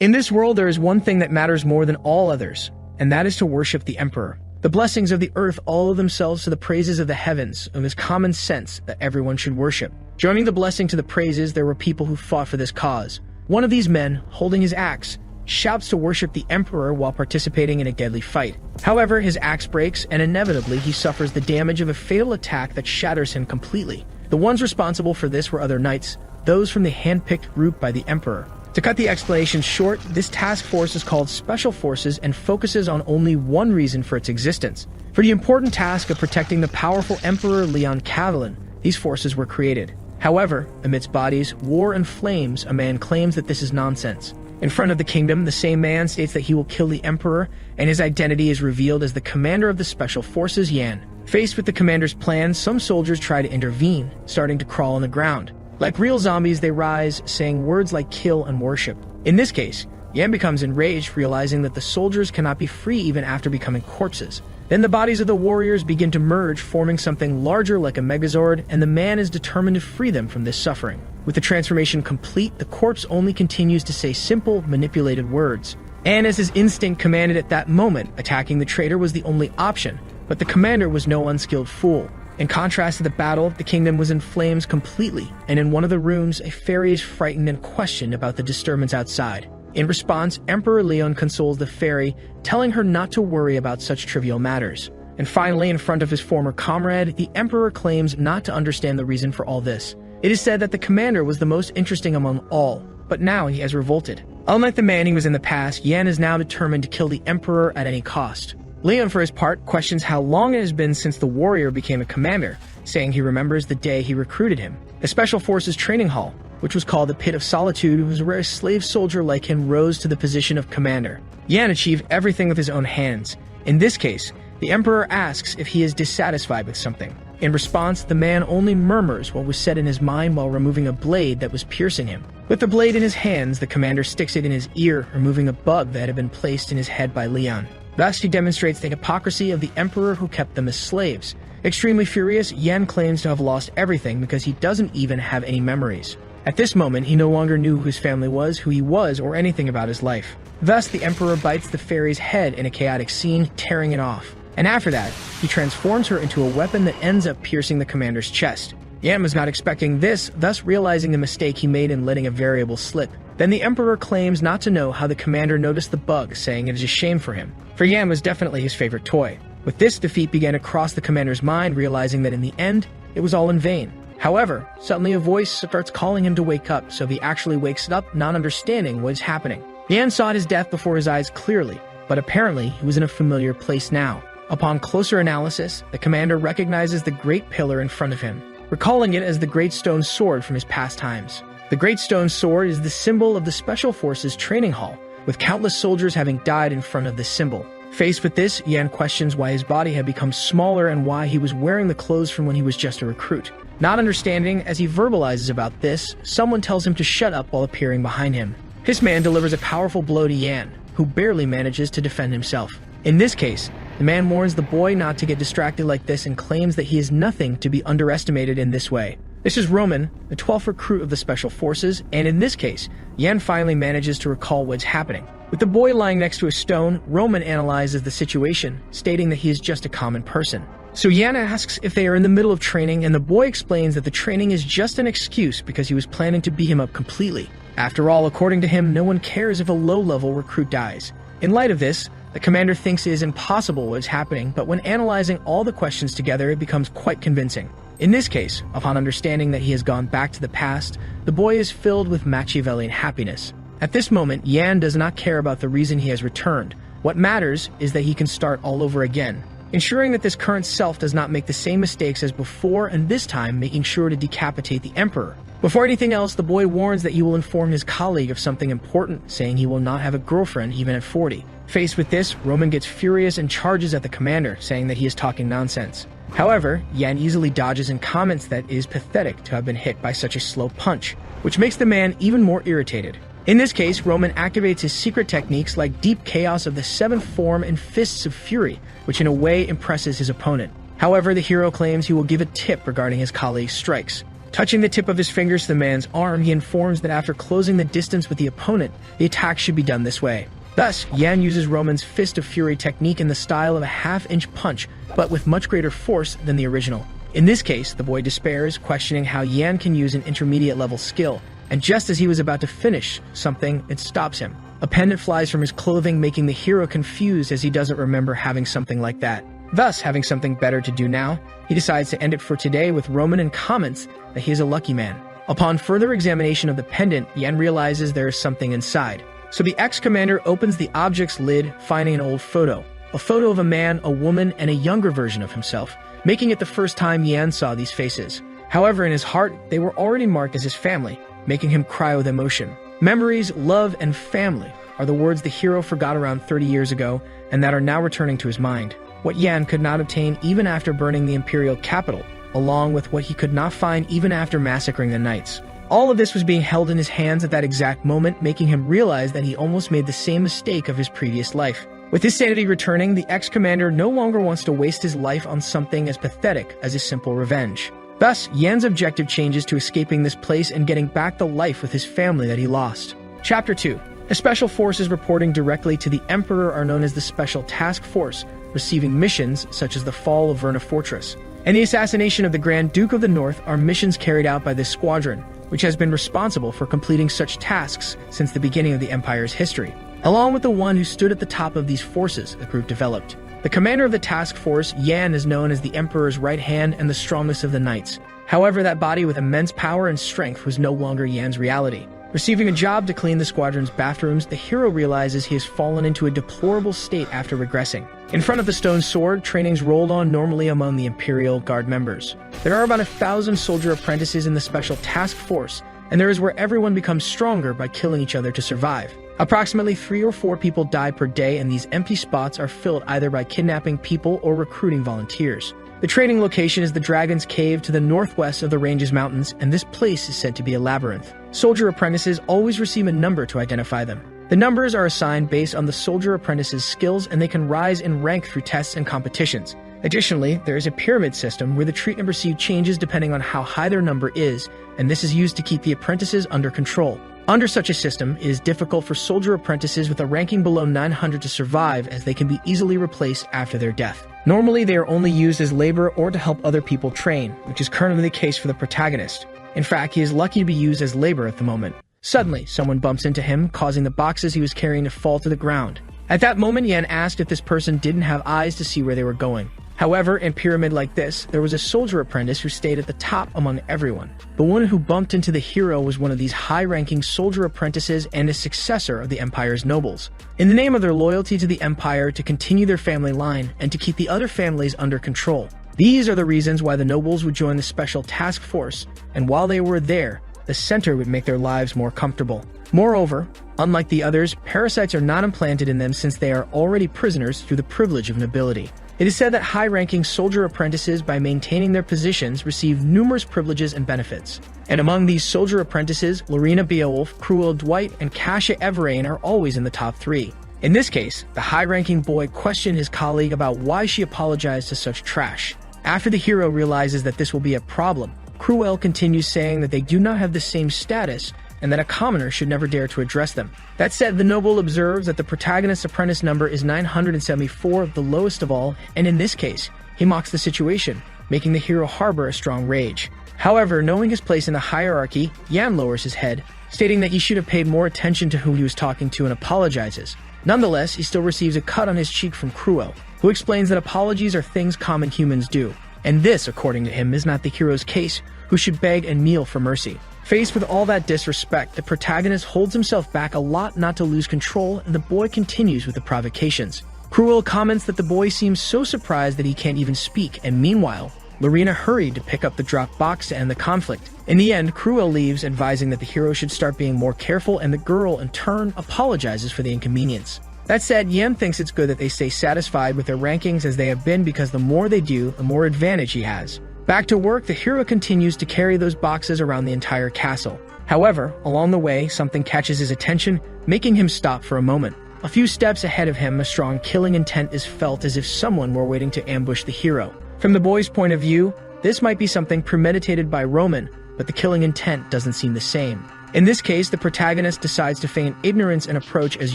In this world, there is one thing that matters more than all others, and that is to worship the emperor. The blessings of the earth all owe themselves to the praises of the heavens, and it is common sense that everyone should worship. Joining the blessing to the praises, there were people who fought for this cause. One of these men, holding his axe, shouts to worship the emperor while participating in a deadly fight. However, his axe breaks, and inevitably he suffers the damage of a fatal attack that shatters him completely. The ones responsible for this were other knights, those from the hand-picked group by the emperor. To cut the explanation short, this task force is called Special Forces and focuses on only one reason for its existence. For the important task of protecting the powerful Emperor Leon Kavalan, these forces were created. However, amidst bodies, war, and flames, a man claims that this is nonsense. In front of the kingdom, the same man states that he will kill the emperor, and his identity is revealed as the commander of the Special Forces, Yan. Faced with the commander's plans, some soldiers try to intervene, starting to crawl on the ground. Like real zombies, they rise, saying words like kill and worship. In this case, Yan becomes enraged, realizing that the soldiers cannot be free even after becoming corpses. Then the bodies of the warriors begin to merge, forming something larger like a megazord, and the man is determined to free them from this suffering. With the transformation complete, the corpse only continues to say simple, manipulated words. And as his instinct commanded at that moment, attacking the traitor was the only option, but the commander was no unskilled fool. In contrast to the battle, the kingdom was in flames completely, and in one of the rooms, a fairy is frightened and questioned about the disturbance outside. In response, Emperor Leon consoles the fairy, telling her not to worry about such trivial matters. And finally, in front of his former comrade, the emperor claims not to understand the reason for all this. It is said that the commander was the most interesting among all, but now he has revolted. Unlike the man he was in the past, Yan is now determined to kill the emperor at any cost. Leon, for his part, questions how long it has been since the warrior became a commander, saying he remembers the day he recruited him. The Special Forces training hall, which was called the Pit of Solitude, was where a slave soldier like him rose to the position of commander. Yan achieved everything with his own hands. In this case, the emperor asks if he is dissatisfied with something. In response, the man only murmurs what was said in his mind while removing a blade that was piercing him. With the blade in his hands, the commander sticks it in his ear, removing a bug that had been placed in his head by Leon. Thus, he demonstrates the hypocrisy of the emperor who kept them as slaves. Extremely furious, Yan claims to have lost everything because he doesn't even have any memories. At this moment, he no longer knew who his family was, who he was, or anything about his life. Thus, the emperor bites the fairy's head in a chaotic scene, tearing it off. And after that, he transforms her into a weapon that ends up piercing the commander's chest. Yan was not expecting this, thus realizing the mistake he made in letting a variable slip. Then the emperor claims not to know how the commander noticed the bug, saying it is a shame for him. For Yan was definitely his favorite toy. With this, defeat began to cross the commander's mind, realizing that in the end, it was all in vain. However, suddenly a voice starts calling him to wake up, so he actually wakes up, not understanding what is happening. Yan saw his death before his eyes clearly, but apparently he was in a familiar place now. Upon closer analysis, the commander recognizes the great pillar in front of him, recalling it as the Great Stone Sword from his past times. The Great Stone Sword is the symbol of the Special Forces training hall, with countless soldiers having died in front of this symbol. Faced with this, Yan questions why his body had become smaller and why he was wearing the clothes from when he was just a recruit. Not understanding, as he verbalizes about this, someone tells him to shut up while appearing behind him. This man delivers a powerful blow to Yan, who barely manages to defend himself. In this case, the man warns the boy not to get distracted like this and claims that he is nothing to be underestimated in this way. This is Roman, the 12th recruit of the Special Forces, and in this case, Yan finally manages to recall what's happening. With the boy lying next to a stone, Roman analyzes the situation, stating that he is just a common person. So Yan asks if they are in the middle of training, and the boy explains that the training is just an excuse because he was planning to beat him up completely. After all, according to him, no one cares if a low-level recruit dies. In light of this, the commander thinks it is impossible what is happening, but when analyzing all the questions together, it becomes quite convincing. In this case, upon understanding that he has gone back to the past, the boy is filled with Machiavellian happiness. At this moment, Yan does not care about the reason he has returned. What matters is that he can start all over again, ensuring that this current self does not make the same mistakes as before, and this time making sure to decapitate the emperor. Before anything else, the boy warns that he will inform his colleague of something important, saying he will not have a girlfriend even at 40. Faced with this, Roman gets furious and charges at the commander, saying that he is talking nonsense. However, Yan easily dodges and comments that it is pathetic to have been hit by such a slow punch, which makes the man even more irritated. In this case, Roman activates his secret techniques like Deep Chaos of the Seventh Form and Fists of Fury, which in a way impresses his opponent. However, the hero claims he will give a tip regarding his colleague's strikes. Touching the tip of his fingers to the man's arm, he informs that after closing the distance with the opponent, the attack should be done this way. Thus, Yan uses Roman's Fist of Fury technique in the style of a half-inch punch, but with much greater force than the original. In this case, the boy despairs, questioning how Yan can use an intermediate-level skill, and just as he was about to finish something, it stops him. A pendant flies from his clothing, making the hero confused as he doesn't remember having something like that. Thus, having something better to do now, he decides to end it for today with Roman and comments that he is a lucky man. Upon further examination of the pendant, Yan realizes there is something inside. So the ex-commander opens the object's lid, finding an old photo. A photo of a man, a woman, and a younger version of himself, making it the first time Yan saw these faces. However, in his heart, they were already marked as his family, making him cry with emotion. Memories, love, and family are the words the hero forgot around 30 years ago, and that are now returning to his mind. What Yan could not obtain even after burning the imperial capital, along with what he could not find even after massacring the knights. All of this was being held in his hands at that exact moment, making him realize that he almost made the same mistake of his previous life. With his sanity returning, the ex-commander no longer wants to waste his life on something as pathetic as a simple revenge. Thus, Yan's objective changes to escaping this place and getting back the life with his family that he lost. Chapter 2. The special forces reporting directly to the Emperor are known as the Special Task Force, receiving missions such as the fall of Verna Fortress and the assassination of the Grand Duke of the North are missions carried out by this squadron, which has been responsible for completing such tasks since the beginning of the Empire's history. Along with the one who stood at the top of these forces, the group developed. The commander of the task force, Yan, is known as the Emperor's right hand and the strongest of the knights. However, that body with immense power and strength was no longer Yan's reality. Receiving a job to clean the squadron's bathrooms, the hero realizes he has fallen into a deplorable state after regressing. In front of the stone sword, trainings rolled on normally among the Imperial Guard members. There are about 1,000 soldier apprentices in the special task force, and there is where everyone becomes stronger by killing each other to survive. Approximately 3 or 4 people die per day, and these empty spots are filled either by kidnapping people or recruiting volunteers. The training location is the Dragon's Cave to the northwest of the Ranges Mountains, and this place is said to be a labyrinth. Soldier apprentices always receive a number to identify them. The numbers are assigned based on the soldier apprentice's skills, and they can rise in rank through tests and competitions. Additionally, there is a pyramid system where the treatment received changes depending on how high their number is, and this is used to keep the apprentices under control. Under such a system, it is difficult for soldier apprentices with a ranking below 900 to survive, as they can be easily replaced after their death. Normally, they are only used as labor or to help other people train, which is currently the case for the protagonist. In fact, he is lucky to be used as labor at the moment. Suddenly, someone bumps into him, causing the boxes he was carrying to fall to the ground. At that moment, Yan asked if this person didn't have eyes to see where they were going. However, in a pyramid like this, there was a soldier apprentice who stayed at the top among everyone. The one who bumped into the hero was one of these high-ranking soldier apprentices and a successor of the Empire's nobles. In the name of their loyalty to the Empire, to continue their family line, and to keep the other families under control. These are the reasons why the nobles would join the Special Task Force, and while they were there, the center would make their lives more comfortable. Moreover, unlike the others, parasites are not implanted in them since they are already prisoners through the privilege of nobility. It is said that high-ranking soldier apprentices, by maintaining their positions, receive numerous privileges and benefits. And among these soldier apprentices, Lorena Beowulf, Cruel Dwight, and Kasia Everain are always in the top 3. In this case, the high-ranking boy questioned his colleague about why she apologized to such trash. After the hero realizes that this will be a problem, Cruel continues saying that they do not have the same status and that a commoner should never dare to address them. That said, the noble observes that the protagonist's apprentice number is 974, the lowest of all, and in this case, he mocks the situation, making the hero harbor a strong rage. However, knowing his place in the hierarchy, Yan lowers his head, stating that he should have paid more attention to who he was talking to and apologizes. Nonetheless, he still receives a cut on his cheek from Cruel, who explains that apologies are things common humans do. And this, according to him, is not the hero's case, who should beg and kneel for mercy. Faced with all that disrespect, the protagonist holds himself back a lot not to lose control, and the boy continues with the provocations. Cruel comments that the boy seems so surprised that he can't even speak, and meanwhile, Lorena hurried to pick up the dropped box to end the conflict. In the end, Cruel leaves, advising that the hero should start being more careful, and the girl, in turn, apologizes for the inconvenience. That said, Yan thinks it's good that they stay satisfied with their rankings as they have been, because the more they do, the more advantage he has. Back to work, the hero continues to carry those boxes around the entire castle. However, along the way, something catches his attention, making him stop for a moment. A few steps ahead of him, a strong killing intent is felt, as if someone were waiting to ambush the hero. From the boy's point of view, this might be something premeditated by Roman, but the killing intent doesn't seem the same. In this case, the protagonist decides to feign ignorance and approach as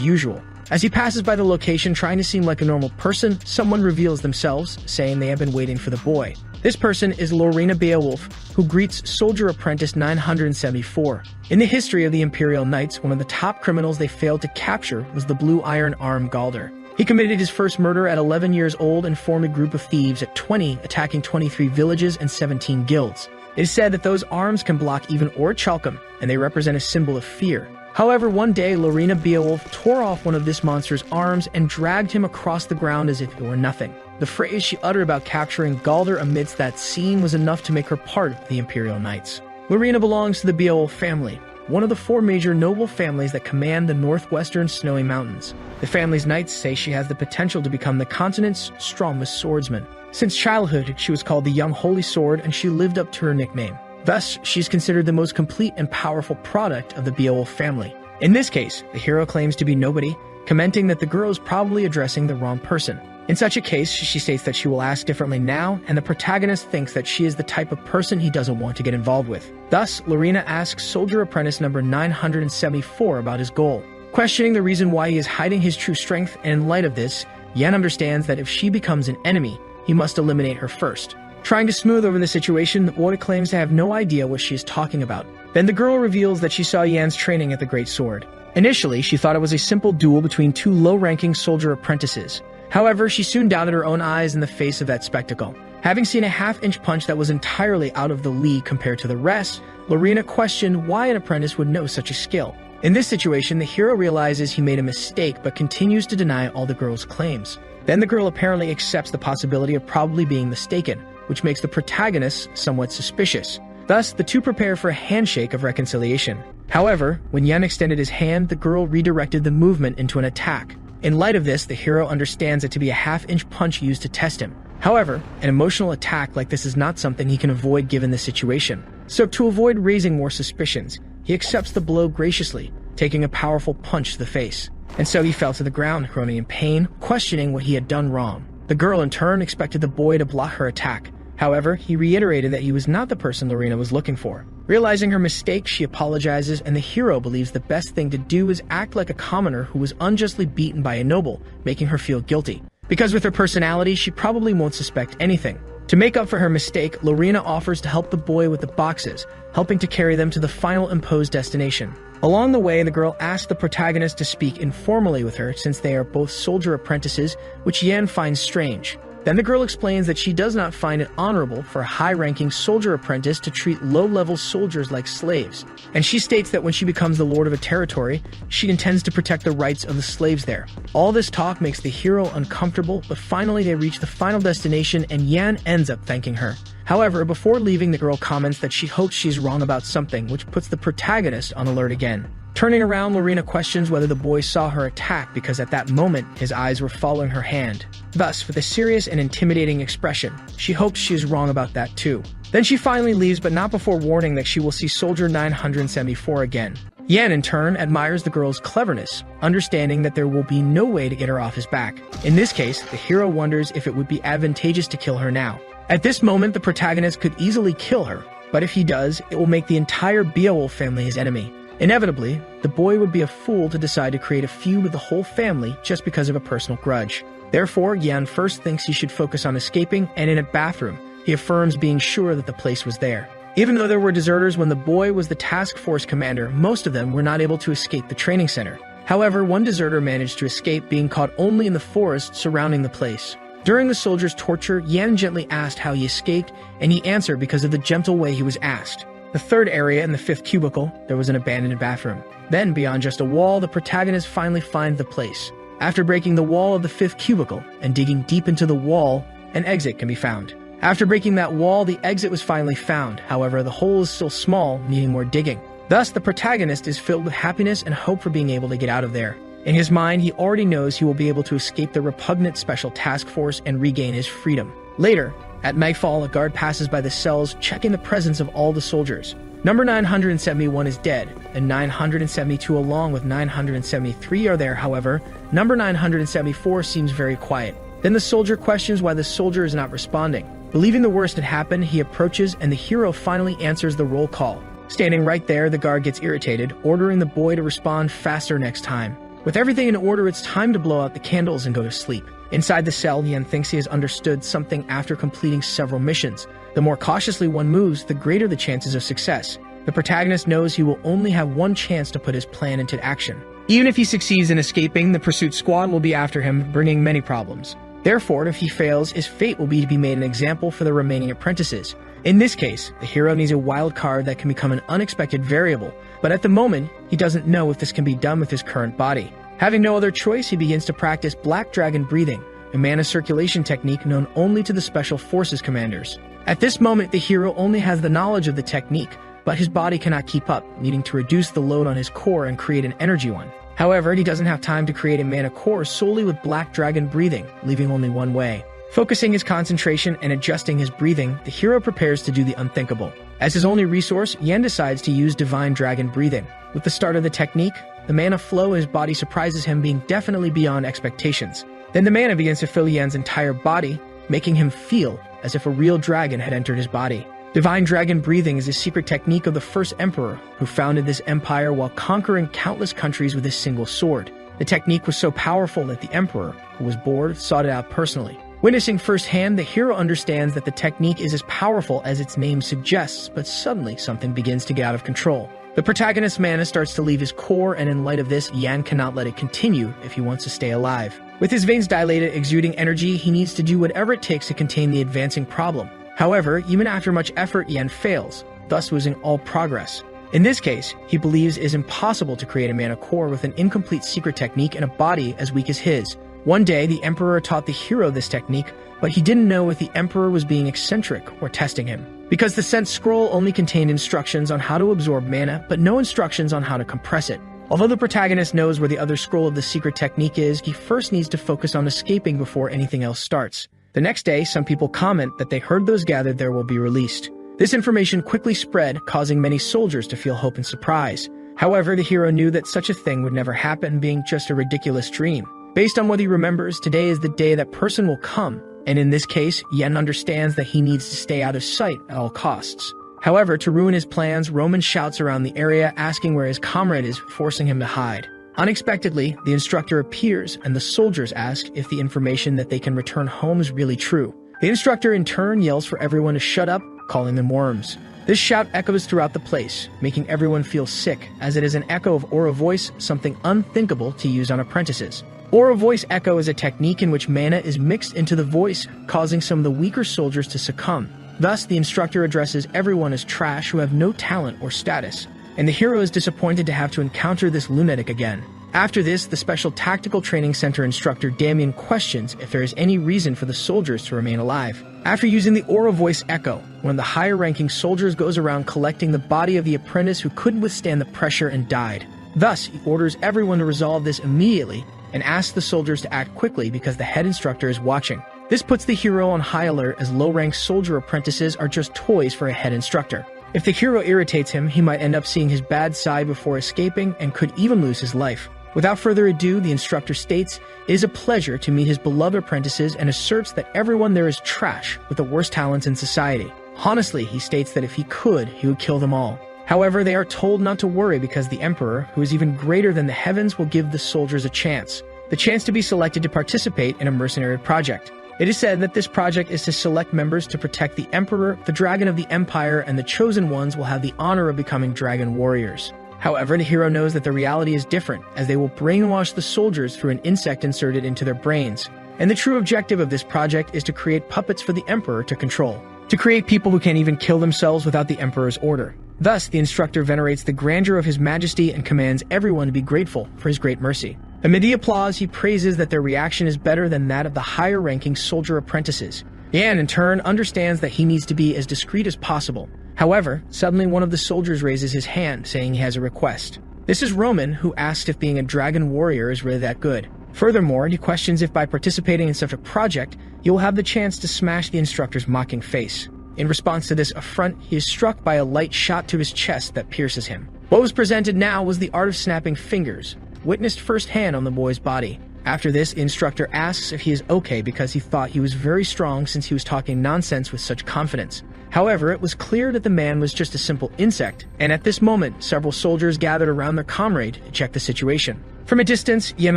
usual. As he passes by the location trying to seem like a normal person, someone reveals themselves, saying they have been waiting for the boy. This person is Lorena Beowulf, who greets Soldier Apprentice 974. In the history of the Imperial Knights, one of the top criminals they failed to capture was the Blue Iron Arm Galder. He committed his first murder at 11 years old and formed a group of thieves at 20, attacking 23 villages and 17 guilds. It is said that those arms can block even orichalcum, and they represent a symbol of fear. However, one day, Lorena Beowulf tore off one of this monster's arms and dragged him across the ground as if it were nothing. The phrase she uttered about capturing Galder amidst that scene was enough to make her part of the Imperial Knights. Lorena belongs to the Beowulf family, one of the 4 major noble families that command the northwestern snowy mountains. The family's knights say she has the potential to become the continent's strongest swordsman. Since childhood, she was called the Young Holy Sword, and she lived up to her nickname. Thus, she's considered the most complete and powerful product of the Beowulf family. In this case, the hero claims to be nobody, commenting that the girl is probably addressing the wrong person. In such a case, she states that she will ask differently now, and the protagonist thinks that she is the type of person he doesn't want to get involved with. Thus, Lorena asks Soldier Apprentice number 974 about his goal, questioning the reason why he is hiding his true strength, and in light of this, Yan understands that if she becomes an enemy, he must eliminate her first. Trying to smooth over the situation, the boy claims to have no idea what she is talking about. Then the girl reveals that she saw Yan's training at the Great Sword. Initially, she thought it was a simple duel between 2 low-ranking soldier apprentices. However, she soon doubted her own eyes in the face of that spectacle. Having seen a half-inch punch that was entirely out of the league compared to the rest, Lorena questioned why an apprentice would know such a skill. In this situation, the hero realizes he made a mistake but continues to deny all the girl's claims. Then the girl apparently accepts the possibility of probably being mistaken, which makes the protagonist somewhat suspicious. Thus, the two prepare for a handshake of reconciliation. However, when Yan extended his hand, the girl redirected the movement into an attack. In light of this, the hero understands it to be a half-inch punch used to test him. However, an emotional attack like this is not something he can avoid given the situation. So to avoid raising more suspicions, he accepts the blow graciously, taking a powerful punch to the face. And so he fell to the ground, groaning in pain, questioning what he had done wrong. The girl, in turn, expected the boy to block her attack. However, he reiterated that he was not the person Lorena was looking for. Realizing her mistake, she apologizes, and the hero believes the best thing to do is act like a commoner who was unjustly beaten by a noble, making her feel guilty. Because with her personality, she probably won't suspect anything. To make up for her mistake, Lorena offers to help the boy with the boxes, helping to carry them to the final imposed destination. Along the way, the girl asks the protagonist to speak informally with her since they are both soldier apprentices, which Yan finds strange. Then the girl explains that she does not find it honorable for a high-ranking soldier apprentice to treat low-level soldiers like slaves. And she states that when she becomes the lord of a territory, she intends to protect the rights of the slaves there. All this talk makes the hero uncomfortable, but finally they reach the final destination and Yan ends up thanking her. However, before leaving, the girl comments that she hopes she's wrong about something, which puts the protagonist on alert again. Turning around, Lorena questions whether the boy saw her attack because at that moment, his eyes were following her hand. Thus, with a serious and intimidating expression, she hopes she is wrong about that too. Then she finally leaves, but not before warning that she will see Soldier 974 again. Yan, in turn, admires the girl's cleverness, understanding that there will be no way to get her off his back. In this case, the hero wonders if it would be advantageous to kill her now. At this moment, the protagonist could easily kill her, but if he does, it will make the entire Beowulf family his enemy. Inevitably, the boy would be a fool to decide to create a feud with the whole family just because of a personal grudge. Therefore, Yan first thinks he should focus on escaping, and in a bathroom, he affirms being sure that the place was there. Even though there were deserters when the boy was the task force commander, most of them were not able to escape the training center. However, one deserter managed to escape, being caught only in the forest surrounding the place. During the soldier's torture, Yan gently asked how he escaped, and he answered because of the gentle way he was asked. The third area, in the 5th cubicle, there was an abandoned bathroom. Then, beyond just a wall, the protagonist finally finds the place. After breaking the wall of the 5th cubicle and digging deep into the wall, an exit can be found. After breaking that wall, the exit was finally found. However, the hole is still small, needing more digging. Thus, the protagonist is filled with happiness and hope for being able to get out of there. In his mind, he already knows he will be able to escape the repugnant special task force and regain his freedom. Later, at nightfall, a guard passes by the cells, checking the presence of all the soldiers. Number 971 is dead, and 972 along with 973 are there. However, number 974 seems very quiet. Then the soldier questions why the soldier is not responding. Believing the worst had happened, he approaches and the hero finally answers the roll call. Standing right there, the guard gets irritated, ordering the boy to respond faster next time. With everything in order, it's time to blow out the candles and go to sleep. Inside the cell, Yen thinks he has understood something after completing several missions. The more cautiously one moves, the greater the chances of success. The protagonist knows he will only have one chance to put his plan into action. Even if he succeeds in escaping, the pursuit squad will be after him, bringing many problems. Therefore, if he fails, his fate will be to be made an example for the remaining apprentices. In this case, the hero needs a wild card that can become an unexpected variable, but at the moment, he doesn't know if this can be done with his current body. Having no other choice, he begins to practice Black Dragon Breathing, a mana circulation technique known only to the Special Forces commanders. At this moment, the hero only has the knowledge of the technique, but his body cannot keep up, needing to reduce the load on his core and create an energy one. However, he doesn't have time to create a mana core solely with Black Dragon Breathing, leaving only one way. Focusing his concentration and adjusting his breathing, the hero prepares to do the unthinkable. As his only resource, Yen decides to use Divine Dragon Breathing. With the start of the technique, the mana flow in his body surprises him, being definitely beyond expectations. Then the mana begins to fill Yen's entire body, making him feel as if a real dragon had entered his body. Divine Dragon Breathing is a secret technique of the first emperor, who founded this empire while conquering countless countries with a single sword. The technique was so powerful that the emperor, who was bored, sought it out personally. Witnessing firsthand, the hero understands that the technique is as powerful as its name suggests, but suddenly something begins to get out of control. The protagonist's mana starts to leave his core, and in light of this, Yan cannot let it continue if he wants to stay alive. With his veins dilated, exuding energy, he needs to do whatever it takes to contain the advancing problem. However, even after much effort, Yen fails, thus losing all progress. In this case, he believes it is impossible to create a mana core with an incomplete secret technique in a body as weak as his. One day, the Emperor taught the hero this technique, but he didn't know if the Emperor was being eccentric or testing him. Because the sent scroll only contained instructions on how to absorb mana, but no instructions on how to compress it. Although the protagonist knows where the other scroll of the secret technique is, he first needs to focus on escaping before anything else starts. The next day, some people comment that they heard those gathered there will be released. This information quickly spread, causing many soldiers to feel hope and surprise. However, the hero knew that such a thing would never happen, being just a ridiculous dream. Based on what he remembers, today is the day that person will come, and in this case, Yen understands that he needs to stay out of sight at all costs. However, to ruin his plans, Roman shouts around the area asking where his comrade is, forcing him to hide. Unexpectedly, the instructor appears, and the soldiers ask if the information that they can return home is really true. The instructor in turn yells for everyone to shut up, calling them worms. This shout echoes throughout the place, making everyone feel sick, as it is an echo of aura voice, something unthinkable to use on apprentices. Aura voice echo is a technique in which mana is mixed into the voice, causing some of the weaker soldiers to succumb. Thus, the instructor addresses everyone as trash who have no talent or status, and the hero is disappointed to have to encounter this lunatic again. After this, the Special Tactical Training Center instructor Damien questions if there is any reason for the soldiers to remain alive. After using the aura voice echo, one of the higher-ranking soldiers goes around collecting the body of the apprentice who couldn't withstand the pressure and died. Thus, he orders everyone to resolve this immediately and asks the soldiers to act quickly because the head instructor is watching. This puts the hero on high alert, as low-ranked soldier apprentices are just toys for a head instructor. If the hero irritates him, he might end up seeing his bad side before escaping and could even lose his life. Without further ado, the instructor states it is a pleasure to meet his beloved apprentices and asserts that everyone there is trash with the worst talents in society. Honestly, he states that if he could, he would kill them all. However, they are told not to worry because the Emperor, who is even greater than the heavens, will give the soldiers a chance. The chance to be selected to participate in a mercenary project. It is said that this project is to select members to protect the Emperor, the Dragon of the Empire, and the chosen ones will have the honor of becoming dragon warriors. However, the hero knows that the reality is different, as they will brainwash the soldiers through an insect inserted into their brains. And the true objective of this project is to create puppets for the Emperor to control. To create people who can't even kill themselves without the Emperor's order. Thus, the instructor venerates the grandeur of his majesty and commands everyone to be grateful for his great mercy. Amid the applause, he praises that their reaction is better than that of the higher-ranking soldier apprentices. Yan, in turn, understands that he needs to be as discreet as possible. However, suddenly one of the soldiers raises his hand, saying he has a request. This is Roman, who asks if being a dragon warrior is really that good. Furthermore, he questions if by participating in such a project, he will have the chance to smash the instructor's mocking face. In response to this affront, he is struck by a light shot to his chest that pierces him. What was presented now was the art of snapping fingers, witnessed firsthand on the boy's body. After this, the instructor asks if he is okay because he thought he was very strong since he was talking nonsense with such confidence. However, it was clear that the man was just a simple insect, and at this moment, several soldiers gathered around their comrade to check the situation. From a distance, Yim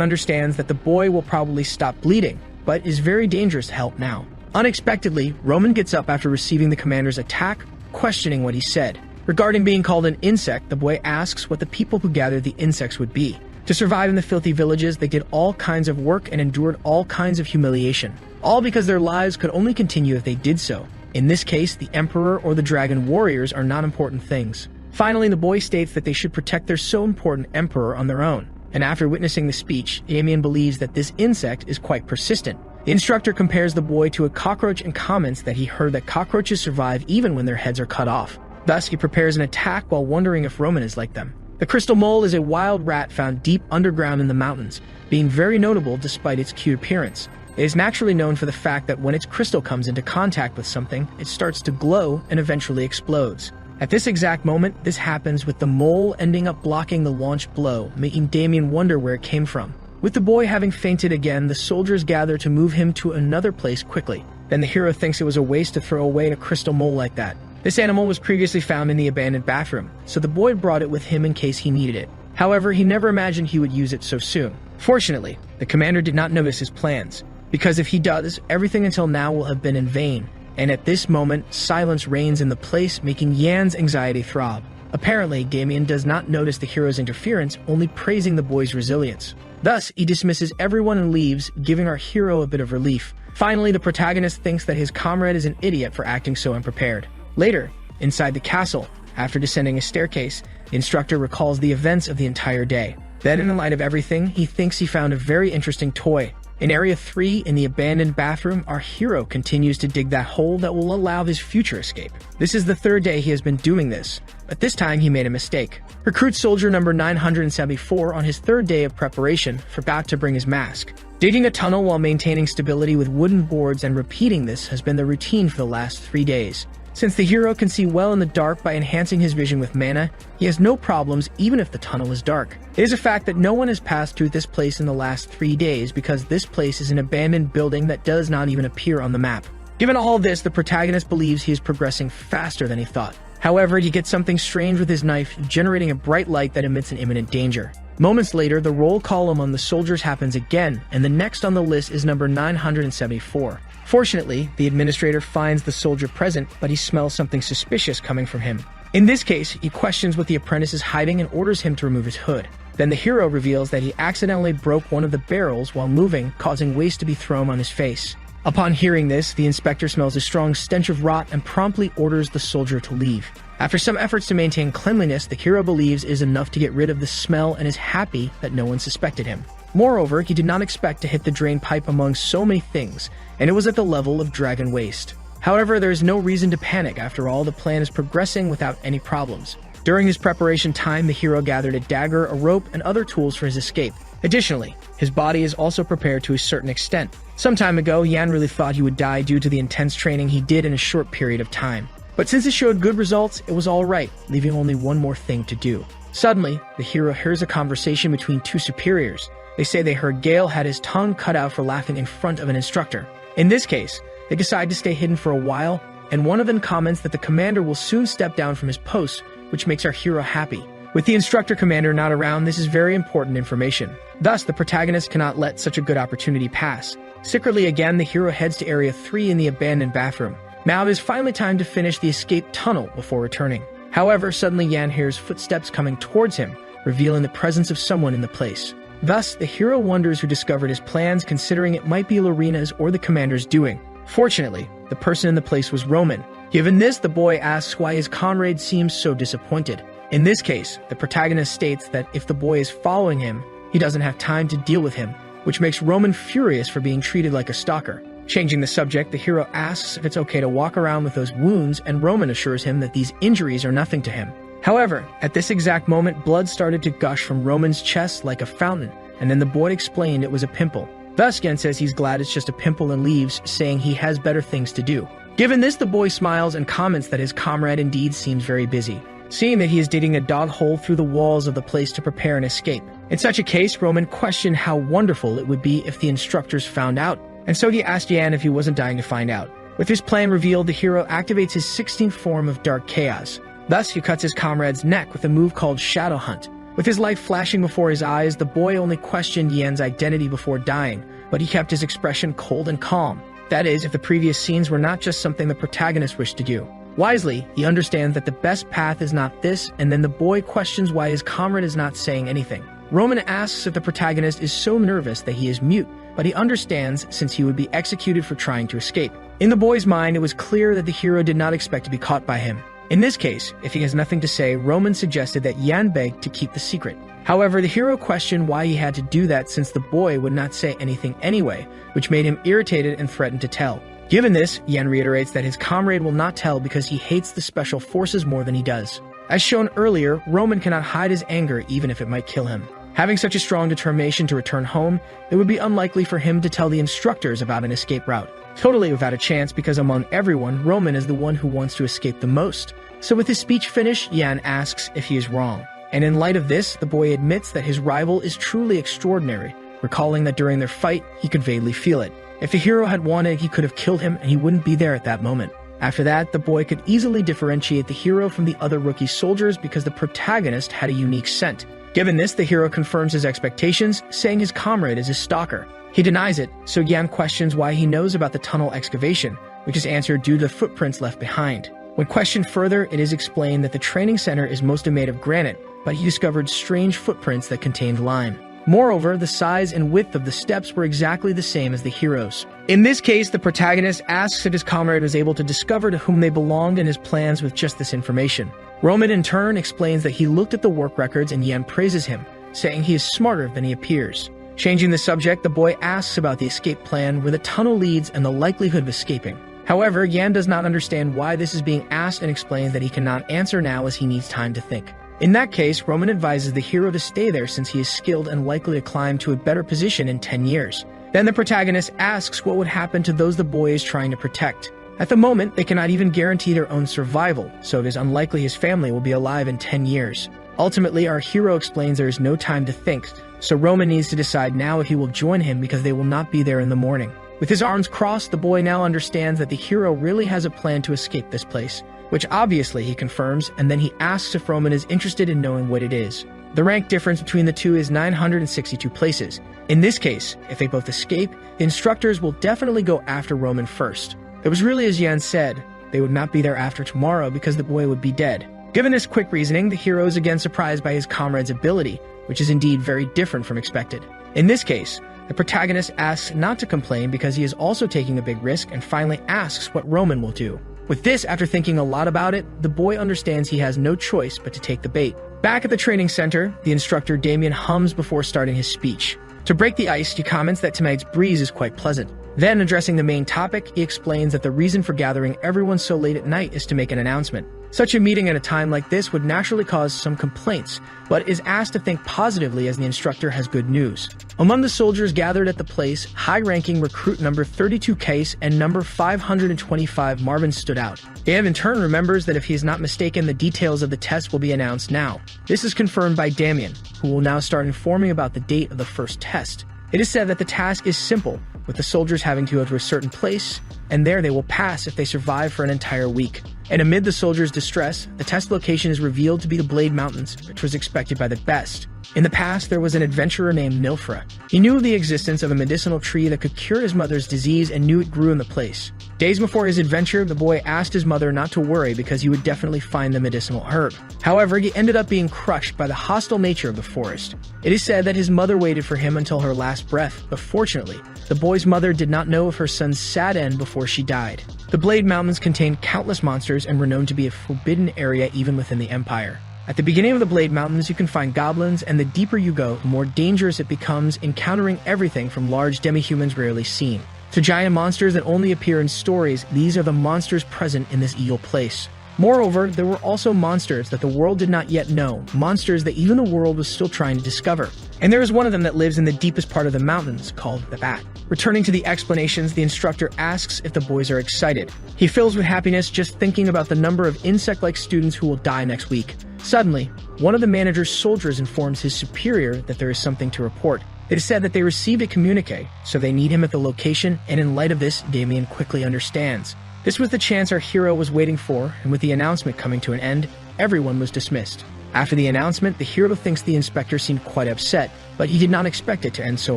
understands that the boy will probably stop bleeding, but is very dangerous to help now. Unexpectedly, Roman gets up after receiving the commander's attack, questioning what he said. Regarding being called an insect, the boy asks what the people who gathered the insects would be. To survive in the filthy villages, they did all kinds of work and endured all kinds of humiliation, all because their lives could only continue if they did so. In this case, the emperor or the dragon warriors are not important things. Finally, the boy states that they should protect their so important emperor on their own. And after witnessing the speech, Damien believes that this insect is quite persistent. The instructor compares the boy to a cockroach and comments that he heard that cockroaches survive even when their heads are cut off. Thus, he prepares an attack while wondering if Roman is like them. The crystal mole is a wild rat found deep underground in the mountains, being very notable despite its cute appearance. It is naturally known for the fact that when its crystal comes into contact with something, it starts to glow and eventually explodes. At this exact moment, this happens with the mole ending up blocking the launch blow, making Damien wonder where it came from. With the boy having fainted again, the soldiers gather to move him to another place quickly. Then the hero thinks it was a waste to throw away a crystal mole like that. This animal was previously found in the abandoned bathroom, so the boy brought it with him in case he needed it. However, he never imagined he would use it so soon. Fortunately, the commander did not notice his plans, because if he does, everything until now will have been in vain. And at this moment, silence reigns in the place, making Yan's anxiety throb. Apparently, Damien does not notice the hero's interference, only praising the boy's resilience. Thus, he dismisses everyone and leaves, giving our hero a bit of relief. Finally, the protagonist thinks that his comrade is an idiot for acting so unprepared. Later, inside the castle, after descending a staircase, the instructor recalls the events of the entire day. Then, in the light of everything, he thinks he found a very interesting toy. In Area 3, in the abandoned bathroom, our hero continues to dig that hole that will allow his future escape. This is the third day he has been doing this, but this time he made a mistake. Recruit soldier number 974 on his third day of preparation forgot to bring his mask. Digging a tunnel while maintaining stability with wooden boards and repeating this has been the routine for the last 3 days. Since the hero can see well in the dark by enhancing his vision with mana, he has no problems even if the tunnel is dark. It is a fact that no one has passed through this place in the last 3 days because this place is an abandoned building that does not even appear on the map. Given all this, the protagonist believes he is progressing faster than he thought. However, he gets something strange with his knife, generating a bright light that emits an imminent danger. Moments later, the roll column on the soldiers happens again, and the next on the list is number 974. Fortunately, the administrator finds the soldier present, but he smells something suspicious coming from him. In this case, he questions what the apprentice is hiding and orders him to remove his hood. Then the hero reveals that he accidentally broke one of the barrels while moving, causing waste to be thrown on his face. Upon hearing this, the inspector smells a strong stench of rot and promptly orders the soldier to leave. After some efforts to maintain cleanliness, the hero believes it is enough to get rid of the smell and is happy that no one suspected him. Moreover, he did not expect to hit the drain pipe among so many things, and it was at the level of dragon waste. However, there is no reason to panic. After all, the plan is progressing without any problems. During his preparation time, the hero gathered a dagger, a rope, and other tools for his escape. Additionally, his body is also prepared to a certain extent. Some time ago, Yan really thought he would die due to the intense training he did in a short period of time. But since it showed good results, it was alright, leaving only one more thing to do. Suddenly, the hero hears a conversation between two superiors. They say they heard Gale had his tongue cut out for laughing in front of an instructor. In this case, they decide to stay hidden for a while, and one of them comments that the commander will soon step down from his post, which makes our hero happy. With the instructor commander not around, this is very important information. Thus, the protagonist cannot let such a good opportunity pass. Secretly again, the hero heads to Area 3 in the abandoned bathroom. Now it is finally time to finish the escape tunnel before returning. However, suddenly Yan hears footsteps coming towards him, revealing the presence of someone in the place. Thus, the hero wonders who discovered his plans, considering it might be Lorena's or the commander's doing. Fortunately, the person in the place was Roman. Given this, the boy asks why his comrade seems so disappointed. In this case, the protagonist states that if the boy is following him, he doesn't have time to deal with him, which makes Roman furious for being treated like a stalker. Changing the subject, the hero asks if it's okay to walk around with those wounds, and Roman assures him that these injuries are nothing to him. However, at this exact moment, blood started to gush from Roman's chest like a fountain, and then the boy explained it was a pimple. Thus, Gen says he's glad it's just a pimple and leaves, saying he has better things to do. Given this, the boy smiles and comments that his comrade indeed seems very busy. seeing that he is digging a dog hole through the walls of the place to prepare an escape. In such a case, Roman questioned how wonderful it would be if the instructors found out, and so he asked Yan if he wasn't dying to find out. With his plan revealed, the hero activates his 16th form of dark chaos. Thus, he cuts his comrade's neck with a move called Shadow Hunt. With his life flashing before his eyes, the boy only questioned Yan's identity before dying, but he kept his expression cold and calm. That is, if the previous scenes were not just something the protagonist wished to do. Wisely, he understands that the best path is not this, and then the boy questions why his comrade is not saying anything. Roman asks if the protagonist is so nervous that he is mute, but he understands since he would be executed for trying to escape. In the boy's mind, it was clear that the hero did not expect to be caught by him. In this case, if he has nothing to say, Roman suggested that Yan beg to keep the secret. However, the hero questioned why he had to do that since the boy would not say anything anyway, which made him irritated and threatened to tell. Given this, Yan reiterates that his comrade will not tell because he hates the special forces more than he does. As shown earlier, Roman cannot hide his anger even if it might kill him. Having such a strong determination to return home, it would be unlikely for him to tell the instructors about an escape route. Totally without a chance because among everyone, Roman is the one who wants to escape the most. So with his speech finished, Yan asks if he is wrong. And in light of this, the boy admits that his rival is truly extraordinary, recalling that during their fight, he could vaguely feel it. If the hero had wanted, he could have killed him and he wouldn't be there at that moment. After that, the boy could easily differentiate the hero from the other rookie soldiers because the protagonist had a unique scent. Given this, the hero confirms his expectations, saying his comrade is his stalker. He denies it, so Yan questions why he knows about the tunnel excavation, which is answered due to the footprints left behind. When questioned further, it is explained that the training center is mostly made of granite, but he discovered strange footprints that contained lime. Moreover, the size and width of the steps were exactly the same as the hero's. In this case, the protagonist asks if his comrade was able to discover to whom they belonged and his plans with just this information. Roman in turn explains that he looked at the work records and Yan praises him, saying he is smarter than he appears. Changing the subject, the boy asks about the escape plan, where the tunnel leads, and the likelihood of escaping. However, Yan does not understand why this is being asked and explains that he cannot answer now as he needs time to think. In that case, Roman advises the hero to stay there since he is skilled and likely to climb to a better position in 10 years. Then the protagonist asks what would happen to those the boy is trying to protect. At the moment, they cannot even guarantee their own survival, so it is unlikely his family will be alive in 10 years. Ultimately, our hero explains there is no time to think, so Roman needs to decide now if he will join him because they will not be there in the morning. With his arms crossed, the boy now understands that the hero really has a plan to escape this place, which obviously he confirms, and then he asks if Roman is interested in knowing what it is. The rank difference between the two is 962 places. In this case, if they both escape, the instructors will definitely go after Roman first. It was really as Yan said, they would not be there after tomorrow because the boy would be dead. Given this quick reasoning, the hero is again surprised by his comrade's ability, which is indeed very different from expected. In this case, the protagonist asks not to complain because he is also taking a big risk and finally asks what Roman will do. With this, after thinking a lot about it, the boy understands he has no choice but to take the bait. Back at the training center, the instructor Damien hums before starting his speech. To break the ice, he comments that tonight's breeze is quite pleasant. Then, addressing the main topic, he explains that the reason for gathering everyone so late at night is to make an announcement. Such a meeting at a time like this would naturally cause some complaints, but is asked to think positively as the instructor has good news. Among the soldiers gathered at the place, high-ranking recruit number 32 Case and number 525 Marvin stood out. Dave in turn remembers that if he is not mistaken, the details of the test will be announced now. This is confirmed by Damien, who will now start informing about the date of the first test. It is said that the task is simple, with the soldiers having to go to a certain place, and there they will pass if they survive for an entire week. And amid the soldiers' distress, the test location is revealed to be the Blade Mountains, which was expected by the best. In the past, there was an adventurer named Nilfra. He knew of the existence of a medicinal tree that could cure his mother's disease and knew it grew in the place. Days before his adventure, the boy asked his mother not to worry because he would definitely find the medicinal herb. However, he ended up being crushed by the hostile nature of the forest. It is said that his mother waited for him until her last breath, but fortunately, the boy's mother did not know of her son's sad end before she died. The Blade Mountains contain countless monsters and were known to be a forbidden area even within the Empire. At the beginning of the Blade Mountains, you can find goblins, and the deeper you go, the more dangerous it becomes, encountering everything from large demi-humans rarely seen to giant monsters that only appear in stories. These are the monsters present in this evil place. Moreover, there were also monsters that the world did not yet know, monsters that even the world was still trying to discover. and there is one of them that lives in the deepest part of the mountains, called the Bat. Returning to the explanations, the instructor asks if the boys are excited. He fills with happiness just thinking about the number of insect-like students who will die next week. Suddenly, one of the manager's soldiers informs his superior that there is something to report. It is said that they received a communique, so they need him at the location, and in light of this, Damien quickly understands. This was the chance our hero was waiting for, and with the announcement coming to an end, everyone was dismissed. After the announcement, the hero thinks the inspector seemed quite upset, but he did not expect it to end so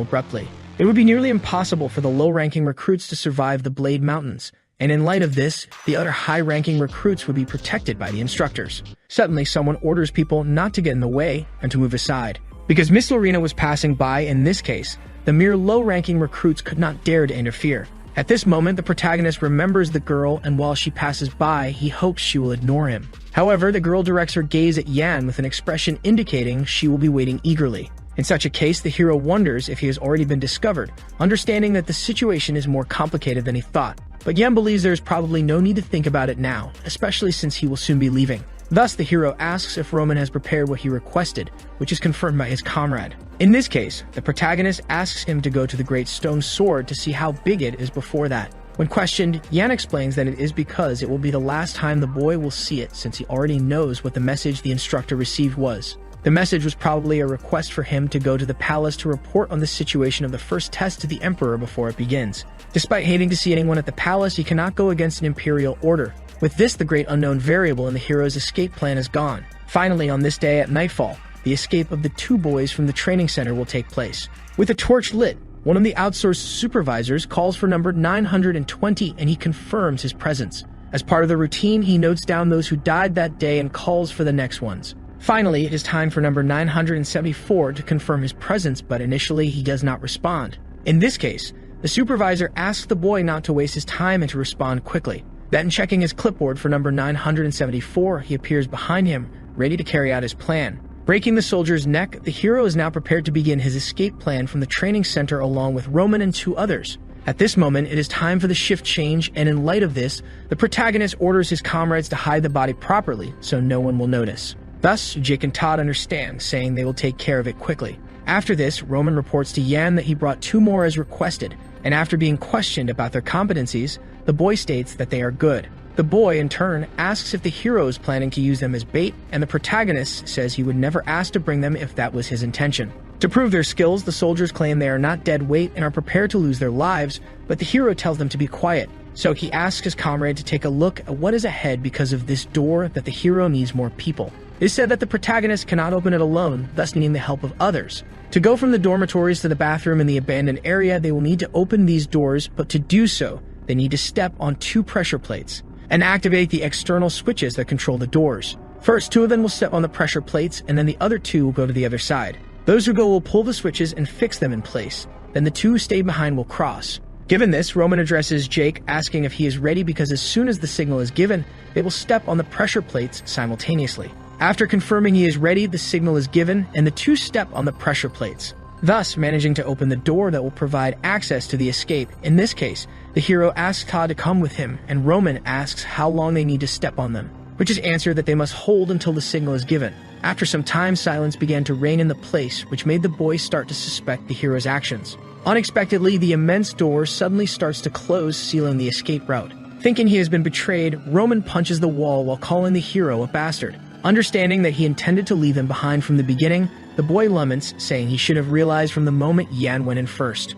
abruptly. It would be nearly impossible for the low-ranking recruits to survive the Blade Mountains, and in light of this, the other high-ranking recruits would be protected by the instructors. Suddenly, someone orders people not to get in the way and to move aside. Because Miss Lorena was passing by in this case, the mere low-ranking recruits could not dare to interfere. At this moment, the protagonist remembers the girl, and while she passes by, he hopes she will ignore him. However, the girl directs her gaze at Yan with an expression indicating she will be waiting eagerly. In such a case, the hero wonders if he has already been discovered, understanding that the situation is more complicated than he thought. But Yan believes there is probably no need to think about it now, especially since he will soon be leaving. Thus, the hero asks if Roman has prepared what he requested, which is confirmed by his comrade. In this case, the protagonist asks him to go to the Great Stone Sword to see how big it is before that. When questioned, Yan explains that it is because it will be the last time the boy will see it, since he already knows what the message the instructor received was. The message was probably a request for him to go to the palace to report on the situation of the first test to the Emperor before it begins. Despite hating to see anyone at the palace, he cannot go against an imperial order. With this, the great unknown variable in the hero's escape plan is gone. Finally, on this day at nightfall, the escape of the two boys from the training center will take place. With a torch lit, one of the outsourced supervisors calls for number 920 and he confirms his presence. As part of the routine, he notes down those who died that day and calls for the next ones. Finally, it is time for number 974 to confirm his presence, but initially he does not respond. In this case, the supervisor asks the boy not to waste his time and to respond quickly. Then, checking his clipboard for number 974, he appears behind him, ready to carry out his plan. Breaking the soldier's neck, the hero is now prepared to begin his escape plan from the training center along with Roman and two others. At this moment, it is time for the shift change, and in light of this, the protagonist orders his comrades to hide the body properly so no one will notice. Thus, Jake and Todd understand, saying they will take care of it quickly. After this, Roman reports to Yan that he brought two more as requested, and after being questioned about their competencies, the boy states that they are good. The boy, in turn, asks if the hero is planning to use them as bait, and the protagonist says he would never ask to bring them if that was his intention. To prove their skills, the soldiers claim they are not dead weight and are prepared to lose their lives, but the hero tells them to be quiet. So he asks his comrade to take a look at what is ahead because of this door that the hero needs more people. It is said that the protagonist cannot open it alone, thus needing the help of others. To go from the dormitories to the bathroom in the abandoned area, they will need to open these doors, but to do so, they need to step on two pressure plates and activate the external switches that control the doors. First, two of them will step on the pressure plates, and then the other two will go to the other side. Those who go will pull the switches and fix them in place. Then the two who stay behind will cross. Given this, Roman addresses Jake, asking if he is ready because as soon as the signal is given, they will step on the pressure plates simultaneously. After confirming he is ready, the signal is given, and the two step on the pressure plates, thus managing to open the door that will provide access to the escape. In this case, the hero asks Todd to come with him, and Roman asks how long they need to step on them, which is answered that they must hold until the signal is given. After some time, silence began to reign in the place, which made the boys start to suspect the hero's actions. Unexpectedly, the immense door suddenly starts to close, sealing the escape route. Thinking he has been betrayed, Roman punches the wall while calling the hero a bastard. Understanding that he intended to leave them behind from the beginning, the boy laments, saying he should have realized from the moment Yan went in first.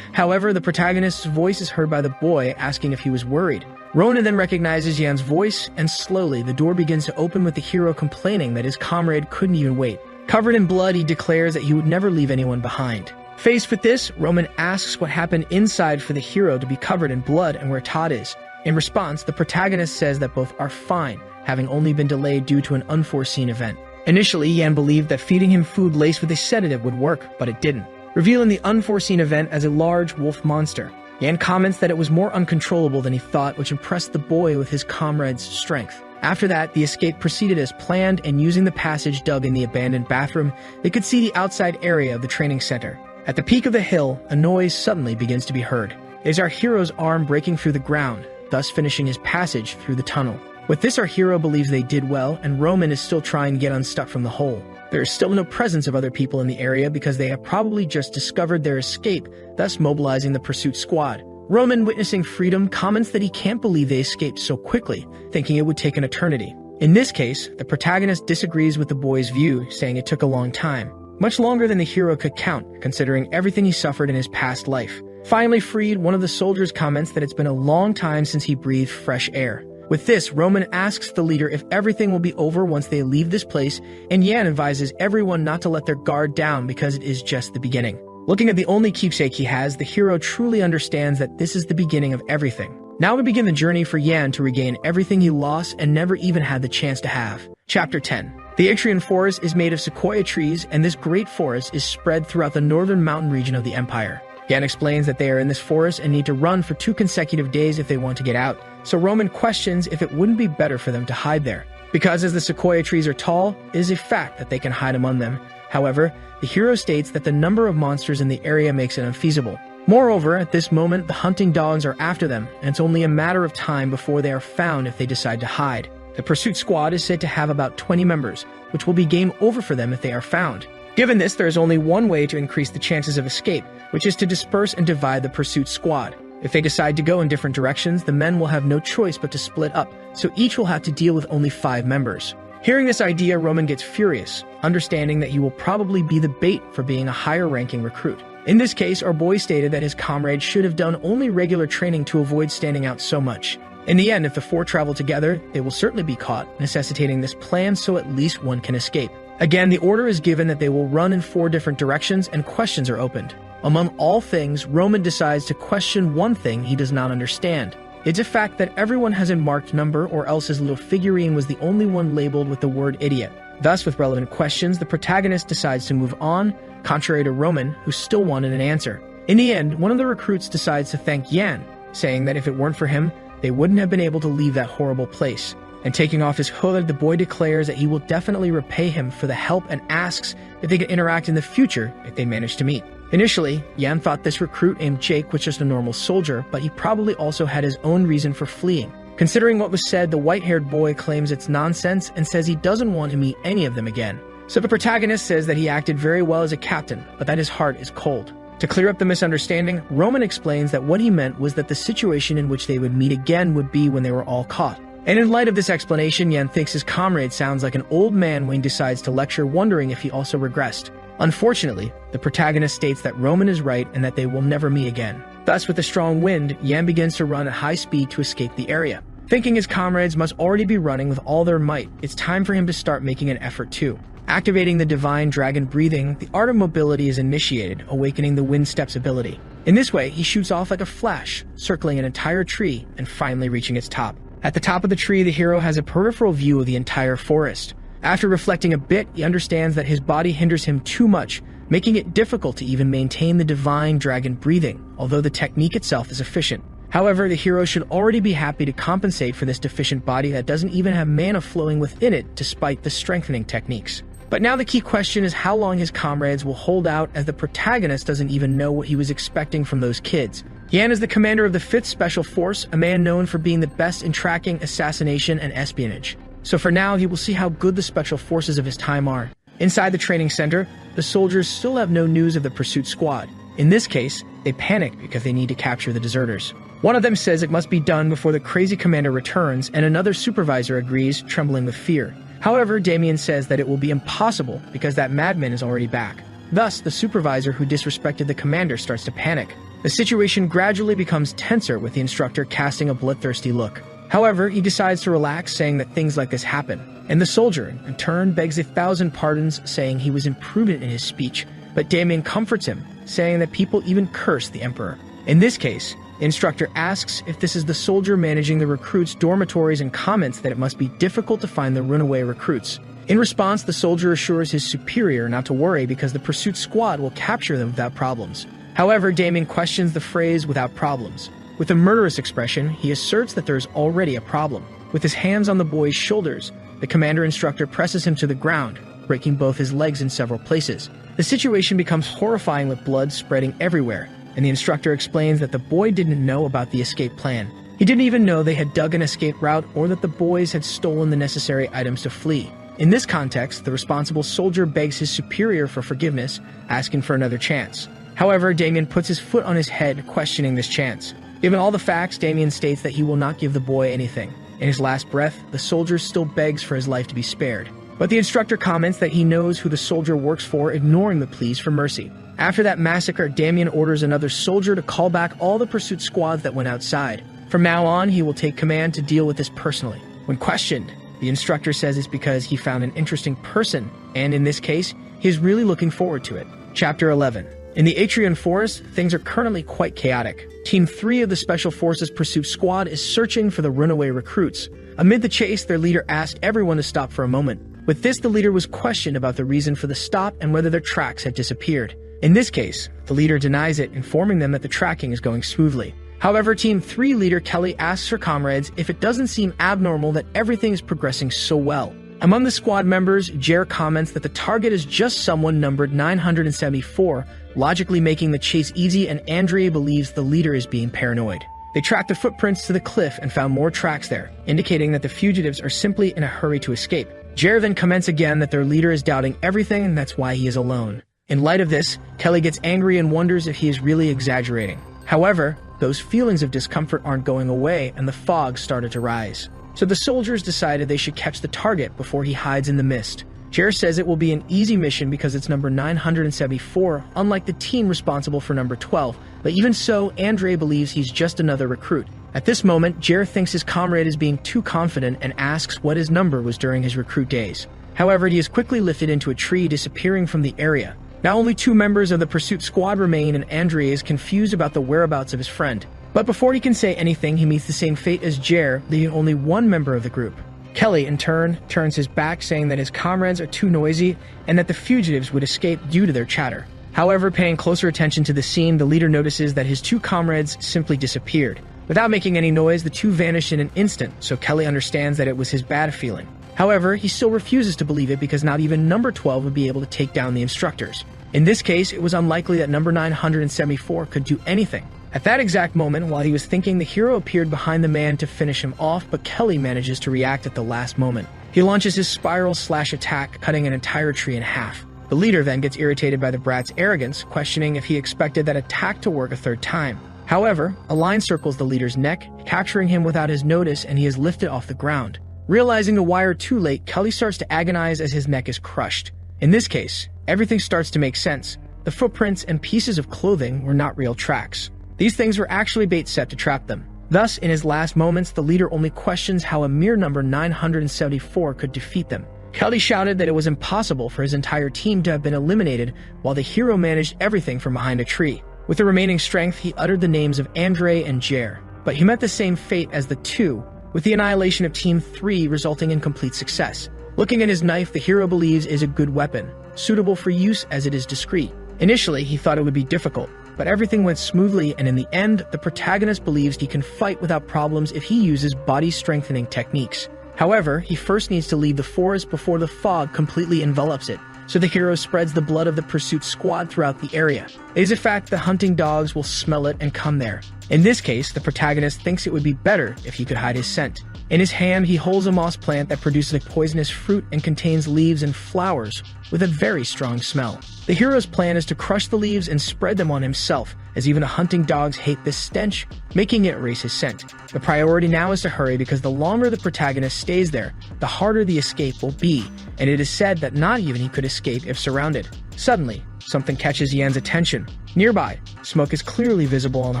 However, the protagonist's voice is heard by the boy, asking if he was worried. Ronan then recognizes Yan's voice, and slowly the door begins to open with the hero complaining that his comrade couldn't even wait. Covered in blood, he declares that he would never leave anyone behind. Faced with this, Roman asks what happened inside for the hero to be covered in blood and where Todd is. In response, the protagonist says that both are fine, having only been delayed due to an unforeseen event. Initially, Yan believed that feeding him food laced with a sedative would work, but it didn't, revealing the unforeseen event as a large wolf monster. Yan comments that it was more uncontrollable than he thought, which impressed the boy with his comrade's strength. After that, the escape proceeded as planned, and using the passage dug in the abandoned bathroom, they could see the outside area of the training center. At the peak of the hill, a noise suddenly begins to be heard. It is our hero's arm breaking through the ground, thus finishing his passage through the tunnel. With this, our hero believes they did well, and Roman is still trying to get unstuck from the hole. There is still no presence of other people in the area because they have probably just discovered their escape, thus mobilizing the pursuit squad. Roman, witnessing freedom, comments that he can't believe they escaped so quickly, thinking it would take an eternity. In this case, the protagonist disagrees with the boy's view, saying it took a long time. Much longer than the hero could count, considering everything he suffered in his past life. Finally freed, one of the soldiers comments that it's been a long time since he breathed fresh air. With this, Roman asks the leader if everything will be over once they leave this place, and Yan advises everyone not to let their guard down because it is just the beginning. Looking at the only keepsake he has, the hero truly understands that this is the beginning of everything. Now we begin the journey for Yan to regain everything he lost and never even had the chance to have. Chapter 10. The Itrian forest is made of sequoia trees, and this great forest is spread throughout the northern mountain region of the empire. Yan explains that they are in this forest and need to run for 2 consecutive days if they want to get out, so Roman questions if it wouldn't be better for them to hide there. Because as the sequoia trees are tall, it is a fact that they can hide among them. However, the hero states that the number of monsters in the area makes it unfeasible. Moreover, at this moment, the hunting dogs are after them, and it's only a matter of time before they are found if they decide to hide. The pursuit squad is said to have about 20 members, which will be game over for them if they are found. Given this, there is only one way to increase the chances of escape, which is to disperse and divide the pursuit squad. If they decide to go in different directions, the men will have no choice but to split up, so each will have to deal with only 5 members. Hearing this idea, Roman gets furious, understanding that he will probably be the bait for being a higher-ranking recruit. In this case, our boy stated that his comrades should have done only regular training to avoid standing out so much. In the end, if the 4 travel together, they will certainly be caught, necessitating this plan so at least one can escape. Again, the order is given that they will run in 4 different directions and questions are opened. Among all things, Roman decides to question one thing he does not understand. It's a fact that everyone has a marked number, or else his little figurine was the only one labeled with the word idiot. Thus, with relevant questions, the protagonist decides to move on, contrary to Roman, who still wanted an answer. In the end, one of the recruits decides to thank Yan, saying that if it weren't for him, they wouldn't have been able to leave that horrible place. And taking off his hood, the boy declares that he will definitely repay him for the help and asks if they can interact in the future if they manage to meet. Initially, Yan thought this recruit named Jake was just a normal soldier, but he probably also had his own reason for fleeing. Considering what was said, the white-haired boy claims it's nonsense and says he doesn't want to meet any of them again. So the protagonist says that he acted very well as a captain, but that his heart is cold. To clear up the misunderstanding, Roman explains that what he meant was that the situation in which they would meet again would be when they were all caught. And in light of this explanation, Yan thinks his comrade sounds like an old man when he decides to lecture, wondering if he also regressed. Unfortunately, the protagonist states that Roman is right and that they will never meet again. Thus, with a strong wind, Yan begins to run at high speed to escape the area. Thinking his comrades must already be running with all their might, it's time for him to start making an effort too. Activating the divine dragon breathing, the art of mobility is initiated, awakening the wind steps ability. In this way, he shoots off like a flash, circling an entire tree and finally reaching its top. At the top of the tree, the hero has a peripheral view of the entire forest. After reflecting a bit, he understands that his body hinders him too much, making it difficult to even maintain the divine dragon breathing, although the technique itself is efficient. However, the hero should already be happy to compensate for this deficient body that doesn't even have mana flowing within it despite the strengthening techniques. But now the key question is how long his comrades will hold out, as the protagonist doesn't even know what he was expecting from those kids. Yan is the commander of the 5th Special Force, a man known for being the best in tracking, assassination, and espionage. So for now, he will see how good the special forces of his time are. Inside the training center, the soldiers still have no news of the pursuit squad. In this case, they panic because they need to capture the deserters. One of them says it must be done before the crazy commander returns, and another supervisor agrees, trembling with fear. However, Damien says that it will be impossible because that madman is already back. Thus, the supervisor who disrespected the commander starts to panic. The situation gradually becomes tenser, with the instructor casting a bloodthirsty look. However, he decides to relax, saying that things like this happen. And the soldier, in turn, begs 1,000 pardons, saying he was imprudent in his speech, but Damien comforts him, saying that people even curse the emperor. In this case, the instructor asks if this is the soldier managing the recruits' dormitories and comments that it must be difficult to find the runaway recruits. In response, the soldier assures his superior not to worry because the pursuit squad will capture them without problems. However, Damien questions the phrase "without problems." With a murderous expression, he asserts that there is already a problem. With his hands on the boy's shoulders, the commander-instructor presses him to the ground, breaking both his legs in several places. The situation becomes horrifying, with blood spreading everywhere, and the instructor explains that the boy didn't know about the escape plan. He didn't even know they had dug an escape route or that the boys had stolen the necessary items to flee. In this context, the responsible soldier begs his superior for forgiveness, asking for another chance. However, Damien puts his foot on his head, questioning this chance. Given all the facts, Damien states that he will not give the boy anything. In his last breath, the soldier still begs for his life to be spared. But the instructor comments that he knows who the soldier works for, ignoring the pleas for mercy. After that massacre, Damien orders another soldier to call back all the pursuit squads that went outside. From now on, he will take command to deal with this personally. When questioned, the instructor says it's because he found an interesting person, and in this case, he is really looking forward to it. Chapter 11. In the Atrian Forest, things are currently quite chaotic. Team 3 of the Special Forces Pursuit Squad is searching for the runaway recruits. Amid the chase, their leader asked everyone to stop for a moment. With this, the leader was questioned about the reason for the stop and whether their tracks had disappeared. In this case, the leader denies it, informing them that the tracking is going smoothly. However, Team 3 leader Kelly asks her comrades if it doesn't seem abnormal that everything is progressing so well. Among the squad members, Jer comments that the target is just someone numbered 974, logically making the chase easy, and Andrea believes the leader is being paranoid. They tracked the footprints to the cliff and found more tracks there, indicating that the fugitives are simply in a hurry to escape. Jer then comments again that their leader is doubting everything and that's why he is alone. In light of this, Kelly gets angry and wonders if he is really exaggerating. However, those feelings of discomfort aren't going away and the fog started to rise. So the soldiers decided they should catch the target before he hides in the mist. Jer says it will be an easy mission because it's number 974, unlike the team responsible for number 12, but even so, Andre believes he's just another recruit. At this moment, Jer thinks his comrade is being too confident and asks what his number was during his recruit days. However, he is quickly lifted into a tree, disappearing from the area. Now only 2 members of the pursuit squad remain, and Andre is confused about the whereabouts of his friend. But before he can say anything, he meets the same fate as Jer, leaving only 1 member of the group. Kelly, in turn, turns his back, saying that his comrades are too noisy and that the fugitives would escape due to their chatter. However, paying closer attention to the scene, the leader notices that his 2 comrades simply disappeared. Without making any noise, the 2 vanished in an instant, so Kelly understands that it was his bad feeling. However, he still refuses to believe it because not even number 12 would be able to take down the instructors. In this case, it was unlikely that number 974 could do anything. At that exact moment, while he was thinking, the hero appeared behind the man to finish him off, but Kelly manages to react at the last moment. He launches his spiral/attack, cutting an entire tree in half. The leader then gets irritated by the brat's arrogance, questioning if he expected that attack to work a 3rd time. However, a line circles the leader's neck, capturing him without his notice, and he is lifted off the ground. Realizing the wire too late, Kelly starts to agonize as his neck is crushed. In this case, everything starts to make sense. The footprints and pieces of clothing were not real tracks. These things were actually bait set to trap them. Thus, in his last moments, the leader only questions how a mere number 974 could defeat them. Kelly shouted that it was impossible for his entire team to have been eliminated, while the hero managed everything from behind a tree. With the remaining strength, he uttered the names of Andre and Jer, but he met the same fate as the 2, with the annihilation of Team 3 resulting in complete success. Looking at his knife, the hero believes is a good weapon, suitable for use as it is discreet. Initially, he thought it would be difficult, but everything went smoothly, and in the end, the protagonist believes he can fight without problems if he uses body-strengthening techniques. However, he first needs to leave the forest before the fog completely envelops it, so the hero spreads the blood of the pursuit squad throughout the area. It is a fact the hunting dogs will smell it and come there. In this case, the protagonist thinks it would be better if he could hide his scent. In his hand, he holds a moss plant that produces a poisonous fruit and contains leaves and flowers with a very strong smell. The hero's plan is to crush the leaves and spread them on himself, as even the hunting dogs hate this stench, making it erase his scent. The priority now is to hurry because the longer the protagonist stays there, the harder the escape will be, and it is said that not even he could escape if surrounded. Suddenly, something catches Yan's attention. Nearby, smoke is clearly visible on the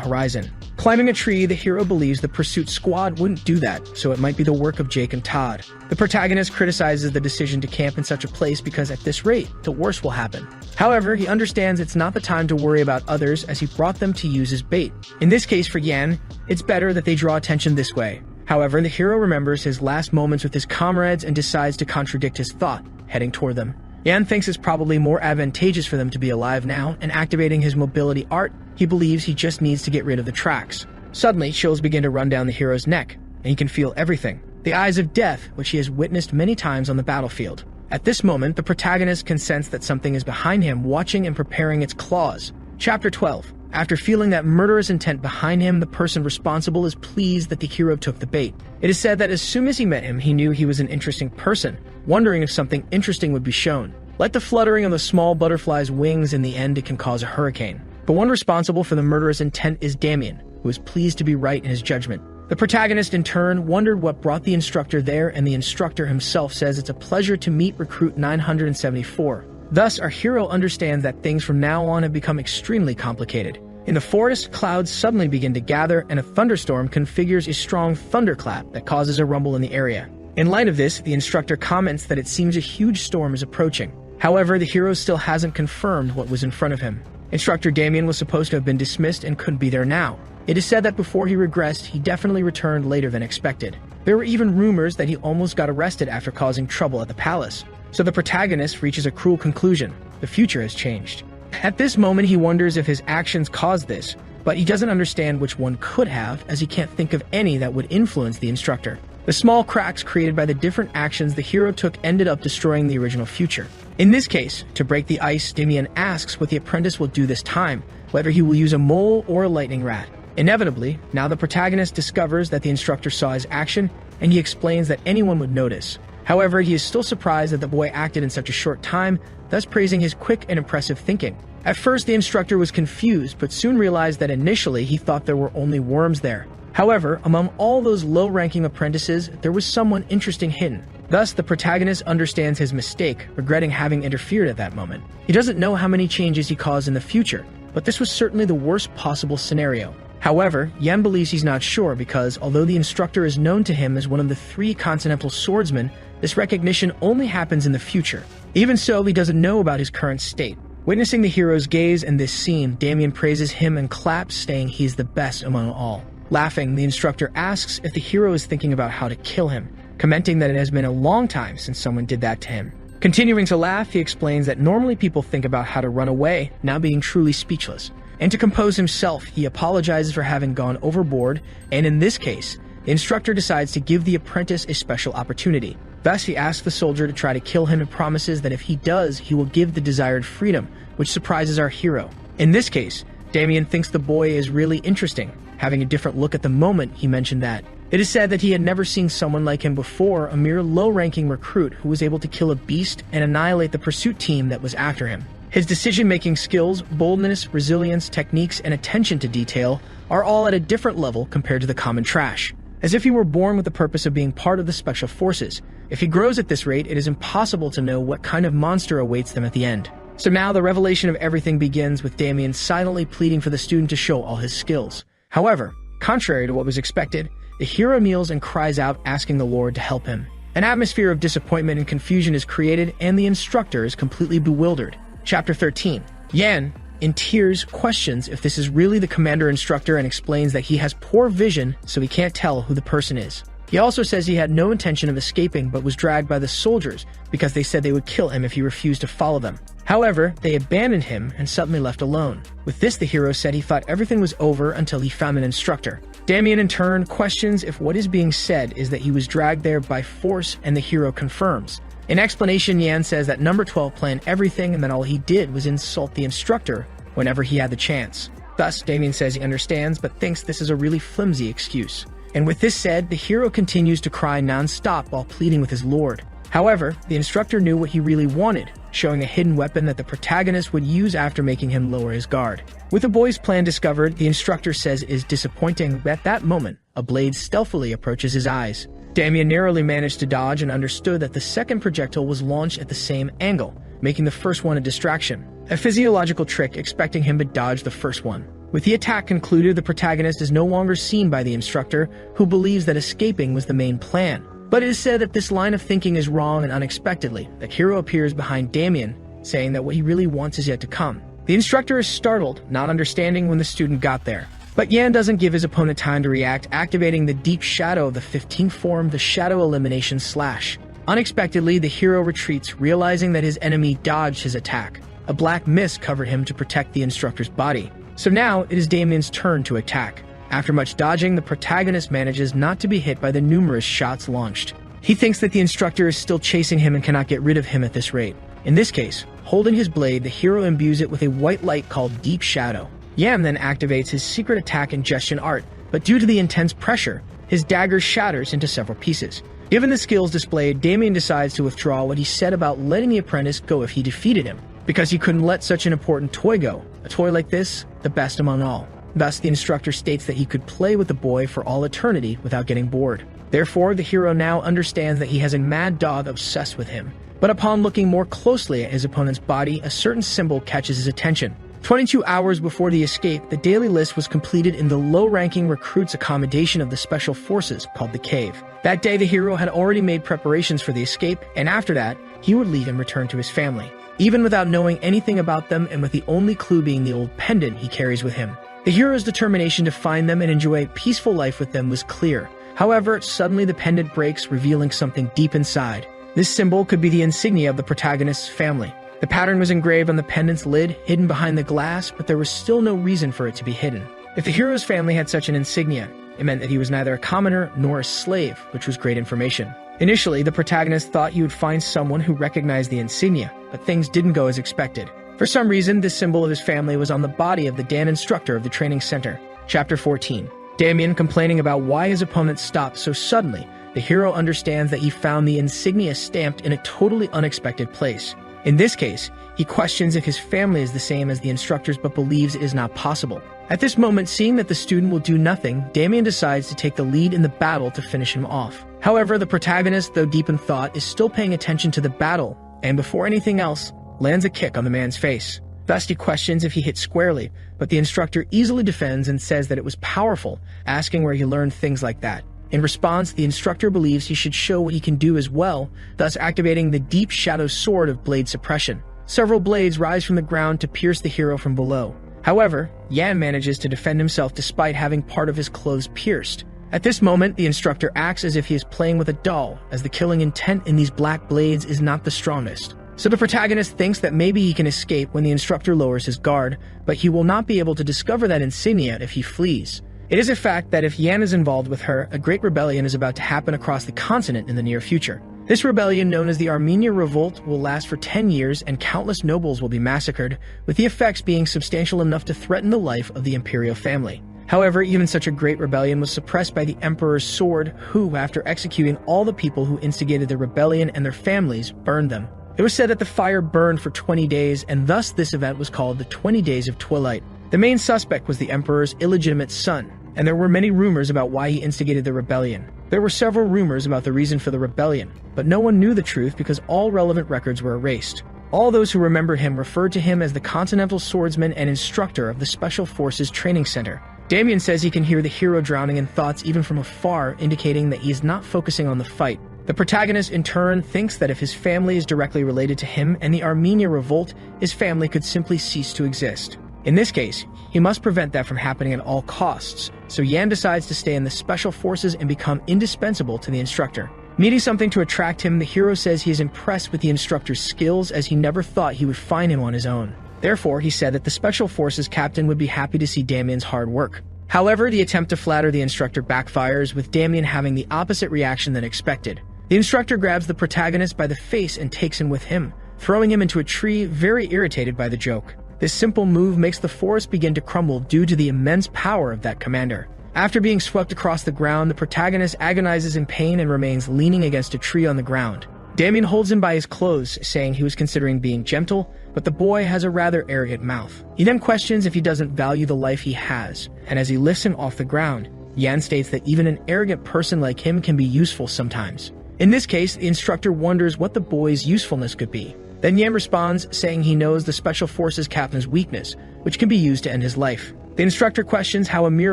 horizon. Climbing a tree, the hero believes the pursuit squad wouldn't do that, so it might be the work of Jake and Todd. The protagonist criticizes the decision to camp in such a place because at this rate, the worst will happen. However, he understands it's not the time to worry about others as he brought them to use as bait. In this case for Yan, it's better that they draw attention this way. However, the hero remembers his last moments with his comrades and decides to contradict his thought, heading toward them. Yan thinks it's probably more advantageous for them to be alive now, and activating his mobility art, he believes he just needs to get rid of the tracks. Suddenly, chills begin to run down the hero's neck, and he can feel everything. The eyes of death, which he has witnessed many times on the battlefield. At this moment, the protagonist can sense that something is behind him, watching and preparing its claws. Chapter 12. After feeling that murderous intent behind him, the person responsible is pleased that the hero took the bait. It is said that as soon as he met him, he knew he was an interesting person, wondering if something interesting would be shown. Like the fluttering of the small butterfly's wings, in the end it can cause a hurricane. The one responsible for the murderous intent is Damien, who is pleased to be right in his judgment. The protagonist, in turn, wondered what brought the instructor there, and the instructor himself says it's a pleasure to meet recruit 974. Thus, our hero understands that things from now on have become extremely complicated. In the forest, clouds suddenly begin to gather, and a thunderstorm configures a strong thunderclap that causes a rumble in the area. In light of this, the instructor comments that it seems a huge storm is approaching. However, the hero still hasn't confirmed what was in front of him. Instructor Damien was supposed to have been dismissed and couldn't be there now. It is said that before he regressed, he definitely returned later than expected. There were even rumors that he almost got arrested after causing trouble at the palace. So the protagonist reaches a cruel conclusion. The future has changed. At this moment, he wonders if his actions caused this, but he doesn't understand which one could have, as he can't think of any that would influence the instructor. The small cracks created by the different actions the hero took ended up destroying the original future. In this case, to break the ice, Damien asks what the apprentice will do this time, whether he will use a mole or a lightning rat. Inevitably, now the protagonist discovers that the instructor saw his action, and he explains that anyone would notice. However, he is still surprised that the boy acted in such a short time, thus praising his quick and impressive thinking. At first, the instructor was confused, but soon realized that initially he thought there were only worms there. However, among all those low-ranking apprentices, there was someone interesting hidden. Thus, the protagonist understands his mistake, regretting having interfered at that moment. He doesn't know how many changes he caused in the future, but this was certainly the worst possible scenario. However, Yen believes he's not sure because, although the instructor is known to him as one of the 3 continental swordsmen, this recognition only happens in the future. Even so, he doesn't know about his current state. Witnessing the hero's gaze in this scene, Damien praises him and claps, saying he's the best among all. Laughing, the instructor asks if the hero is thinking about how to kill him, commenting that it has been a long time since someone did that to him. Continuing to laugh, he explains that normally people think about how to run away, now being truly speechless. And to compose himself, he apologizes for having gone overboard, and in this case, the instructor decides to give the apprentice a special opportunity. Thus, he asks the soldier to try to kill him and promises that if he does, he will give the desired freedom, which surprises our hero. In this case, Damien thinks the boy is really interesting, having a different look at the moment he mentioned that. It is said that he had never seen someone like him before, a mere low-ranking recruit who was able to kill a beast and annihilate the pursuit team that was after him. His decision-making skills, boldness, resilience, techniques, and attention to detail are all at a different level compared to the common trash. As if he were born with the purpose of being part of the special forces. If he grows at this rate, it is impossible to know what kind of monster awaits them at the end. So now the revelation of everything begins with Damien silently pleading for the student to show all his skills. However, contrary to what was expected, the hero kneels and cries out, asking the Lord to help him. An atmosphere of disappointment and confusion is created, and the instructor is completely bewildered. Chapter 13. Yan, in tears, questions if this is really the commander instructor and explains that he has poor vision, so he can't tell who the person is. He also says he had no intention of escaping but was dragged by the soldiers because they said they would kill him if he refused to follow them. However, they abandoned him and suddenly left alone. With this, the hero said he thought everything was over until he found an instructor. Damien, in turn, questions if what is being said is that he was dragged there by force, and the hero confirms. In explanation, Yan says that number 12 planned everything and that all he did was insult the instructor whenever he had the chance. Thus, Damien says he understands but thinks this is a really flimsy excuse. And with this said, the hero continues to cry non-stop while pleading with his lord. However, the instructor knew what he really wanted, showing a hidden weapon that the protagonist would use after making him lower his guard. With the boy's plan discovered, the instructor says it is disappointing, but at that moment, a blade stealthily approaches his eyes. Damien narrowly managed to dodge and understood that the second projectile was launched at the same angle, making the first one a distraction. A physiological trick expecting him to dodge the first one. With the attack concluded, the protagonist is no longer seen by the instructor, who believes that escaping was the main plan. But it is said that this line of thinking is wrong, and unexpectedly, the hero appears behind Damien, saying that what he really wants is yet to come. The instructor is startled, not understanding when the student got there. But Yan doesn't give his opponent time to react, activating the deep shadow of the 15th form, the Shadow Elimination Slash. Unexpectedly, the hero retreats, realizing that his enemy dodged his attack. A black mist covered him to protect the instructor's body. So now, it is Damien's turn to attack. After much dodging, the protagonist manages not to be hit by the numerous shots launched. He thinks that the instructor is still chasing him and cannot get rid of him at this rate. In this case, holding his blade, the hero imbues it with a white light called Deep Shadow. Yam then activates his secret attack ingestion art, but due to the intense pressure, his dagger shatters into several pieces. Given the skills displayed, Damien decides to withdraw what he said about letting the apprentice go if he defeated him, because he couldn't let such an important toy go. A toy like this, the best among all. Thus, the instructor states that he could play with the boy for all eternity without getting bored. Therefore, the hero now understands that he has a mad dog obsessed with him. But upon looking more closely at his opponent's body, a certain symbol catches his attention. 22 hours before the escape, the daily list was completed in the low-ranking recruit's accommodation of the Special Forces, called the Cave. That day, the hero had already made preparations for the escape, and after that, he would leave and return to his family, even without knowing anything about them and with the only clue being the old pendant he carries with him. The hero's determination to find them and enjoy a peaceful life with them was clear. However, suddenly the pendant breaks, revealing something deep inside. This symbol could be the insignia of the protagonist's family. The pattern was engraved on the pendant's lid, hidden behind the glass, but there was still no reason for it to be hidden. If the hero's family had such an insignia, it meant that he was neither a commoner nor a slave, which was great information. Initially, the protagonist thought he would find someone who recognized the insignia, but things didn't go as expected. For some reason, this symbol of his family was on the body of the Dan instructor of the training center. Chapter 14. Damien complaining about why his opponent stopped so suddenly, the hero understands that he found the insignia stamped in a totally unexpected place. In this case, he questions if his family is the same as the instructor's but believes it is not possible. At this moment, seeing that the student will do nothing, Damien decides to take the lead in the battle to finish him off. However, the protagonist, though deep in thought, is still paying attention to the battle, and before anything else, lands a kick on the man's face. Thus, he questions if he hit squarely, but the instructor easily defends and says that it was powerful, asking where he learned things like that. In response, the instructor believes he should show what he can do as well, thus activating the deep shadow sword of blade suppression. Several blades rise from the ground to pierce the hero from below. However, Yan manages to defend himself despite having part of his clothes pierced. At this moment, the instructor acts as if he is playing with a doll, as the killing intent in these black blades is not the strongest. So the protagonist thinks that maybe he can escape when the instructor lowers his guard, but he will not be able to discover that insignia if he flees. It is a fact that if Yan is involved with her, a great rebellion is about to happen across the continent in the near future. This rebellion, known as the Armenia Revolt, will last for 10 years and countless nobles will be massacred, with the effects being substantial enough to threaten the life of the imperial family. However, even such a great rebellion was suppressed by the emperor's sword, who, after executing all the people who instigated the rebellion and their families, burned them. It was said that the fire burned for 20 days, and thus this event was called the 20 Days of Twilight. The main suspect was the emperor's illegitimate son, and there were many rumors about why he instigated the rebellion. There were several rumors about the reason for the rebellion, but no one knew the truth because all relevant records were erased. All those who remember him referred to him as the Continental Swordsman and instructor of the Special Forces Training Center. Damien says he can hear the hero drowning in thoughts even from afar, indicating that he is not focusing on the fight. The protagonist, in turn, thinks that if his family is directly related to him and the Armenia Revolt, his family could simply cease to exist. In this case, he must prevent that from happening at all costs, so Yan decides to stay in the Special Forces and become indispensable to the instructor. Needing something to attract him, the hero says he is impressed with the instructor's skills as he never thought he would find him on his own. Therefore, he said that the Special Forces captain would be happy to see Damien's hard work. However, the attempt to flatter the instructor backfires, with Damien having the opposite reaction than expected. The instructor grabs the protagonist by the face and takes him with him, throwing him into a tree, very irritated by the joke. This simple move makes the forest begin to crumble due to the immense power of that commander. After being swept across the ground, the protagonist agonizes in pain and remains leaning against a tree on the ground. Damien holds him by his clothes, saying he was considering being gentle, but the boy has a rather arrogant mouth. He then questions if he doesn't value the life he has, and as he lifts him off the ground, Yan states that even an arrogant person like him can be useful sometimes. In this case, the instructor wonders what the boy's usefulness could be. Then Yan responds, saying he knows the Special Forces captain's weakness, which can be used to end his life. The instructor questions how a mere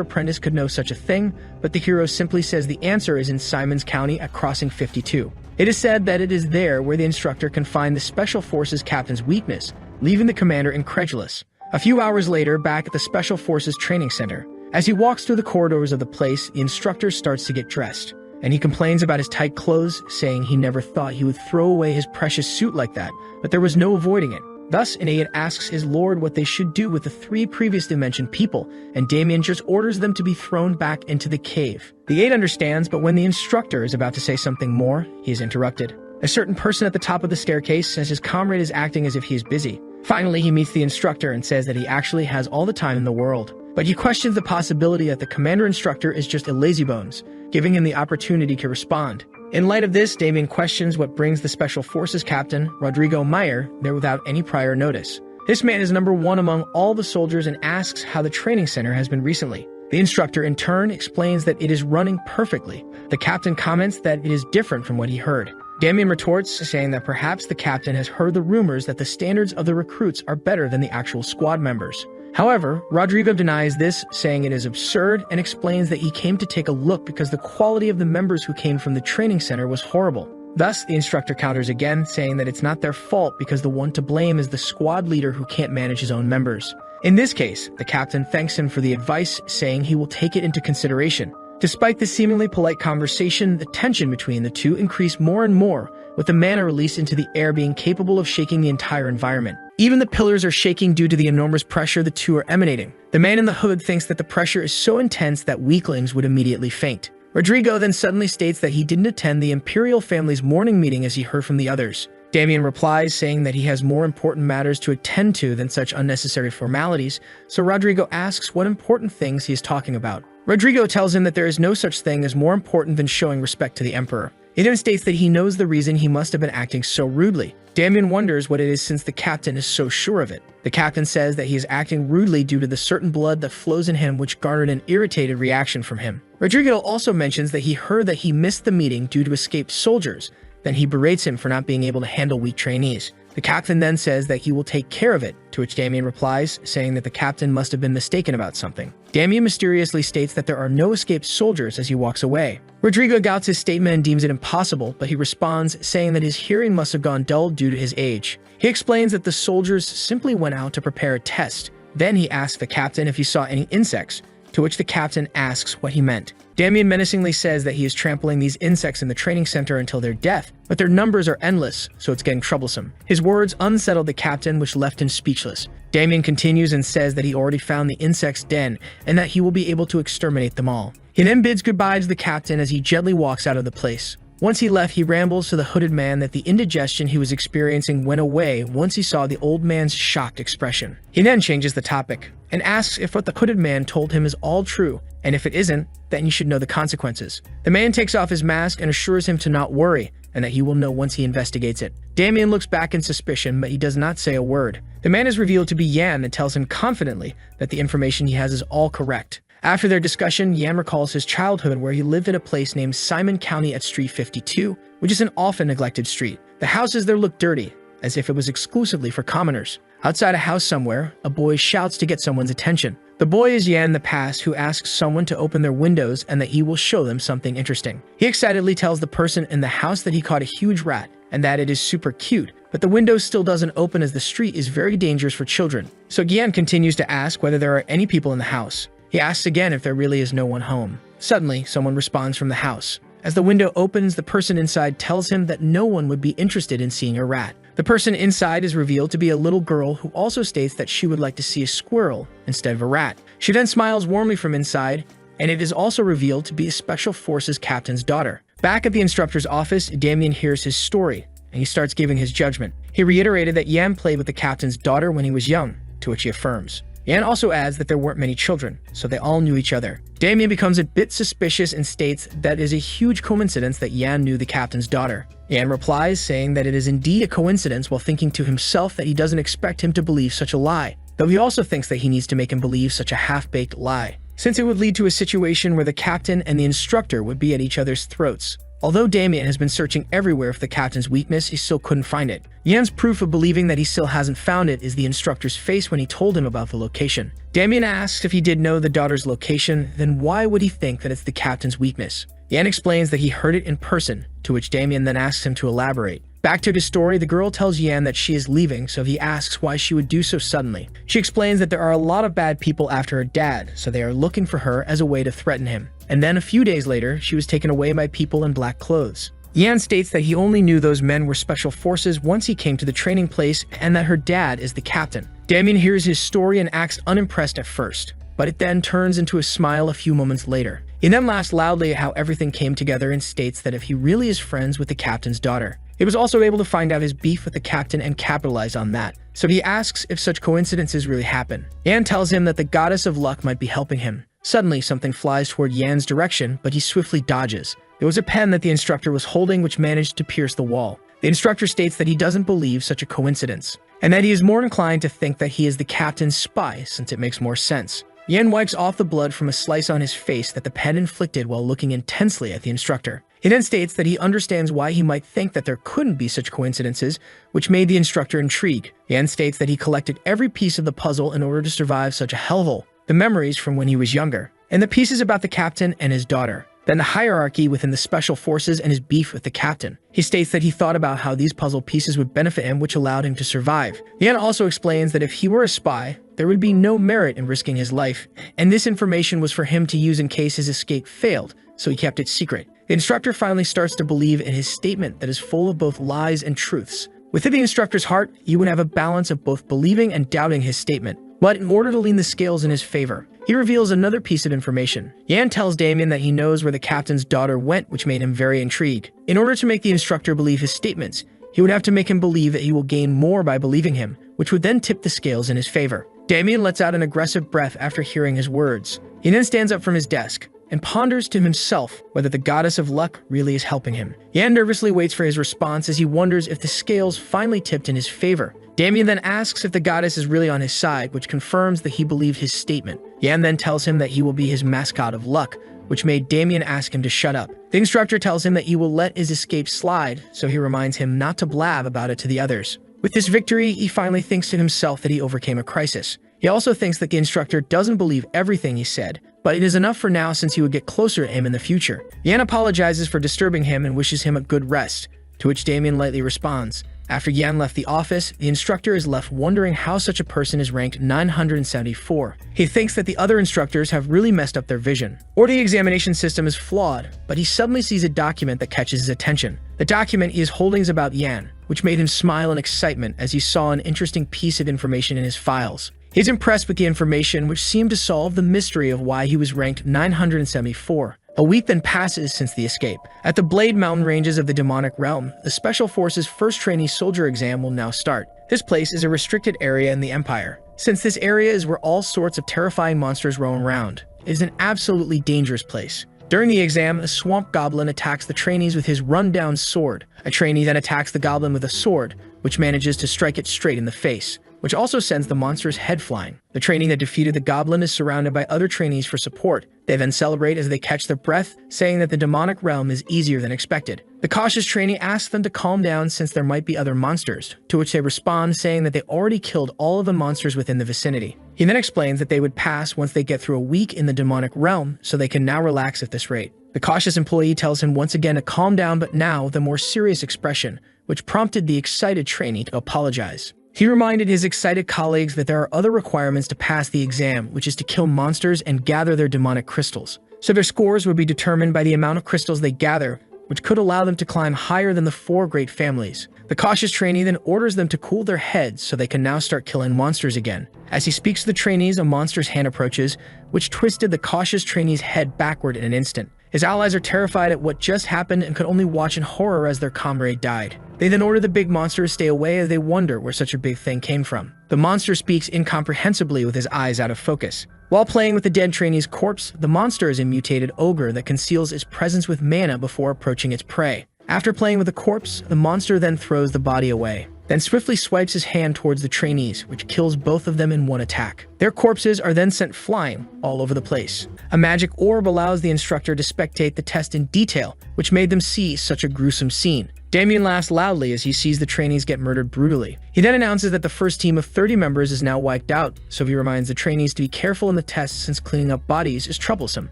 apprentice could know such a thing, but the hero simply says the answer is in Simons County at Crossing 52. It is said that it is there where the instructor can find the Special Forces captain's weakness, leaving the commander incredulous. A few hours later, back at the Special Forces Training Center, as he walks through the corridors of the place, the instructor starts to get dressed, and he complains about his tight clothes, saying he never thought he would throw away his precious suit like that, but there was no avoiding it. Thus, an aide asks his lord what they should do with the 3 previously mentioned people, and Damien just orders them to be thrown back into the cave. The aide understands, but when the instructor is about to say something more, he is interrupted. A certain person at the top of the staircase says his comrade is acting as if he is busy. Finally, he meets the instructor and says that he actually has all the time in the world. But he questions the possibility that the commander instructor is just a lazybones, giving him the opportunity to respond. In light of this, Damien questions what brings the Special Forces captain, Rodrigo Meyer, there without any prior notice. This man is number one among all the soldiers and asks how the training center has been recently. The instructor, in turn, explains that it is running perfectly. The captain comments that it is different from what he heard. Damien retorts, saying that perhaps the captain has heard the rumors that the standards of the recruits are better than the actual squad members. However, Rodrigo denies this, saying it is absurd, and explains that he came to take a look because the quality of the members who came from the training center was horrible. Thus, the instructor counters again, saying that it's not their fault because the one to blame is the squad leader who can't manage his own members. In this case, the captain thanks him for the advice, saying he will take it into consideration. Despite the seemingly polite conversation, the tension between the two increased more and more, with the mana released into the air being capable of shaking the entire environment. Even the pillars are shaking due to the enormous pressure the two are emanating. The man in the hood thinks that the pressure is so intense that weaklings would immediately faint. Rodrigo then suddenly states that he didn't attend the Imperial family's morning meeting as he heard from the others. Damien replies, saying that he has more important matters to attend to than such unnecessary formalities, so Rodrigo asks what important things he is talking about. Rodrigo tells him that there is no such thing as more important than showing respect to the Emperor. He then states that he knows the reason he must have been acting so rudely. Damien wonders what it is since the captain is so sure of it. The captain says that he is acting rudely due to the certain blood that flows in him, which garnered an irritated reaction from him. Rodrigo also mentions that he heard that he missed the meeting due to escaped soldiers. Then he berates him for not being able to handle weak trainees. The captain then says that he will take care of it, to which Damien replies, saying that the captain must have been mistaken about something. Damien mysteriously states that there are no escaped soldiers as he walks away. Rodrigo doubts his statement and deems it impossible, but he responds, saying that his hearing must have gone dull due to his age. He explains that the soldiers simply went out to prepare a test. Then he asks the captain if he saw any insects, to which the captain asks what he meant. Damien menacingly says that he is trampling these insects in the training center until their death, but their numbers are endless, so it's getting troublesome. His words unsettled the captain, which left him speechless. Damien continues and says that he already found the insect's den and that he will be able to exterminate them all. He then bids goodbye to the captain as he gently walks out of the place. Once he left, he rambles to the hooded man that the indigestion he was experiencing went away once he saw the old man's shocked expression. He then changes the topic and asks if what the hooded man told him is all true, and if it isn't, then he should know the consequences. The man takes off his mask and assures him to not worry, and that he will know once he investigates it. Damien looks back in suspicion, but he does not say a word. The man is revealed to be Yan and tells him confidently that the information he has is all correct. After their discussion, Yan recalls his childhood where he lived at a place named Simon County at Street 52, which is an often neglected street. The houses there look dirty, as if it was exclusively for commoners. Outside a house somewhere, a boy shouts to get someone's attention. The boy is Yan in the past who asks someone to open their windows and that he will show them something interesting. He excitedly tells the person in the house that he caught a huge rat and that it is super cute, but the window still doesn't open as the street is very dangerous for children. So Yan continues to ask whether there are any people in the house. He asks again if there really is no one home. Suddenly, someone responds from the house. As the window opens, the person inside tells him that no one would be interested in seeing a rat. The person inside is revealed to be a little girl who also states that she would like to see a squirrel instead of a rat. She then smiles warmly from inside, and it is also revealed to be a Special Forces captain's daughter. Back at the instructor's office, Damien hears his story, and he starts giving his judgment. He reiterated that Yan played with the captain's daughter when he was young, to which he affirms. Yan also adds that there weren't many children, so they all knew each other. Damien becomes a bit suspicious and states that it is a huge coincidence that Yan knew the captain's daughter. Yan replies, saying that it is indeed a coincidence, while thinking to himself that he doesn't expect him to believe such a lie, though he also thinks that he needs to make him believe such a half-baked lie, since it would lead to a situation where the captain and the instructor would be at each other's throats. Although Damien has been searching everywhere for the captain's weakness, he still couldn't find it. Yan's proof of believing that he still hasn't found it is the instructor's face when he told him about the location. Damien asks if he did know the daughter's location, then why would he think that it's the captain's weakness? Yan explains that he heard it in person, to which Damien then asks him to elaborate. Back to his story, the girl tells Yan that she is leaving, so he asks why she would do so suddenly. She explains that there are a lot of bad people after her dad, so they are looking for her as a way to threaten him. And then a few days later, she was taken away by people in black clothes. Yan states that he only knew those men were Special Forces once he came to the training place and that her dad is the captain. Damien hears his story and acts unimpressed at first, but it then turns into a smile a few moments later. He then laughs loudly at how everything came together and states that if he really is friends with the captain's daughter, he was also able to find out his beef with the captain and capitalize on that. So he asks if such coincidences really happen. Yan tells him that the goddess of luck might be helping him. Suddenly, something flies toward Yan's direction, but he swiftly dodges. It was a pen that the instructor was holding which managed to pierce the wall. The instructor states that he doesn't believe such a coincidence, and that he is more inclined to think that he is the captain's spy since it makes more sense. Yan wipes off the blood from a slice on his face that the pen inflicted while looking intensely at the instructor. He then states that he understands why he might think that there couldn't be such coincidences, which made the instructor intrigued. Yan states that he collected every piece of the puzzle in order to survive such a hellhole, the memories from when he was younger, and the pieces about the captain and his daughter. Then the hierarchy within the special forces and his beef with the captain. He states that he thought about how these puzzle pieces would benefit him, which allowed him to survive. Yan also explains that if he were a spy, there would be no merit in risking his life, and this information was for him to use in case his escape failed, so he kept it secret. The instructor finally starts to believe in his statement that is full of both lies and truths. Within the instructor's heart, you would have a balance of both believing and doubting his statement. But in order to lean the scales in his favor, he reveals another piece of information. Yan tells Damien that he knows where the captain's daughter went, which made him very intrigued. In order to make the instructor believe his statements, he would have to make him believe that he will gain more by believing him, which would then tip the scales in his favor. Damien lets out an aggressive breath after hearing his words. He then stands up from his desk and ponders to himself whether the goddess of luck really is helping him. Yan nervously waits for his response as he wonders if the scales finally tipped in his favor. Damien then asks if the goddess is really on his side, which confirms that he believed his statement. Yan then tells him that he will be his mascot of luck, which made Damien ask him to shut up. The instructor tells him that he will let his escape slide, so he reminds him not to blab about it to the others. With this victory, he finally thinks to himself that he overcame a crisis. He also thinks that the instructor doesn't believe everything he said, but it is enough for now since he would get closer to him in the future. Yan apologizes for disturbing him and wishes him a good rest, to which Damien lightly responds. After Yan left the office, the instructor is left wondering how such a person is ranked 974. He thinks that the other instructors have really messed up their vision, or the examination system is flawed, but he suddenly sees a document that catches his attention. The document is holdings about Yan, which made him smile in excitement as he saw an interesting piece of information in his files. He's impressed with the information, which seemed to solve the mystery of why he was ranked 974. A week then passes since the escape. At the Blade Mountain ranges of the demonic realm, the Special Forces' first trainee soldier exam will now start. This place is a restricted area in the Empire. Since this area is where all sorts of terrifying monsters roam around, it is an absolutely dangerous place. During the exam, a swamp goblin attacks the trainees with his run-down sword. A trainee then attacks the goblin with a sword, which manages to strike it straight in the face, which also sends the monster's head flying. The trainee that defeated the goblin is surrounded by other trainees for support. They then celebrate as they catch their breath, saying that the demonic realm is easier than expected. The cautious trainee asks them to calm down since there might be other monsters, to which they respond saying that they already killed all of the monsters within the vicinity. He then explains that they would pass once they get through a week in the demonic realm, so they can now relax at this rate. The cautious employee tells him once again to calm down, but now with a more serious expression, which prompted the excited trainee to apologize. He reminded his excited colleagues that there are other requirements to pass the exam, which is to kill monsters and gather their demonic crystals. So their scores would be determined by the amount of crystals they gather, which could allow them to climb higher than the 4 great families. The cautious trainee then orders them to cool their heads so they can now start killing monsters again. As he speaks to the trainees, a monster's hand approaches, which twisted the cautious trainee's head backward in an instant. His allies are terrified at what just happened and could only watch in horror as their comrade died. They then order the big monster to stay away as they wonder where such a big thing came from. The monster speaks incomprehensibly with his eyes out of focus. While playing with the dead trainee's corpse, the monster is a mutated ogre that conceals its presence with mana before approaching its prey. After playing with the corpse, the monster then throws the body away, then swiftly swipes his hand towards the trainees, which kills both of them in one attack. Their corpses are then sent flying all over the place. A magic orb allows the instructor to spectate the test in detail, which made them see such a gruesome scene. Damien laughs loudly as he sees the trainees get murdered brutally. He then announces that the first team of 30 members is now wiped out, so he reminds the trainees to be careful in the test since cleaning up bodies is troublesome.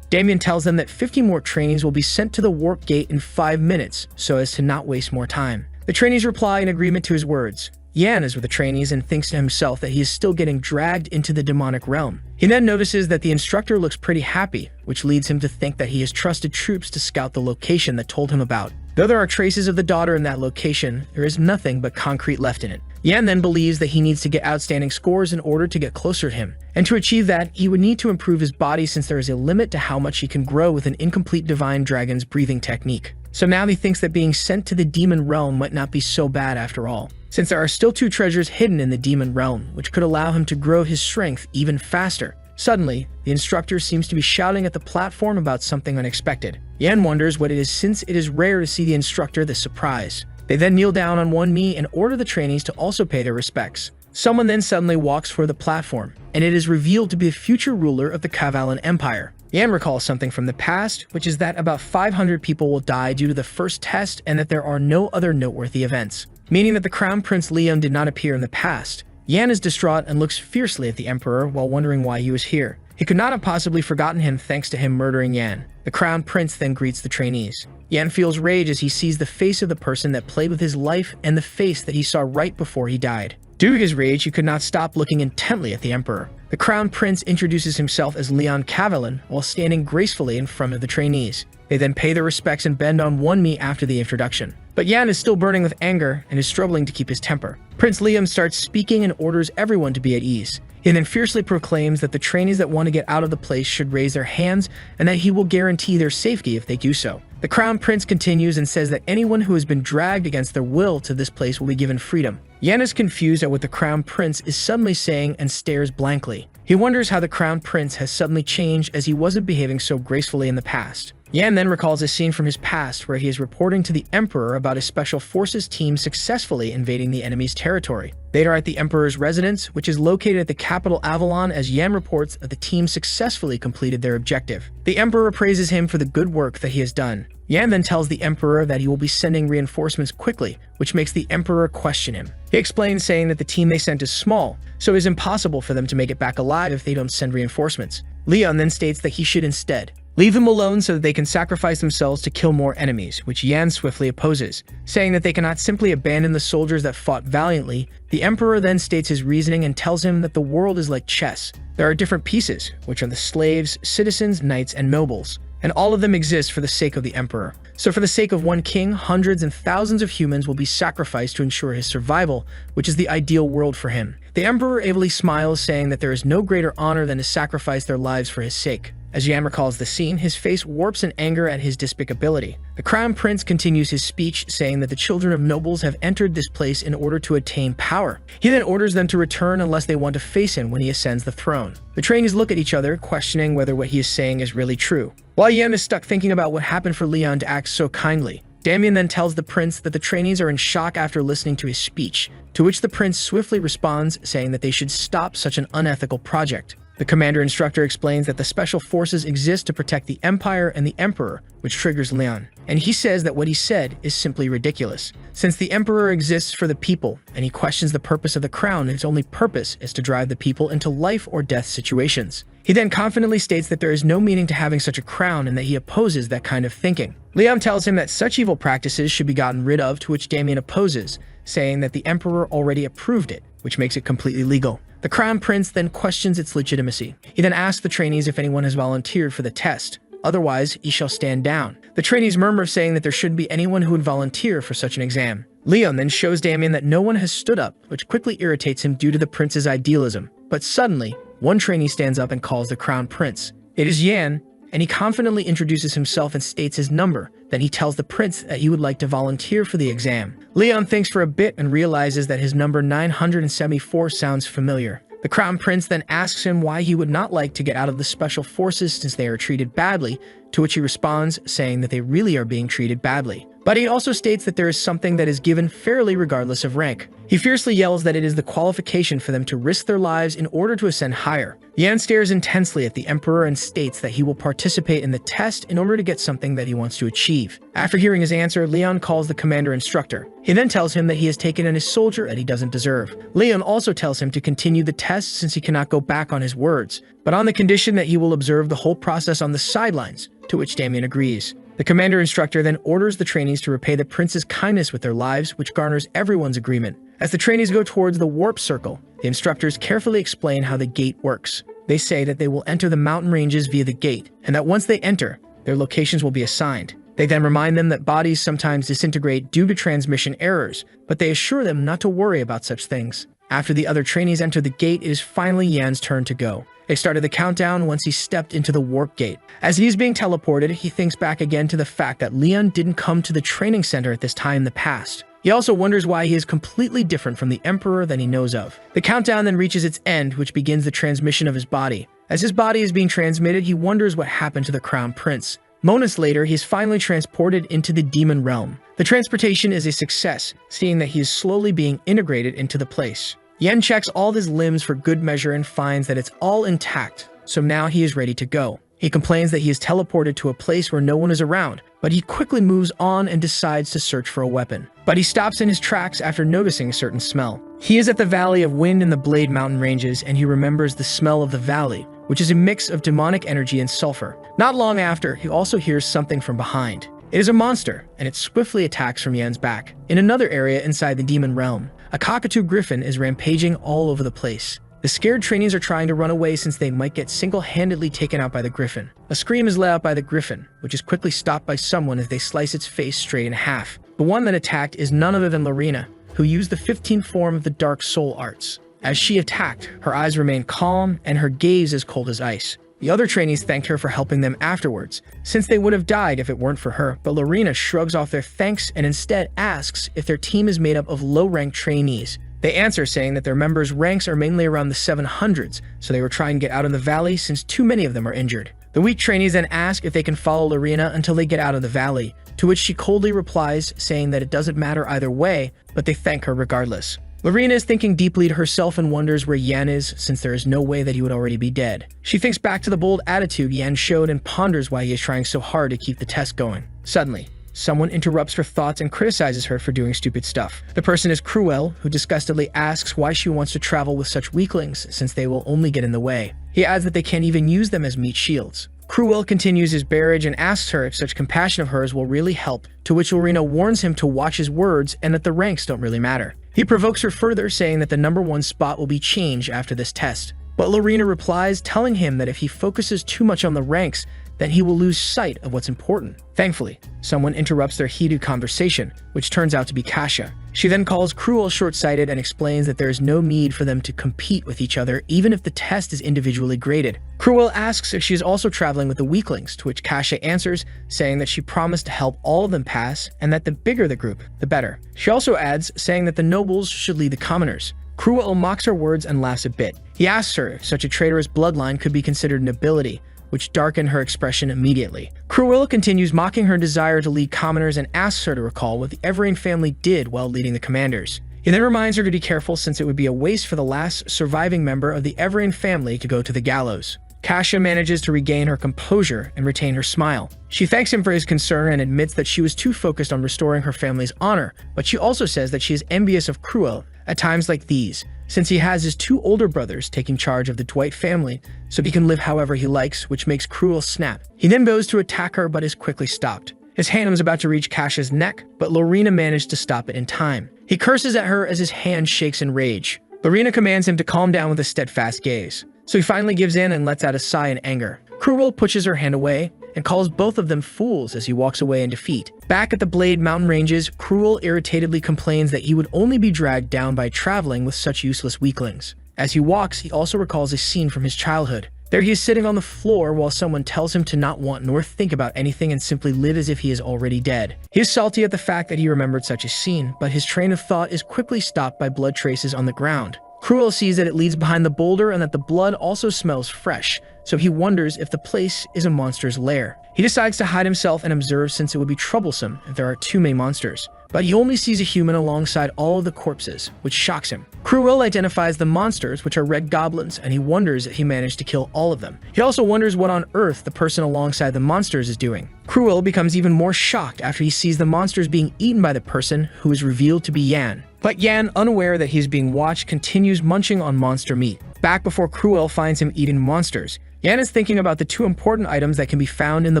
Damien tells them that 50 more trainees will be sent to the warp gate in 5 minutes, so as to not waste more time. The trainees reply in agreement to his words. Yan is with the trainees and thinks to himself that he is still getting dragged into the demonic realm. He then notices that the instructor looks pretty happy, which leads him to think that he has trusted troops to scout the location that told him about. Though there are traces of the daughter in that location, there is nothing but concrete left in it. Yan then believes that he needs to get outstanding scores in order to get closer to him. And to achieve that, he would need to improve his body since there is a limit to how much he can grow with an incomplete divine dragon's breathing technique. So now he thinks that being sent to the demon realm might not be so bad after all, since there are still 2 treasures hidden in the demon realm, which could allow him to grow his strength even faster. Suddenly, the instructor seems to be shouting at the platform about something unexpected. Yan wonders what it is since it is rare to see the instructor this surprised. They then kneel down on one knee and order the trainees to also pay their respects. Someone then suddenly walks for the platform, and it is revealed to be the future ruler of the Kavalan Empire. Yan recalls something from the past, which is that about 500 people will die due to the first test and that there are no other noteworthy events, meaning that the Crown Prince Leon did not appear in the past. Yan is distraught and looks fiercely at the Emperor while wondering why he was here. He could not have possibly forgotten him thanks to him murdering Yan. The Crown Prince then greets the trainees. Yan feels rage as he sees the face of the person that played with his life and the face that he saw right before he died. Due to his rage, he could not stop looking intently at the Emperor. The Crown Prince introduces himself as Leon Kavalan while standing gracefully in front of the trainees. They then pay their respects and bend on one knee after the introduction. But Yan is still burning with anger and is struggling to keep his temper. Prince Liam starts speaking and orders everyone to be at ease. He then fiercely proclaims that the trainees that want to get out of the place should raise their hands and that he will guarantee their safety if they do so. The Crown Prince continues and says that anyone who has been dragged against their will to this place will be given freedom. Yan is confused at what the Crown Prince is suddenly saying and stares blankly. He wonders how the Crown Prince has suddenly changed as he wasn't behaving so gracefully in the past. Yan then recalls a scene from his past where he is reporting to the Emperor about his special forces team successfully invading the enemy's territory. They are at the Emperor's residence, which is located at the capital Avalon, as Yan reports that the team successfully completed their objective. The Emperor praises him for the good work that he has done. Yan then tells the Emperor that he will be sending reinforcements quickly, which makes the Emperor question him. He explains saying that the team they sent is small, so it is impossible for them to make it back alive if they don't send reinforcements. Leon then states that he should instead leave them alone so that they can sacrifice themselves to kill more enemies, which Yan swiftly opposes, saying that they cannot simply abandon the soldiers that fought valiantly. The Emperor then states his reasoning and tells him that the world is like chess. There are different pieces, which are the slaves, citizens, knights, and nobles, and all of them exist for the sake of the Emperor. So for the sake of one king, hundreds and thousands of humans will be sacrificed to ensure his survival, which is the ideal world for him. The Emperor ably smiles, saying that there is no greater honor than to sacrifice their lives for his sake. As Yan recalls the scene, his face warps in anger at his despicability. The Crown Prince continues his speech, saying that the children of nobles have entered this place in order to attain power. He then orders them to return unless they want to face him when he ascends the throne. The trainees look at each other, questioning whether what he is saying is really true. While Yan is stuck thinking about what happened for Leon to act so kindly, Damien then tells the prince that the trainees are in shock after listening to his speech, to which the prince swiftly responds, saying that they should stop such an unethical project. The commander-instructor explains that the special forces exist to protect the Empire and the Emperor, which triggers Leon. And he says that what he said is simply ridiculous, since the Emperor exists for the people, and he questions the purpose of the crown, and its only purpose is to drive the people into life or death situations. He then confidently states that there is no meaning to having such a crown and that he opposes that kind of thinking. Leon tells him that such evil practices should be gotten rid of, to which Damien opposes, saying that the Emperor already approved it, which makes it completely legal. The Crown Prince then questions its legitimacy. He then asks the trainees if anyone has volunteered for the test. Otherwise, he shall stand down. The trainees murmur, saying that there shouldn't be anyone who would volunteer for such an exam. Leon then shows Damien that no one has stood up, which quickly irritates him due to the prince's idealism. But suddenly, one trainee stands up and calls the Crown Prince. It is Yan, and he confidently introduces himself and states his number. Then he tells the prince that he would like to volunteer for the exam. Leon thinks for a bit and realizes that his number 974 sounds familiar. The Crown Prince then asks him why he would not like to get out of the special forces since they are treated badly, to which he responds, saying that they really are being treated badly. But he also states that there is something that is given fairly regardless of rank. He fiercely yells that it is the qualification for them to risk their lives in order to ascend higher. Yan stares intensely at the Emperor and states that he will participate in the test in order to get something that he wants to achieve. After hearing his answer, Leon calls the commander-instructor. He then tells him that he has taken in a soldier that he doesn't deserve. Leon also tells him to continue the test since he cannot go back on his words, but on the condition that he will observe the whole process on the sidelines, to which Damien agrees. The commander-instructor then orders the trainees to repay the prince's kindness with their lives, which garners everyone's agreement. As the trainees go towards the warp circle, the instructors carefully explain how the gate works. They say that they will enter the mountain ranges via the gate, and that once they enter, their locations will be assigned. They then remind them that bodies sometimes disintegrate due to transmission errors, but they assure them not to worry about such things. After the other trainees enter the gate, it is finally Yan's turn to go. They started the countdown once he stepped into the warp gate. As he is being teleported, he thinks back again to the fact that Leon didn't come to the training center at this time in the past. He also wonders why he is completely different from the Emperor than he knows of. The countdown then reaches its end, which begins the transmission of his body. As his body is being transmitted, he wonders what happened to the crown prince. Moments later, he is finally transported into the demon realm. The transportation is a success, seeing that he is slowly being integrated into the place. Yen checks all of his limbs for good measure and finds that it's all intact, so now he is ready to go. He complains that he is teleported to a place where no one is around, but he quickly moves on and decides to search for a weapon. But he stops in his tracks after noticing a certain smell. He is at the Valley of Wind in the Blade Mountain ranges, and he remembers the smell of the valley, which is a mix of demonic energy and sulfur. Not long after, he also hears something from behind. It is a monster, and it swiftly attacks from Yen's back. In another area inside the demon realm, a cockatoo griffin is rampaging all over the place. The scared trainees are trying to run away since they might get single-handedly taken out by the griffin. A scream is let out by the griffin, which is quickly stopped by someone as they slice its face straight in half. The one that attacked is none other than Lorena, who used the 15th form of the Dark Soul Arts. As she attacked, her eyes remained calm and her gaze as cold as ice. The other trainees thanked her for helping them afterwards, since they would have died if it weren't for her, but Lorena shrugs off their thanks and instead asks if their team is made up of low-ranked trainees. They answer saying that their members' ranks are mainly around the 700s, so they were trying to get out of the valley since too many of them are injured. The weak trainees then ask if they can follow Lorena until they get out of the valley, to which she coldly replies, saying that it doesn't matter either way, but they thank her regardless. Lorena is thinking deeply to herself and wonders where Yen is, since there is no way that he would already be dead. She thinks back to the bold attitude Yen showed and ponders why he is trying so hard to keep the test going. Suddenly, someone interrupts her thoughts and criticizes her for doing stupid stuff. The person is Cruel, who disgustedly asks why she wants to travel with such weaklings, since they will only get in the way. He adds that they can't even use them as meat shields. Cruel continues his barrage and asks her if such compassion of hers will really help, to which Lorena warns him to watch his words and that the ranks don't really matter. He provokes her further, saying that the #1 spot will be changed after this test. But Lorena replies, telling him that if he focuses too much on the ranks, then he will lose sight of what's important. Thankfully, someone interrupts their heated conversation, which turns out to be Kasha. She then calls Cruel short-sighted and explains that there is no need for them to compete with each other even if the test is individually graded. Cruel asks if she is also traveling with the weaklings, to which Kasha answers, saying that she promised to help all of them pass and that the bigger the group, the better. She also adds, saying that the nobles should lead the commoners. Cruel mocks her words and laughs a bit. He asks her if such a traitorous bloodline could be considered an ability, which darkened her expression immediately. Cruel continues mocking her desire to lead commoners and asks her to recall what the Everine family did while leading the commanders. He then reminds her to be careful since it would be a waste for the last surviving member of the Everine family to go to the gallows. Kasha manages to regain her composure and retain her smile. She thanks him for his concern and admits that she was too focused on restoring her family's honor, but she also says that she is envious of Cruel at times like these, since he has his 2 older brothers taking charge of the Dwight family, so he can live however he likes, which makes Cruel snap. He then goes to attack her, but is quickly stopped. His hand was about to reach Kasha's neck, but Lorena managed to stop it in time. He curses at her as his hand shakes in rage. Lorena commands him to calm down with a steadfast gaze, so he finally gives in and lets out a sigh in anger. Cruel pushes her hand away and calls both of them fools as he walks away in defeat. Back at the Blade Mountain ranges, Cruel irritatedly complains that he would only be dragged down by traveling with such useless weaklings. As he walks, he also recalls a scene from his childhood. There he is sitting on the floor while someone tells him to not want nor think about anything and simply live as if he is already dead. He is salty at the fact that he remembered such a scene, but his train of thought is quickly stopped by blood traces on the ground. Cruel sees that it leads behind the boulder and that the blood also smells fresh, so he wonders if the place is a monster's lair. He decides to hide himself and observe since it would be troublesome if there are too many monsters. But he only sees a human alongside all of the corpses, which shocks him. Cruel identifies the monsters, which are red goblins, and he wonders if he managed to kill all of them. He also wonders what on earth the person alongside the monsters is doing. Cruel becomes even more shocked after he sees the monsters being eaten by the person who is revealed to be Yan. But Yan, unaware that he is being watched, continues munching on monster meat. Back before Cruel finds him eating monsters, Yan is thinking about the 2 important items that can be found in the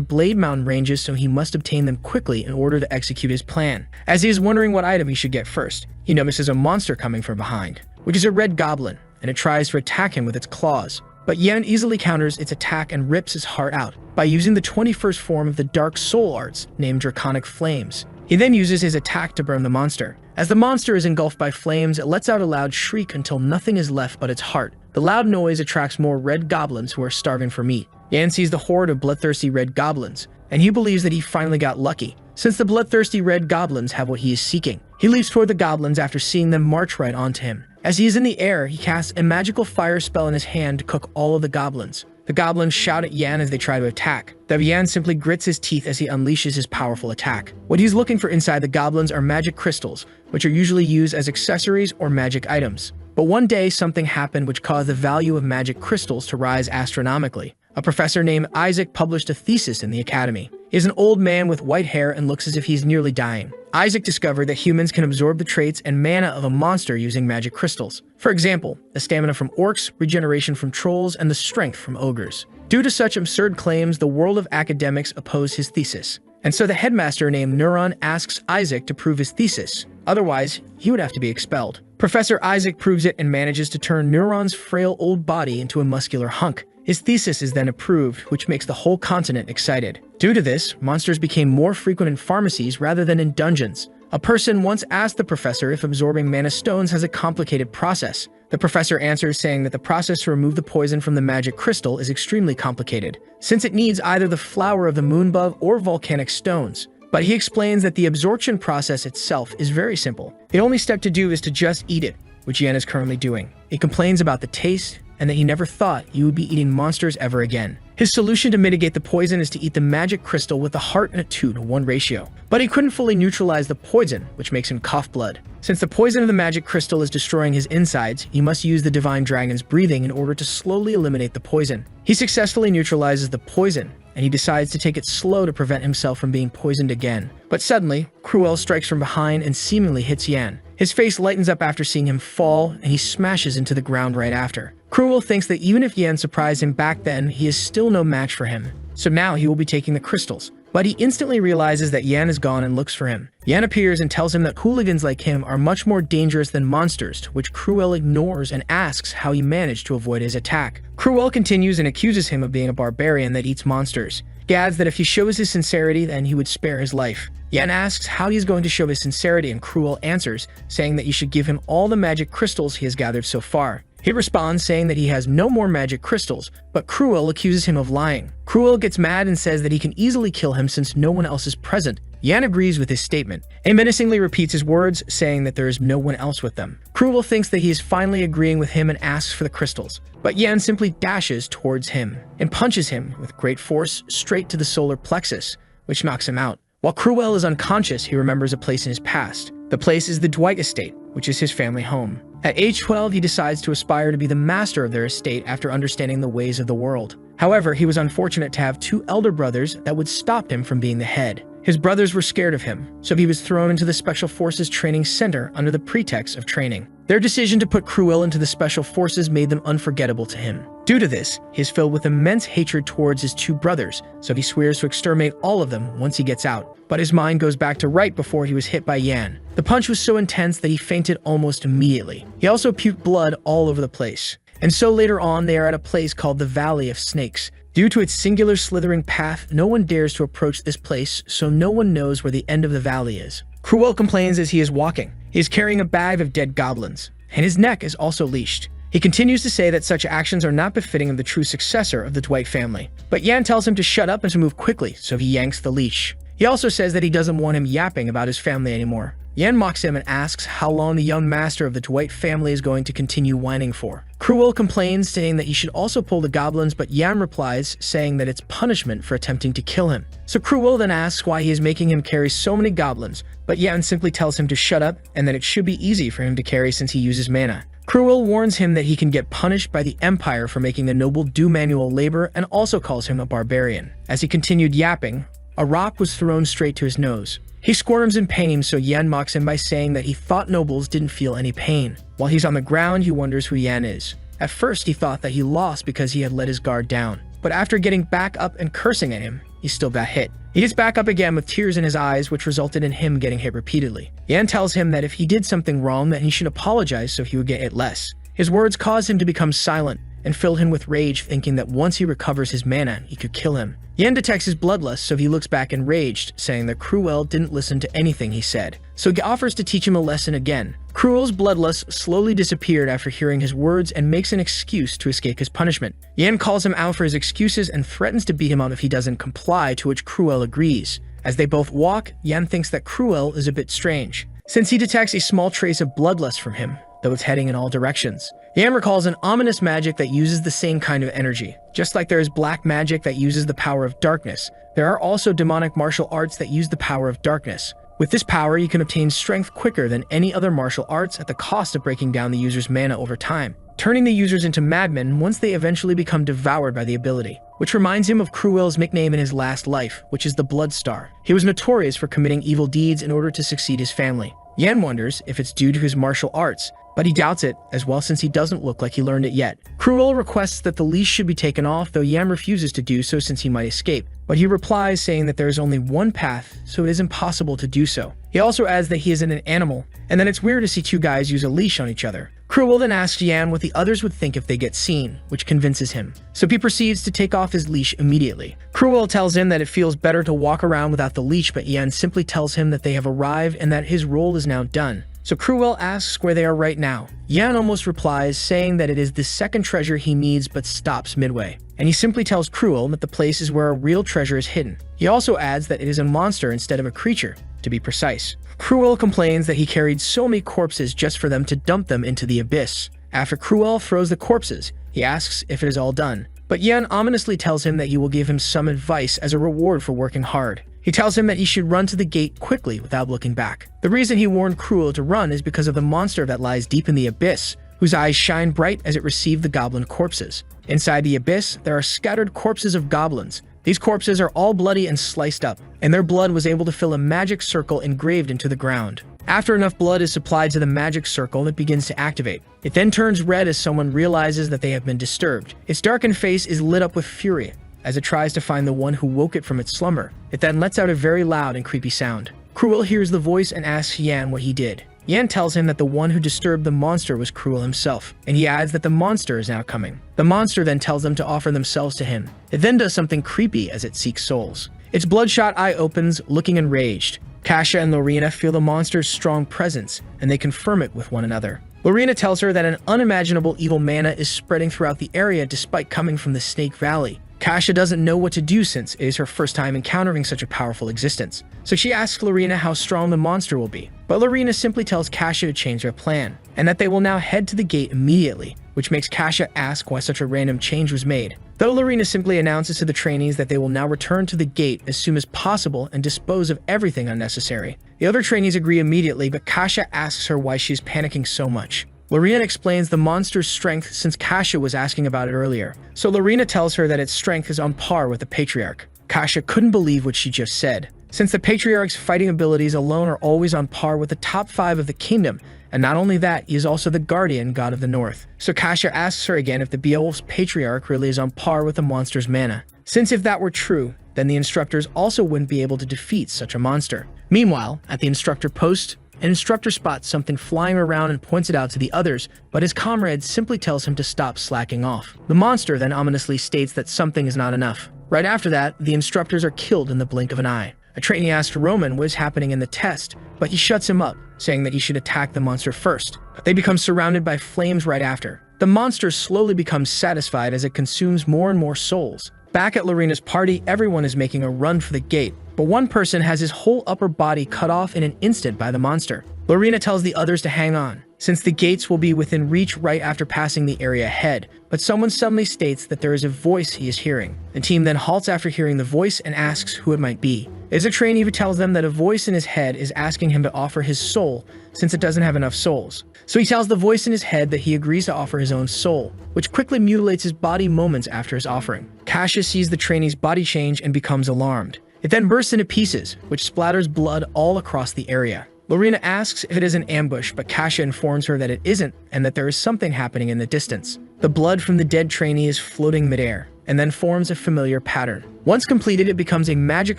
Blade Mountain ranges, so he must obtain them quickly in order to execute his plan. As he is wondering what item he should get first, he notices a monster coming from behind, which is a red goblin, and it tries to attack him with its claws. But Yan easily counters its attack and rips his heart out by using the 21st form of the Dark Soul Arts, named Draconic Flames. He then uses his attack to burn the monster. As the monster is engulfed by flames, it lets out a loud shriek until nothing is left but its heart. The loud noise attracts more red goblins who are starving for meat. Yan sees the horde of bloodthirsty red goblins, and he believes that he finally got lucky, since the bloodthirsty red goblins have what he is seeking. He leaps toward the goblins after seeing them march right onto him. As he is in the air, he casts a magical fire spell in his hand to cook all of the goblins. The goblins shout at Yan as they try to attack, though Yan simply grits his teeth as he unleashes his powerful attack. What he's looking for inside the goblins are magic crystals, which are usually used as accessories or magic items. But one day, something happened which caused the value of magic crystals to rise astronomically. A professor named Isaac published a thesis in the academy. He is an old man with white hair and looks as if he's nearly dying. Isaac discovered that humans can absorb the traits and mana of a monster using magic crystals. For example, the stamina from orcs, regeneration from trolls, and the strength from ogres. Due to such absurd claims, the world of academics opposed his thesis. And so the headmaster named Neuron asks Isaac to prove his thesis. Otherwise, he would have to be expelled. Professor Isaac proves it and manages to turn Neuron's frail old body into a muscular hunk. His thesis is then approved, which makes the whole continent excited. Due to this, monsters became more frequent in pharmacies rather than in dungeons. A person once asked the professor if absorbing mana stones has a complicated process. The professor answers saying that the process to remove the poison from the magic crystal is extremely complicated, since it needs either the flower of the moonbug or volcanic stones. But he explains that the absorption process itself is very simple. The only step to do is to just eat it, which Yan is currently doing. He complains about the taste, and that he never thought he would be eating monsters ever again. His solution to mitigate the poison is to eat the magic crystal with a heart and a 2-to-1 ratio. But he couldn't fully neutralize the poison, which makes him cough blood. Since the poison of the magic crystal is destroying his insides, he must use the divine dragon's breathing in order to slowly eliminate the poison. He successfully neutralizes the poison, and he decides to take it slow to prevent himself from being poisoned again. But suddenly, Cruel strikes from behind and seemingly hits Yan. His face lightens up after seeing him fall, and he smashes into the ground right after. Cruel thinks that even if Yan surprised him back then, he is still no match for him. So now he will be taking the crystals. But he instantly realizes that Yan is gone and looks for him. Yan appears and tells him that hooligans like him are much more dangerous than monsters, to which Cruel ignores and asks how he managed to avoid his attack. Cruel continues and accuses him of being a barbarian that eats monsters. He adds that if he shows his sincerity, then he would spare his life. Yan asks how he is going to show his sincerity, and Cruel answers, saying that he should give him all the magic crystals he has gathered so far. He responds saying that he has no more magic crystals, but Cruel accuses him of lying. Cruel gets mad and says that he can easily kill him since no one else is present. Yan agrees with his statement, and menacingly repeats his words, saying that there is no one else with them. Cruel thinks that he is finally agreeing with him and asks for the crystals, but Yan simply dashes towards him and punches him with great force straight to the solar plexus, which knocks him out. While Cruel is unconscious, he remembers a place in his past. The place is the Dwight estate, which is his family home. At age 12, he decides to aspire to be the master of their estate after understanding the ways of the world. However, he was unfortunate to have 2 elder brothers that would stop him from being the head. His brothers were scared of him, so he was thrown into the Special Forces Training Center under the pretext of training. Their decision to put Cruel into the Special Forces made them unforgettable to him. Due to this, he is filled with immense hatred towards his 2 brothers, so he swears to exterminate all of them once he gets out. But his mind goes back to right before he was hit by Yan. The punch was so intense that he fainted almost immediately. He also puked blood all over the place. And so later on, they are at a place called the Valley of Snakes. Due to its singular slithering path, no one dares to approach this place, so no one knows where the end of the valley is. Cruel complains as he is walking. He is carrying a bag of dead goblins, and his neck is also leashed. He continues to say that such actions are not befitting of the true successor of the Dwight family. But Yan tells him to shut up and to move quickly, so he yanks the leash. He also says that he doesn't want him yapping about his family anymore. Yan mocks him and asks how long the young master of the Dwight family is going to continue whining for. Cruel complains, saying that he should also pull the goblins, but Yan replies, saying that it's punishment for attempting to kill him. So Cruel then asks why he is making him carry so many goblins, but Yan simply tells him to shut up and that it should be easy for him to carry since he uses mana. Cruel warns him that he can get punished by the Empire for making the noble do manual labor and also calls him a barbarian. As he continued yapping, a rock was thrown straight to his nose. He squirms in pain, so Yan mocks him by saying that he thought nobles didn't feel any pain. While he's on the ground, he wonders who Yan is. At first, he thought that he lost because he had let his guard down. But after getting back up and cursing at him, he still got hit. He gets back up again with tears in his eyes, which resulted in him getting hit repeatedly. Yan tells him that if he did something wrong, that he should apologize so he would get hit less. His words caused him to become silent and filled him with rage, thinking that once he recovers his mana, he could kill him. Yan detects his bloodlust, so he looks back enraged, saying that Cruel didn't listen to anything he said. So he offers to teach him a lesson again. Cruel's bloodlust slowly disappeared after hearing his words and makes an excuse to escape his punishment. Yan calls him out for his excuses and threatens to beat him out if he doesn't comply, to which Cruel agrees. As they both walk, Yan thinks that Cruel is a bit strange, since he detects a small trace of bloodlust from him. though it's heading in all directions. Yan recalls an ominous magic that uses the same kind of energy. Just like there is black magic that uses the power of darkness, there are also demonic martial arts that use the power of darkness. With this power, you can obtain strength quicker than any other martial arts at the cost of breaking down the user's mana over time, turning the users into madmen once they eventually become devoured by the ability. Which reminds him of Cruel's nickname in his last life, which is the Blood Star. He was notorious for committing evil deeds in order to succeed his family. Yan wonders if it's due to his martial arts, but he doubts it as well since he doesn't look like he learned it yet. Cruel requests that the leash should be taken off, though Yan refuses to do so since he might escape, but he replies saying that there is only one path, so it is impossible to do so. He also adds that he isn't an animal, and that it's weird to see two guys use a leash on each other. Cruel then asks Yan what the others would think if they get seen, which convinces him. So he proceeds to take off his leash immediately. Cruel tells him that it feels better to walk around without the leash, but Yan simply tells him that they have arrived and that his role is now done. So Cruel asks where they are right now. Yan almost replies, saying that it is the second treasure he needs but stops midway. And he simply tells Cruel that the place is where a real treasure is hidden. He also adds that it is a monster instead of a creature, to be precise. Cruel complains that he carried so many corpses just for them to dump them into the abyss. After Cruel throws the corpses, he asks if it is all done. But Yan ominously tells him that he will give him some advice as a reward for working hard. He tells him that he should run to the gate quickly without looking back. The reason he warned Cruel to run is because of the monster that lies deep in the abyss, whose eyes shine bright as it received the goblin corpses. Inside the abyss, there are scattered corpses of goblins. These corpses are all bloody and sliced up, and their blood was able to fill a magic circle engraved into the ground. After enough blood is supplied to the magic circle, it begins to activate. It then turns red as someone realizes that they have been disturbed. Its darkened face is lit up with fury as it tries to find the one who woke it from its slumber. It then lets out a very loud and creepy sound. Cruel hears the voice and asks Yan what he did. Yan tells him that the one who disturbed the monster was Cruel himself, and he adds that the monster is now coming. The monster then tells them to offer themselves to him. It then does something creepy as it seeks souls. Its bloodshot eye opens, looking enraged. Kasha and Lorena feel the monster's strong presence, and they confirm it with one another. Lorena tells her that an unimaginable evil mana is spreading throughout the area despite coming from the Snake Valley. Kasha doesn't know what to do since it is her first time encountering such a powerful existence. So she asks Lorena how strong the monster will be. But Lorena simply tells Kasha to change their plan, and that they will now head to the gate immediately, which makes Kasha ask why such a random change was made. Though Lorena simply announces to the trainees that they will now return to the gate as soon as possible and dispose of everything unnecessary. The other trainees agree immediately, but Kasha asks her why she is panicking so much. Lorena explains the monster's strength since Kasha was asking about it earlier. So Lorena tells her that its strength is on par with the Patriarch. Kasha couldn't believe what she just said, since the Patriarch's fighting abilities alone are always on par with the top 5 of the kingdom, and not only that, he is also the guardian god of the north. So Kasha asks her again if the Beowulf's Patriarch really is on par with the monster's mana. Since if that were true, then the instructors also wouldn't be able to defeat such a monster. Meanwhile, at the instructor post, an instructor spots something flying around and points it out to the others, but his comrade simply tells him to stop slacking off. The monster then ominously states that something is not enough. Right after that, the instructors are killed in the blink of an eye. A trainee asks Roman what is happening in the test, but he shuts him up, saying that he should attack the monster first. But they become surrounded by flames right after. The monster slowly becomes satisfied as it consumes more and more souls. Back at Lorena's party, everyone is making a run for the gate, but one person has his whole upper body cut off in an instant by the monster. Lorena tells the others to hang on, since the gates will be within reach right after passing the area ahead, but someone suddenly states that there is a voice he is hearing. The team then halts after hearing the voice and asks who it might be. It is a trainee who tells them that a voice in his head is asking him to offer his soul since it doesn't have enough souls. So he tells the voice in his head that he agrees to offer his own soul, which quickly mutilates his body moments after his offering. Kasha sees the trainee's body change and becomes alarmed. It then bursts into pieces, which splatters blood all across the area. Lorena asks if it is an ambush, but Kasha informs her that it isn't and that there is something happening in the distance. The blood from the dead trainee is floating midair, and then forms a familiar pattern. Once completed, it becomes a magic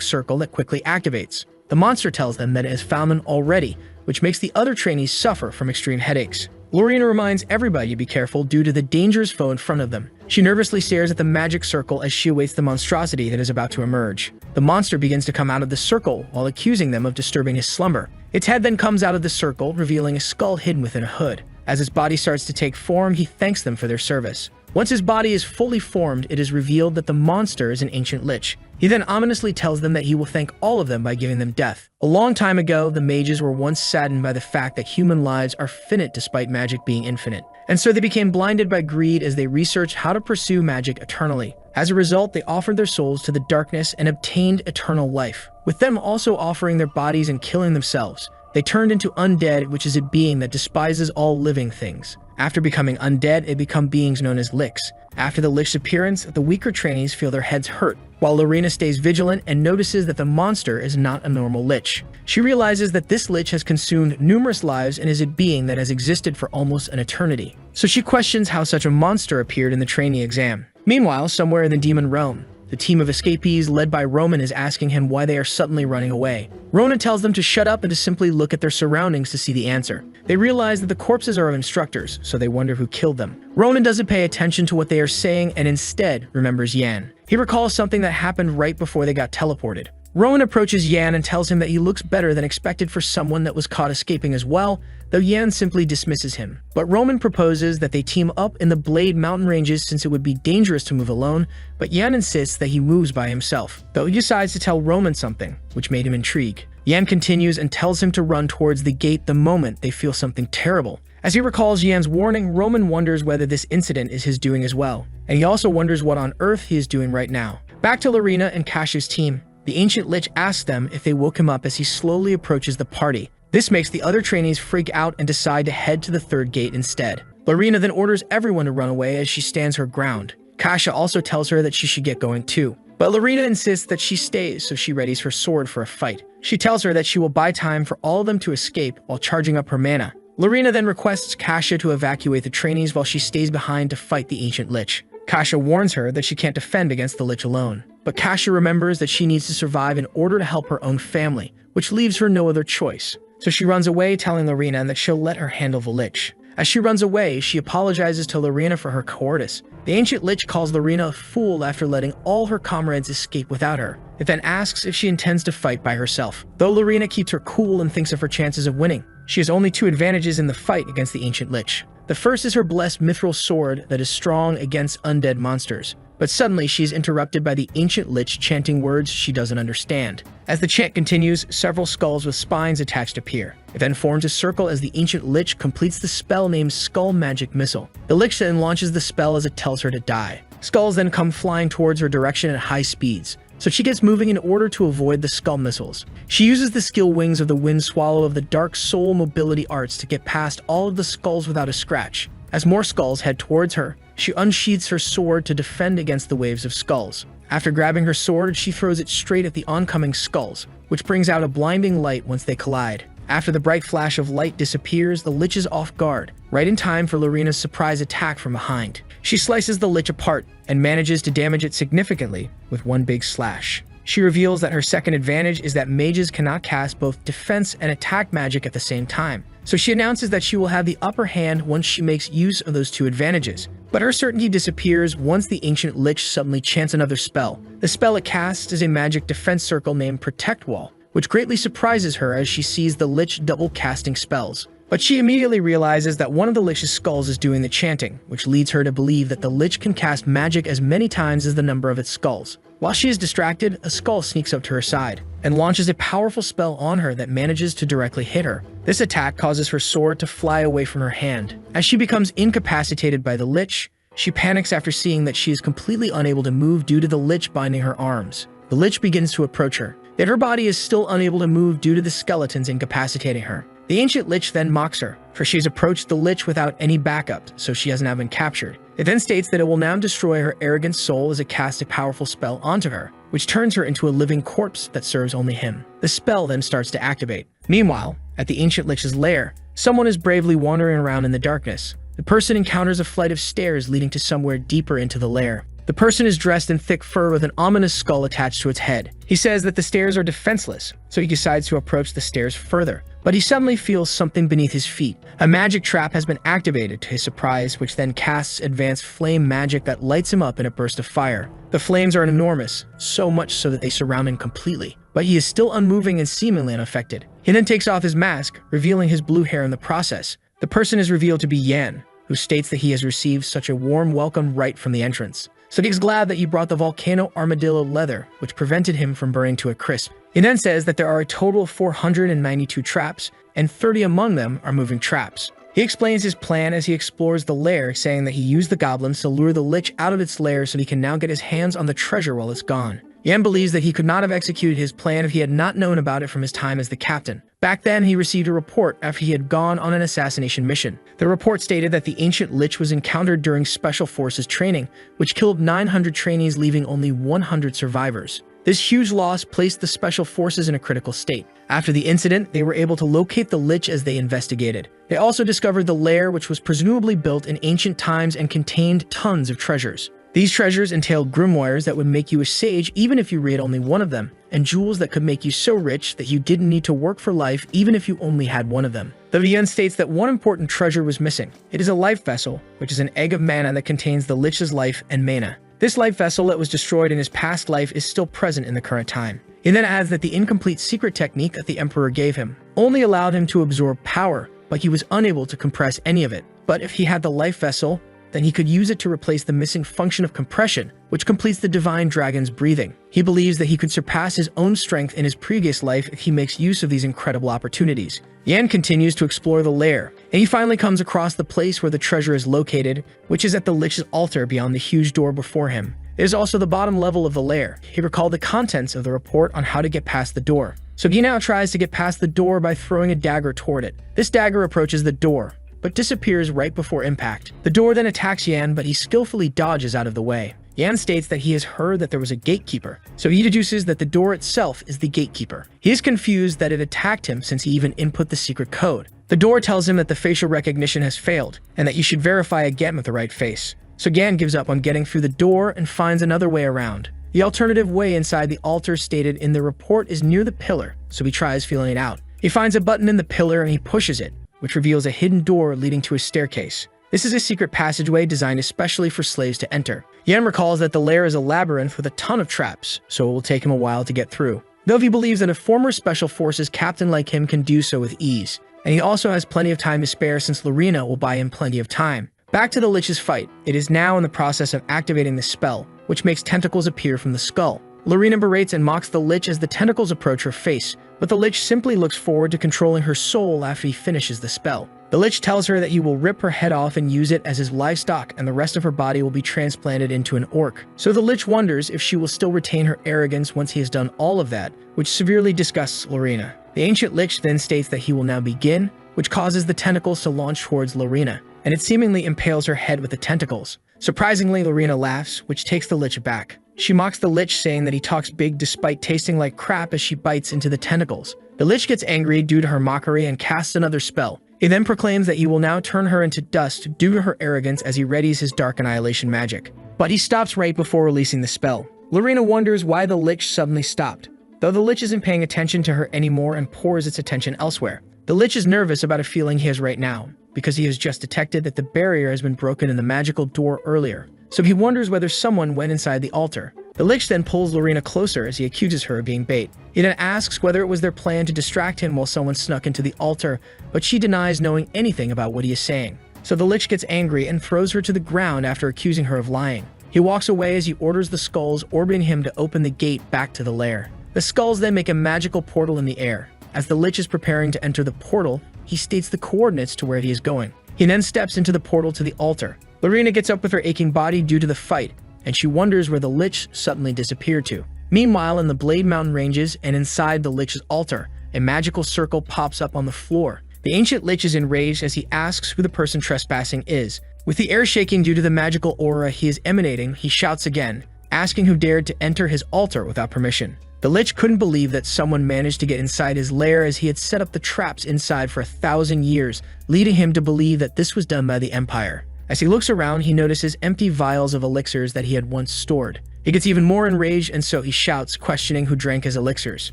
circle that quickly activates. The monster tells them that it has found them already, which makes the other trainees suffer from extreme headaches. Lorena reminds everybody to be careful due to the dangerous foe in front of them. She nervously stares at the magic circle as she awaits the monstrosity that is about to emerge. The monster begins to come out of the circle while accusing them of disturbing his slumber. Its head then comes out of the circle, revealing a skull hidden within a hood. As its body starts to take form, he thanks them for their service. Once his body is fully formed, it is revealed that the monster is an ancient lich. He then ominously tells them that he will thank all of them by giving them death. A long time ago, the mages were once saddened by the fact that human lives are finite despite magic being infinite. And so they became blinded by greed as they researched how to pursue magic eternally. As a result, they offered their souls to the darkness and obtained eternal life, with them also offering their bodies and killing themselves. They turned into undead, which is a being that despises all living things. After becoming undead, they become beings known as lichs. After the lich's appearance, the weaker trainees feel their heads hurt, while Lorena stays vigilant and notices that the monster is not a normal lich. She realizes that this lich has consumed numerous lives and is a being that has existed for almost an eternity. So she questions how such a monster appeared in the trainee exam. Meanwhile, somewhere in the demon realm, the team of escapees led by Roman is asking him why they are suddenly running away. Ronan tells them to shut up and to simply look at their surroundings to see the answer. They realize that the corpses are of instructors, so they wonder who killed them. Ronan doesn't pay attention to what they are saying and instead remembers Yan. He recalls something that happened right before they got teleported. Rowan approaches Yan and tells him that he looks better than expected for someone that was caught escaping as well, though Yan simply dismisses him. But Roman proposes that they team up in the Blade Mountain ranges since it would be dangerous to move alone, but Yan insists that he moves by himself, though he decides to tell Roman something, which made him intrigue. Yan continues and tells him to run towards the gate the moment they feel something terrible. As he recalls Yan's warning, Roman wonders whether this incident is his doing as well, and he also wonders what on earth he is doing right now. Back to Lorena and Kash's team. The ancient lich asks them if they woke him up as he slowly approaches the party. This makes the other trainees freak out and decide to head to the third gate instead. Lorena then orders everyone to run away as she stands her ground. Kasha also tells her that she should get going too. But Lorena insists that she stays, so she readies her sword for a fight. She tells her that she will buy time for all of them to escape while charging up her mana. Lorena then requests Kasha to evacuate the trainees while she stays behind to fight the ancient lich. Kasha warns her that she can't defend against the lich alone. But Kasha remembers that she needs to survive in order to help her own family, which leaves her no other choice. So she runs away, telling Lorena that she'll let her handle the lich. As she runs away, she apologizes to Lorena for her cowardice. The ancient lich calls Lorena a fool after letting all her comrades escape without her. It then asks if she intends to fight by herself. Though Lorena keeps her cool and thinks of her chances of winning, she has only two advantages in the fight against the ancient lich. The first is her blessed mithril sword that is strong against undead monsters. But suddenly she is interrupted by the ancient lich chanting words she doesn't understand. As the chant continues, several skulls with spines attached appear. It then forms a circle as the ancient lich completes the spell named Skull Magic Missile. The lich then launches the spell as it tells her to die. Skulls then come flying towards her direction at high speeds, so she gets moving in order to avoid the skull missiles. She uses the skill Wings of the Wind Swallow of the Dark Soul Mobility Arts to get past all of the skulls without a scratch. As more skulls head towards her, she unsheathes her sword to defend against the waves of skulls. After grabbing her sword, she throws it straight at the oncoming skulls, which brings out a blinding light once they collide. After the bright flash of light disappears, the lich is off guard, right in time for Lorena's surprise attack from behind. She slices the lich apart and manages to damage it significantly with one big slash. She reveals that her second advantage is that mages cannot cast both defense and attack magic at the same time. So she announces that she will have the upper hand once she makes use of those two advantages. But her certainty disappears once the ancient lich suddenly chants another spell. The spell it casts is a magic defense circle named Protect Wall, which greatly surprises her as she sees the lich double casting spells. But she immediately realizes that one of the lich's skulls is doing the chanting, which leads her to believe that the lich can cast magic as many times as the number of its skulls. While she is distracted, a skull sneaks up to her side and launches a powerful spell on her that manages to directly hit her. This attack causes her sword to fly away from her hand. As she becomes incapacitated by the lich, she panics after seeing that she is completely unable to move due to the lich binding her arms. The lich begins to approach her, yet her body is still unable to move due to the skeletons incapacitating her. The ancient lich then mocks her, for she's approached the lich without any backup, so she has now been captured. It then states that it will now destroy her arrogant soul as it casts a powerful spell onto her, which turns her into a living corpse that serves only him. The spell then starts to activate. Meanwhile, at the ancient lich's lair, someone is bravely wandering around in the darkness. The person encounters a flight of stairs leading to somewhere deeper into the lair. The person is dressed in thick fur with an ominous skull attached to its head. He says that the stairs are defenseless, so he decides to approach the stairs further. But he suddenly feels something beneath his feet. A magic trap has been activated to his surprise, which then casts advanced flame magic that lights him up in a burst of fire. The flames are enormous, so much so that they surround him completely. But he is still unmoving and seemingly unaffected. He then takes off his mask, revealing his blue hair in the process. The person is revealed to be Yan, who states that he has received such a warm welcome right from the entrance. So he's glad that you brought the volcano armadillo leather, which prevented him from burning to a crisp. He then says that there are a total of 492 traps, and 30 among them are moving traps. He explains his plan as he explores the lair, saying that he used the goblins to lure the lich out of its lair so he can now get his hands on the treasure while it's gone. Yan believes that he could not have executed his plan if he had not known about it from his time as the captain. Back then, he received a report after he had gone on an assassination mission. The report stated that the ancient lich was encountered during Special Forces training, which killed 900 trainees, leaving only 100 survivors. This huge loss placed the Special Forces in a critical state. After the incident, they were able to locate the lich as they investigated. They also discovered the lair, which was presumably built in ancient times and contained tons of treasures. These treasures entailed grimoires that would make you a sage even if you read only one of them, and jewels that could make you so rich that you didn't need to work for life even if you only had one of them. The VN states that one important treasure was missing. It is a life vessel, which is an egg of mana that contains the lich's life and mana. This life vessel that was destroyed in his past life is still present in the current time. He then adds that the incomplete secret technique that the Emperor gave him only allowed him to absorb power, but he was unable to compress any of it. But if he had the life vessel, then he could use it to replace the missing function of compression, which completes the divine dragon's breathing. He believes that he could surpass his own strength in his previous life if he makes use of these incredible opportunities. Yan continues to explore the lair, and he finally comes across the place where the treasure is located, which is at the lich's altar beyond the huge door before him. It is also the bottom level of the lair. He recalled the contents of the report on how to get past the door. So he now tries to get past the door by throwing a dagger toward it. This dagger approaches the door, but disappears right before impact. The door then attacks Yan, but he skillfully dodges out of the way. Yan states that he has heard that there was a gatekeeper, so he deduces that the door itself is the gatekeeper. He is confused that it attacked him since he even input the secret code. The door tells him that the facial recognition has failed, and that you should verify again with the right face. So Yan gives up on getting through the door and finds another way around. The alternative way inside the altar stated in the report is near the pillar, so he tries feeling it out. He finds a button in the pillar and he pushes it, which reveals a hidden door leading to a staircase. This is a secret passageway designed especially for slaves to enter. Yan recalls that the lair is a labyrinth with a ton of traps, so it will take him a while to get through. Though he believes that a former Special Forces captain like him can do so with ease. And he also has plenty of time to spare since Lorena will buy him plenty of time. Back to the lich's fight. It is now in the process of activating the spell, which makes tentacles appear from the skull. Lorena berates and mocks the lich as the tentacles approach her face, but the lich simply looks forward to controlling her soul after he finishes the spell. The lich tells her that he will rip her head off and use it as his livestock, and the rest of her body will be transplanted into an orc. So the lich wonders if she will still retain her arrogance once he has done all of that, which severely disgusts Lorena. The ancient lich then states that he will now begin, which causes the tentacles to launch towards Lorena, and it seemingly impales her head with the tentacles. Surprisingly, Lorena laughs, which takes the lich aback. She mocks the lich, saying that he talks big despite tasting like crap as she bites into the tentacles. The lich gets angry due to her mockery and casts another spell. He then proclaims that he will now turn her into dust due to her arrogance as he readies his dark annihilation magic. But he stops right before releasing the spell. Lorena wonders why the lich suddenly stopped, though the lich isn't paying attention to her anymore and pours its attention elsewhere. The lich is nervous about a feeling he has right now, because he has just detected that the barrier has been broken in the magical door earlier. So he wonders whether someone went inside the altar. The lich then pulls Lorena closer as he accuses her of being bait. He then asks whether it was their plan to distract him while someone snuck into the altar, but she denies knowing anything about what he is saying. So the lich gets angry and throws her to the ground after accusing her of lying. He walks away as he orders the skulls orbiting him to open the gate back to the lair. The skulls then make a magical portal in the air. As the lich is preparing to enter the portal, he states the coordinates to where he is going. He then steps into the portal to the altar. Lorena gets up with her aching body due to the fight, and she wonders where the lich suddenly disappeared to. Meanwhile, in the Blade Mountain ranges and inside the lich's altar, a magical circle pops up on the floor. The ancient lich is enraged as he asks who the person trespassing is. With the air shaking due to the magical aura he is emanating, he shouts again, asking who dared to enter his altar without permission. The lich couldn't believe that someone managed to get inside his lair as he had set up the traps inside for 1,000 years, leading him to believe that this was done by the Empire. As he looks around, he notices empty vials of elixirs that he had once stored. He gets even more enraged, and so he shouts, questioning who drank his elixirs.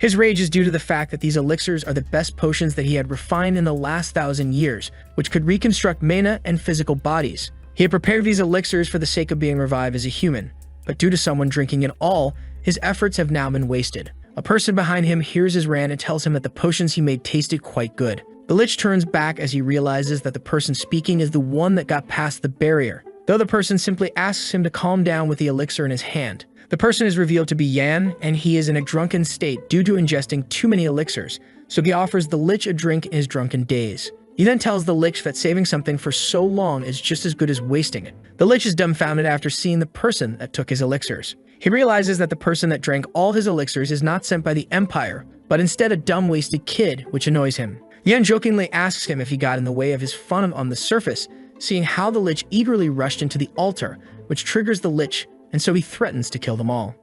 His rage is due to the fact that these elixirs are the best potions that he had refined in the last 1,000 years, which could reconstruct mana and physical bodies. He had prepared these elixirs for the sake of being revived as a human, but due to someone drinking it all, his efforts have now been wasted. A person behind him hears his rant and tells him that the potions he made tasted quite good. The Lich turns back as he realizes that the person speaking is the one that got past the barrier, though the person simply asks him to calm down with the elixir in his hand. The person is revealed to be Yan, and he is in a drunken state due to ingesting too many elixirs, so he offers the Lich a drink in his drunken daze. He then tells the Lich that saving something for so long is just as good as wasting it. The Lich is dumbfounded after seeing the person that took his elixirs. He realizes that the person that drank all his elixirs is not sent by the Empire, but instead a dumb wasted kid, which annoys him. Yan jokingly asks him if he got in the way of his fun on the surface, seeing how the Lich eagerly rushed into the altar, which triggers the Lich, and so he threatens to kill them all.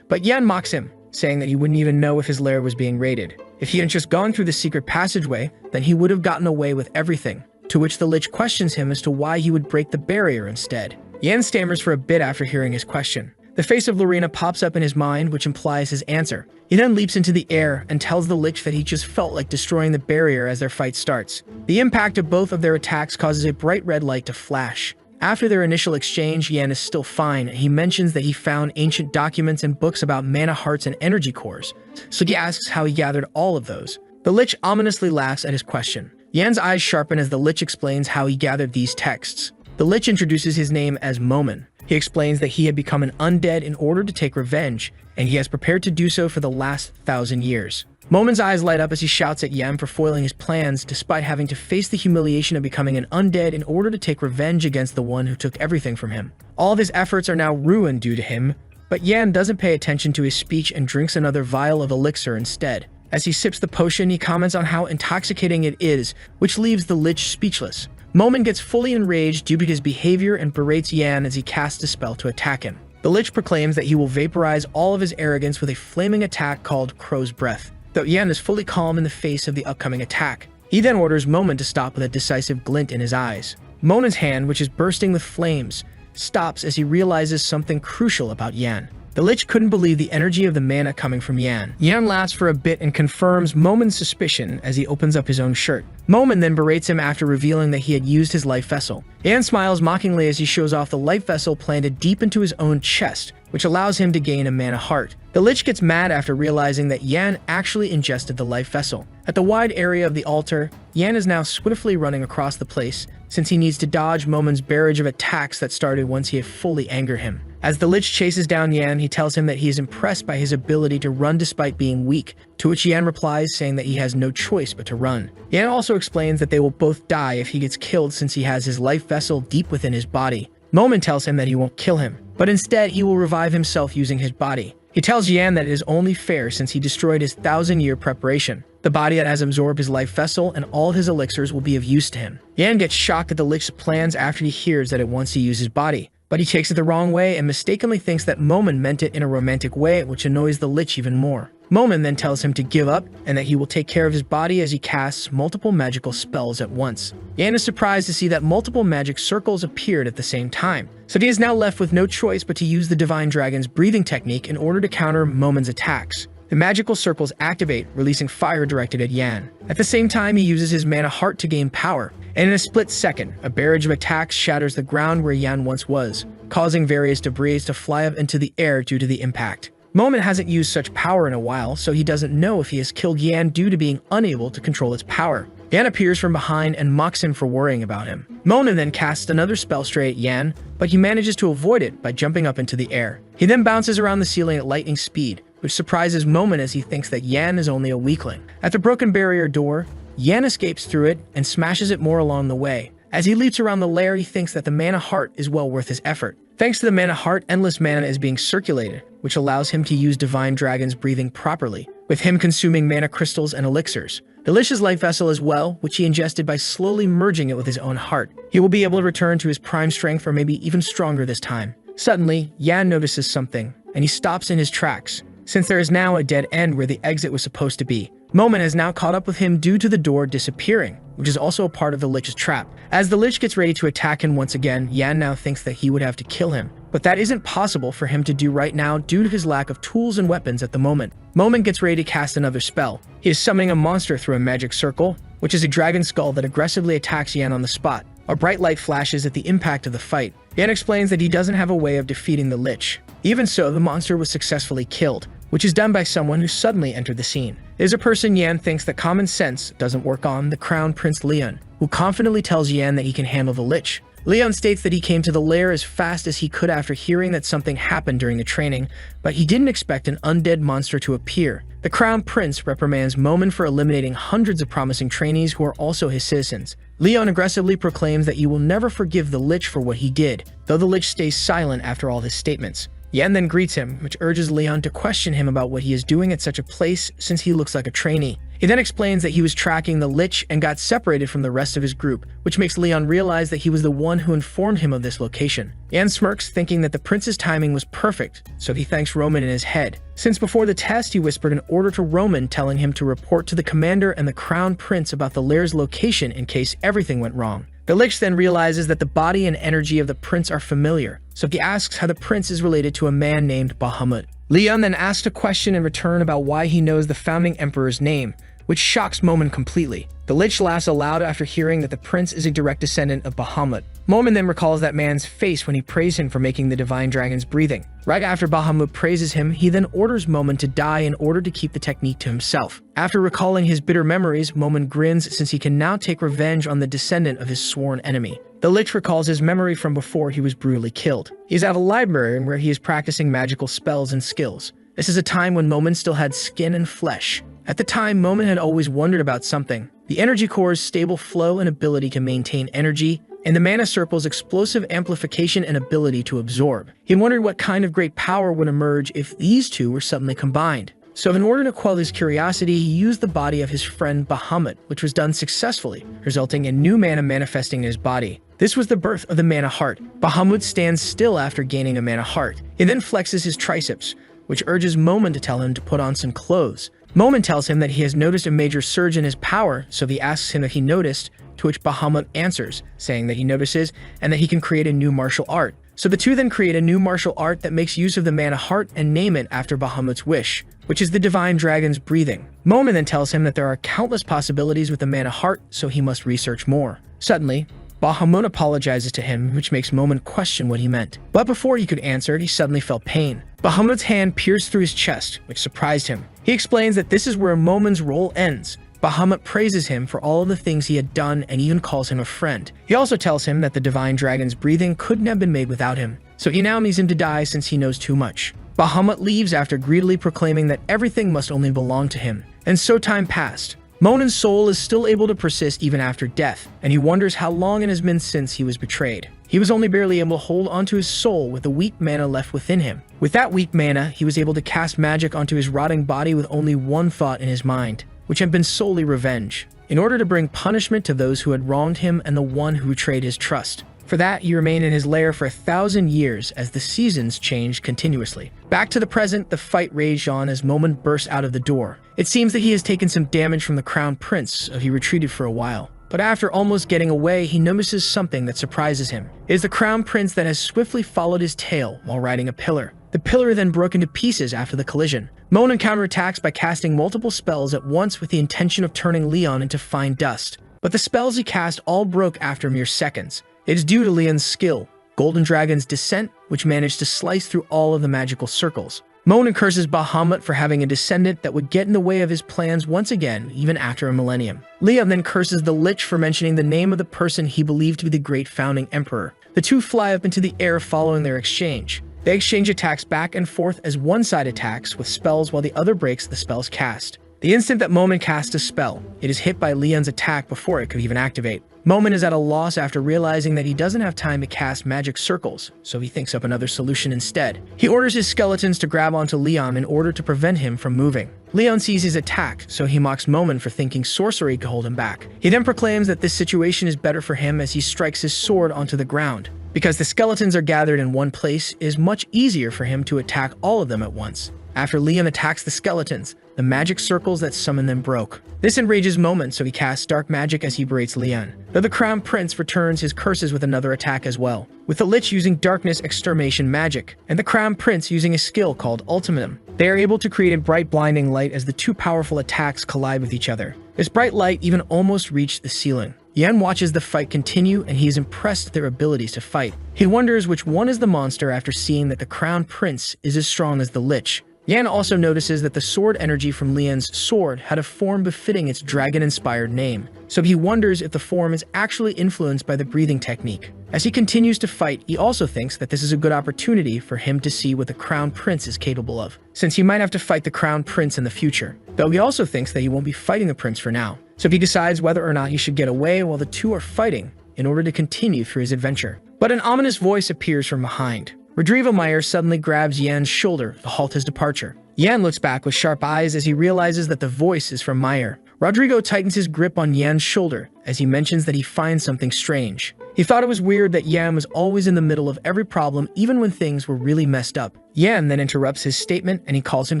But Yan mocks him, saying that he wouldn't even know if his lair was being raided. If he hadn't just gone through the secret passageway, then he would have gotten away with everything, to which the Lich questions him as to why he would break the barrier instead. Yan stammers for a bit after hearing his question. The face of Lorena pops up in his mind, which implies his answer. He then leaps into the air and tells the Lich that he just felt like destroying the barrier as their fight starts. The impact of both of their attacks causes a bright red light to flash. After their initial exchange, Yan is still fine, and he mentions that he found ancient documents and books about mana hearts and energy cores, so he asks how he gathered all of those. The Lich ominously laughs at his question. Yan's eyes sharpen as the Lich explains how he gathered these texts. The Lich introduces his name as Momen. He explains that he had become an undead in order to take revenge, and he has prepared to do so for the last 1,000 years. Momen's eyes light up as he shouts at Yan for foiling his plans despite having to face the humiliation of becoming an undead in order to take revenge against the one who took everything from him. All of his efforts are now ruined due to him, but Yan doesn't pay attention to his speech and drinks another vial of elixir instead. As he sips the potion, he comments on how intoxicating it is, which leaves the Lich speechless. Momen gets fully enraged due to his behavior and berates Yan as he casts a spell to attack him. The Lich proclaims that he will vaporize all of his arrogance with a flaming attack called Crow's Breath, though Yan is fully calm in the face of the upcoming attack. He then orders Momen to stop with a decisive glint in his eyes. Momen's hand, which is bursting with flames, stops as he realizes something crucial about Yan. The Lich couldn't believe the energy of the mana coming from Yan. Yan laughs for a bit and confirms Momen's suspicion as he opens up his own shirt. Momen then berates him after revealing that he had used his life vessel. Yan smiles mockingly as he shows off the life vessel planted deep into his own chest, which allows him to gain a mana heart. The Lich gets mad after realizing that Yan actually ingested the life vessel. At the wide area of the altar, Yan is now swiftly running across the place, since he needs to dodge Momen's barrage of attacks that started once he had fully angered him. As the Lich chases down Yan, he tells him that he is impressed by his ability to run despite being weak, to which Yan replies saying that he has no choice but to run. Yan also explains that they will both die if he gets killed since he has his life vessel deep within his body. Momen tells him that he won't kill him, but instead he will revive himself using his body. He tells Yan that it is only fair since he destroyed his 1,000-year preparation. The body that has absorbed his life vessel and all his elixirs will be of use to him. Yan gets shocked at the Lich's plans after he hears that it wants to use his body, but he takes it the wrong way and mistakenly thinks that Momen meant it in a romantic way, which annoys the Lich even more. Momen then tells him to give up and that he will take care of his body as he casts multiple magical spells at once. Yan is surprised to see that multiple magic circles appeared at the same time, so he is now left with no choice but to use the Divine Dragon's breathing technique in order to counter Momen's attacks. The magical circles activate, releasing fire directed at Yan. At the same time, he uses his mana heart to gain power, and in a split second, a barrage of attacks shatters the ground where Yan once was, causing various debris to fly up into the air due to the impact. Momen hasn't used such power in a while, so he doesn't know if he has killed Yan due to being unable to control its power. Yan appears from behind and mocks him for worrying about him. Momen then casts another spell straight at Yan, but he manages to avoid it by jumping up into the air. He then bounces around the ceiling at lightning speed, which surprises Momen as he thinks that Yan is only a weakling. At the broken barrier door, Yan escapes through it and smashes it more along the way. As he leaps around the lair, he thinks that the mana heart is well worth his effort. Thanks to the mana heart, endless mana is being circulated, which allows him to use Divine Dragon's breathing properly, with him consuming mana crystals and elixirs. The Lich's life vessel as well, which he ingested by slowly merging it with his own heart. He will be able to return to his prime strength or maybe even stronger this time. Suddenly, Yan notices something, and he stops in his tracks, since there is now a dead end where the exit was supposed to be. Momen has now caught up with him due to the door disappearing, which is also a part of the Lich's trap. As the Lich gets ready to attack him once again, Yan now thinks that he would have to kill him, but that isn't possible for him to do right now due to his lack of tools and weapons at the moment. Momen gets ready to cast another spell. He is summoning a monster through a magic circle, which is a dragon skull that aggressively attacks Yan on the spot. A bright light flashes at the impact of the fight. Yan explains that he doesn't have a way of defeating the Lich. Even so, the monster was successfully killed, which is done by someone who suddenly entered the scene. It is a person Yan thinks that common sense doesn't work on, the Crown Prince Leon, who confidently tells Yan that he can handle the Lich. Leon states that he came to the lair as fast as he could after hearing that something happened during the training, but he didn't expect an undead monster to appear. The Crown Prince reprimands Momon for eliminating hundreds of promising trainees who are also his citizens. Leon aggressively proclaims that he will never forgive the Lich for what he did, though the Lich stays silent after all his statements. Yan then greets him, which urges Leon to question him about what he is doing at such a place since he looks like a trainee. He then explains that he was tracking the Lich and got separated from the rest of his group, which makes Leon realize that he was the one who informed him of this location. Yan smirks, thinking that the prince's timing was perfect, so he thanks Roman in his head. Since before the test, he whispered an order to Roman telling him to report to the commander and the Crown Prince about the lair's location in case everything went wrong. The Lich then realizes that the body and energy of the prince are familiar, so he asks how the prince is related to a man named Bahamut. Leon then asks a question in return about why he knows the founding emperor's name, which shocks Momon completely. The Lich laughs aloud after hearing that the prince is a direct descendant of Bahamut. Momon then recalls that man's face when he praised him for making the divine dragon's breathing. Right after Bahamut praises him, he then orders Momon to die in order to keep the technique to himself. After recalling his bitter memories, Momon grins since he can now take revenge on the descendant of his sworn enemy. The Lich recalls his memory from before he was brutally killed. He is at a library where he is practicing magical spells and skills. This is a time when Momon still had skin and flesh. At the time, Momon had always wondered about something: the energy core's stable flow and ability to maintain energy, and the mana circle's explosive amplification and ability to absorb. He wondered what kind of great power would emerge if these two were suddenly combined. So in order to quell his curiosity, he used the body of his friend Bahamut, which was done successfully, resulting in new mana manifesting in his body. This was the birth of the mana heart. Bahamut stands still after gaining a mana heart. He then flexes his triceps, which urges Momon to tell him to put on some clothes. Momon tells him that he has noticed a major surge in his power, so he asks him if he noticed, to which Bahamut answers, saying that he notices and that he can create a new martial art. So the two then create a new martial art that makes use of the mana heart and name it after Bahamut's wish, which is the divine dragon's breathing. Momon then tells him that there are countless possibilities with the mana heart, so he must research more. Suddenly, Bahamut apologizes to him, which makes Momon question what he meant. But before he could answer, he suddenly felt pain. Bahamut's hand pierced through his chest, which surprised him. He explains that this is where Momon's role ends. Bahamut praises him for all of the things he had done and even calls him a friend. He also tells him that the divine dragon's breathing couldn't have been made without him, so he now needs him to die since he knows too much. Bahamut leaves after greedily proclaiming that everything must only belong to him. And so time passed. Monon's soul is still able to persist even after death, and he wonders how long it has been since he was betrayed. He was only barely able to hold onto his soul with the weak mana left within him. With that weak mana, he was able to cast magic onto his rotting body with only one thought in his mind, which had been solely revenge, in order to bring punishment to those who had wronged him and the one who betrayed his trust. For that, he remained in his lair for 1,000 years as the seasons changed continuously. Back to the present, the fight raged on as Momon burst out of the door. It seems that he has taken some damage from the Crown Prince, so he retreated for a while. But after almost getting away, he notices something that surprises him. It is the Crown Prince that has swiftly followed his tail while riding a pillar. The pillar then broke into pieces after the collision. Monon counterattacks by casting multiple spells at once with the intention of turning Leon into fine dust. But the spells he cast all broke after mere seconds. It is due to Leon's skill, Golden Dragon's Descent, which managed to slice through all of the magical circles. Monon curses Bahamut for having a descendant that would get in the way of his plans once again, even after a millennium. Leon then curses the Lich for mentioning the name of the person he believed to be the great founding emperor. The two fly up into the air following their exchange. They exchange attacks back and forth as one side attacks with spells while the other breaks the spells cast. The instant that Momon casts a spell, it is hit by Leon's attack before it could even activate. Momon is at a loss after realizing that he doesn't have time to cast magic circles, so he thinks up another solution instead. He orders his skeletons to grab onto Leon in order to prevent him from moving. Leon sees his attack, so he mocks Momon for thinking sorcery could hold him back. He then proclaims that this situation is better for him as he strikes his sword onto the ground. Because the skeletons are gathered in one place, it is much easier for him to attack all of them at once. After Leon attacks the skeletons, the magic circles that summon them broke. This enrages Momon, so he casts dark magic as he berates Leon. Though the Crown Prince returns his curses with another attack as well, with the Lich using darkness extermination magic, and the Crown Prince using a skill called Ultimatum. They are able to create a bright blinding light as the two powerful attacks collide with each other. This bright light even almost reached the ceiling. Yan watches the fight continue and he is impressed with their abilities to fight. He wonders which one is the monster after seeing that the Crown Prince is as strong as the Lich. Yan also notices that the sword energy from Lian's sword had a form befitting its dragon-inspired name, so he wonders if the form is actually influenced by the breathing technique. As he continues to fight, he also thinks that this is a good opportunity for him to see what the Crown Prince is capable of, since he might have to fight the Crown Prince in the future. Though he also thinks that he won't be fighting the prince for now, so he decides whether or not he should get away while the two are fighting in order to continue through his adventure. But an ominous voice appears from behind. Rodrigo Meyer suddenly grabs Yan's shoulder to halt his departure. Yan looks back with sharp eyes as he realizes that the voice is from Meyer. Rodrigo tightens his grip on Yan's shoulder as he mentions that he finds something strange. He thought it was weird that Yan was always in the middle of every problem even when things were really messed up. Yan then interrupts his statement and he calls him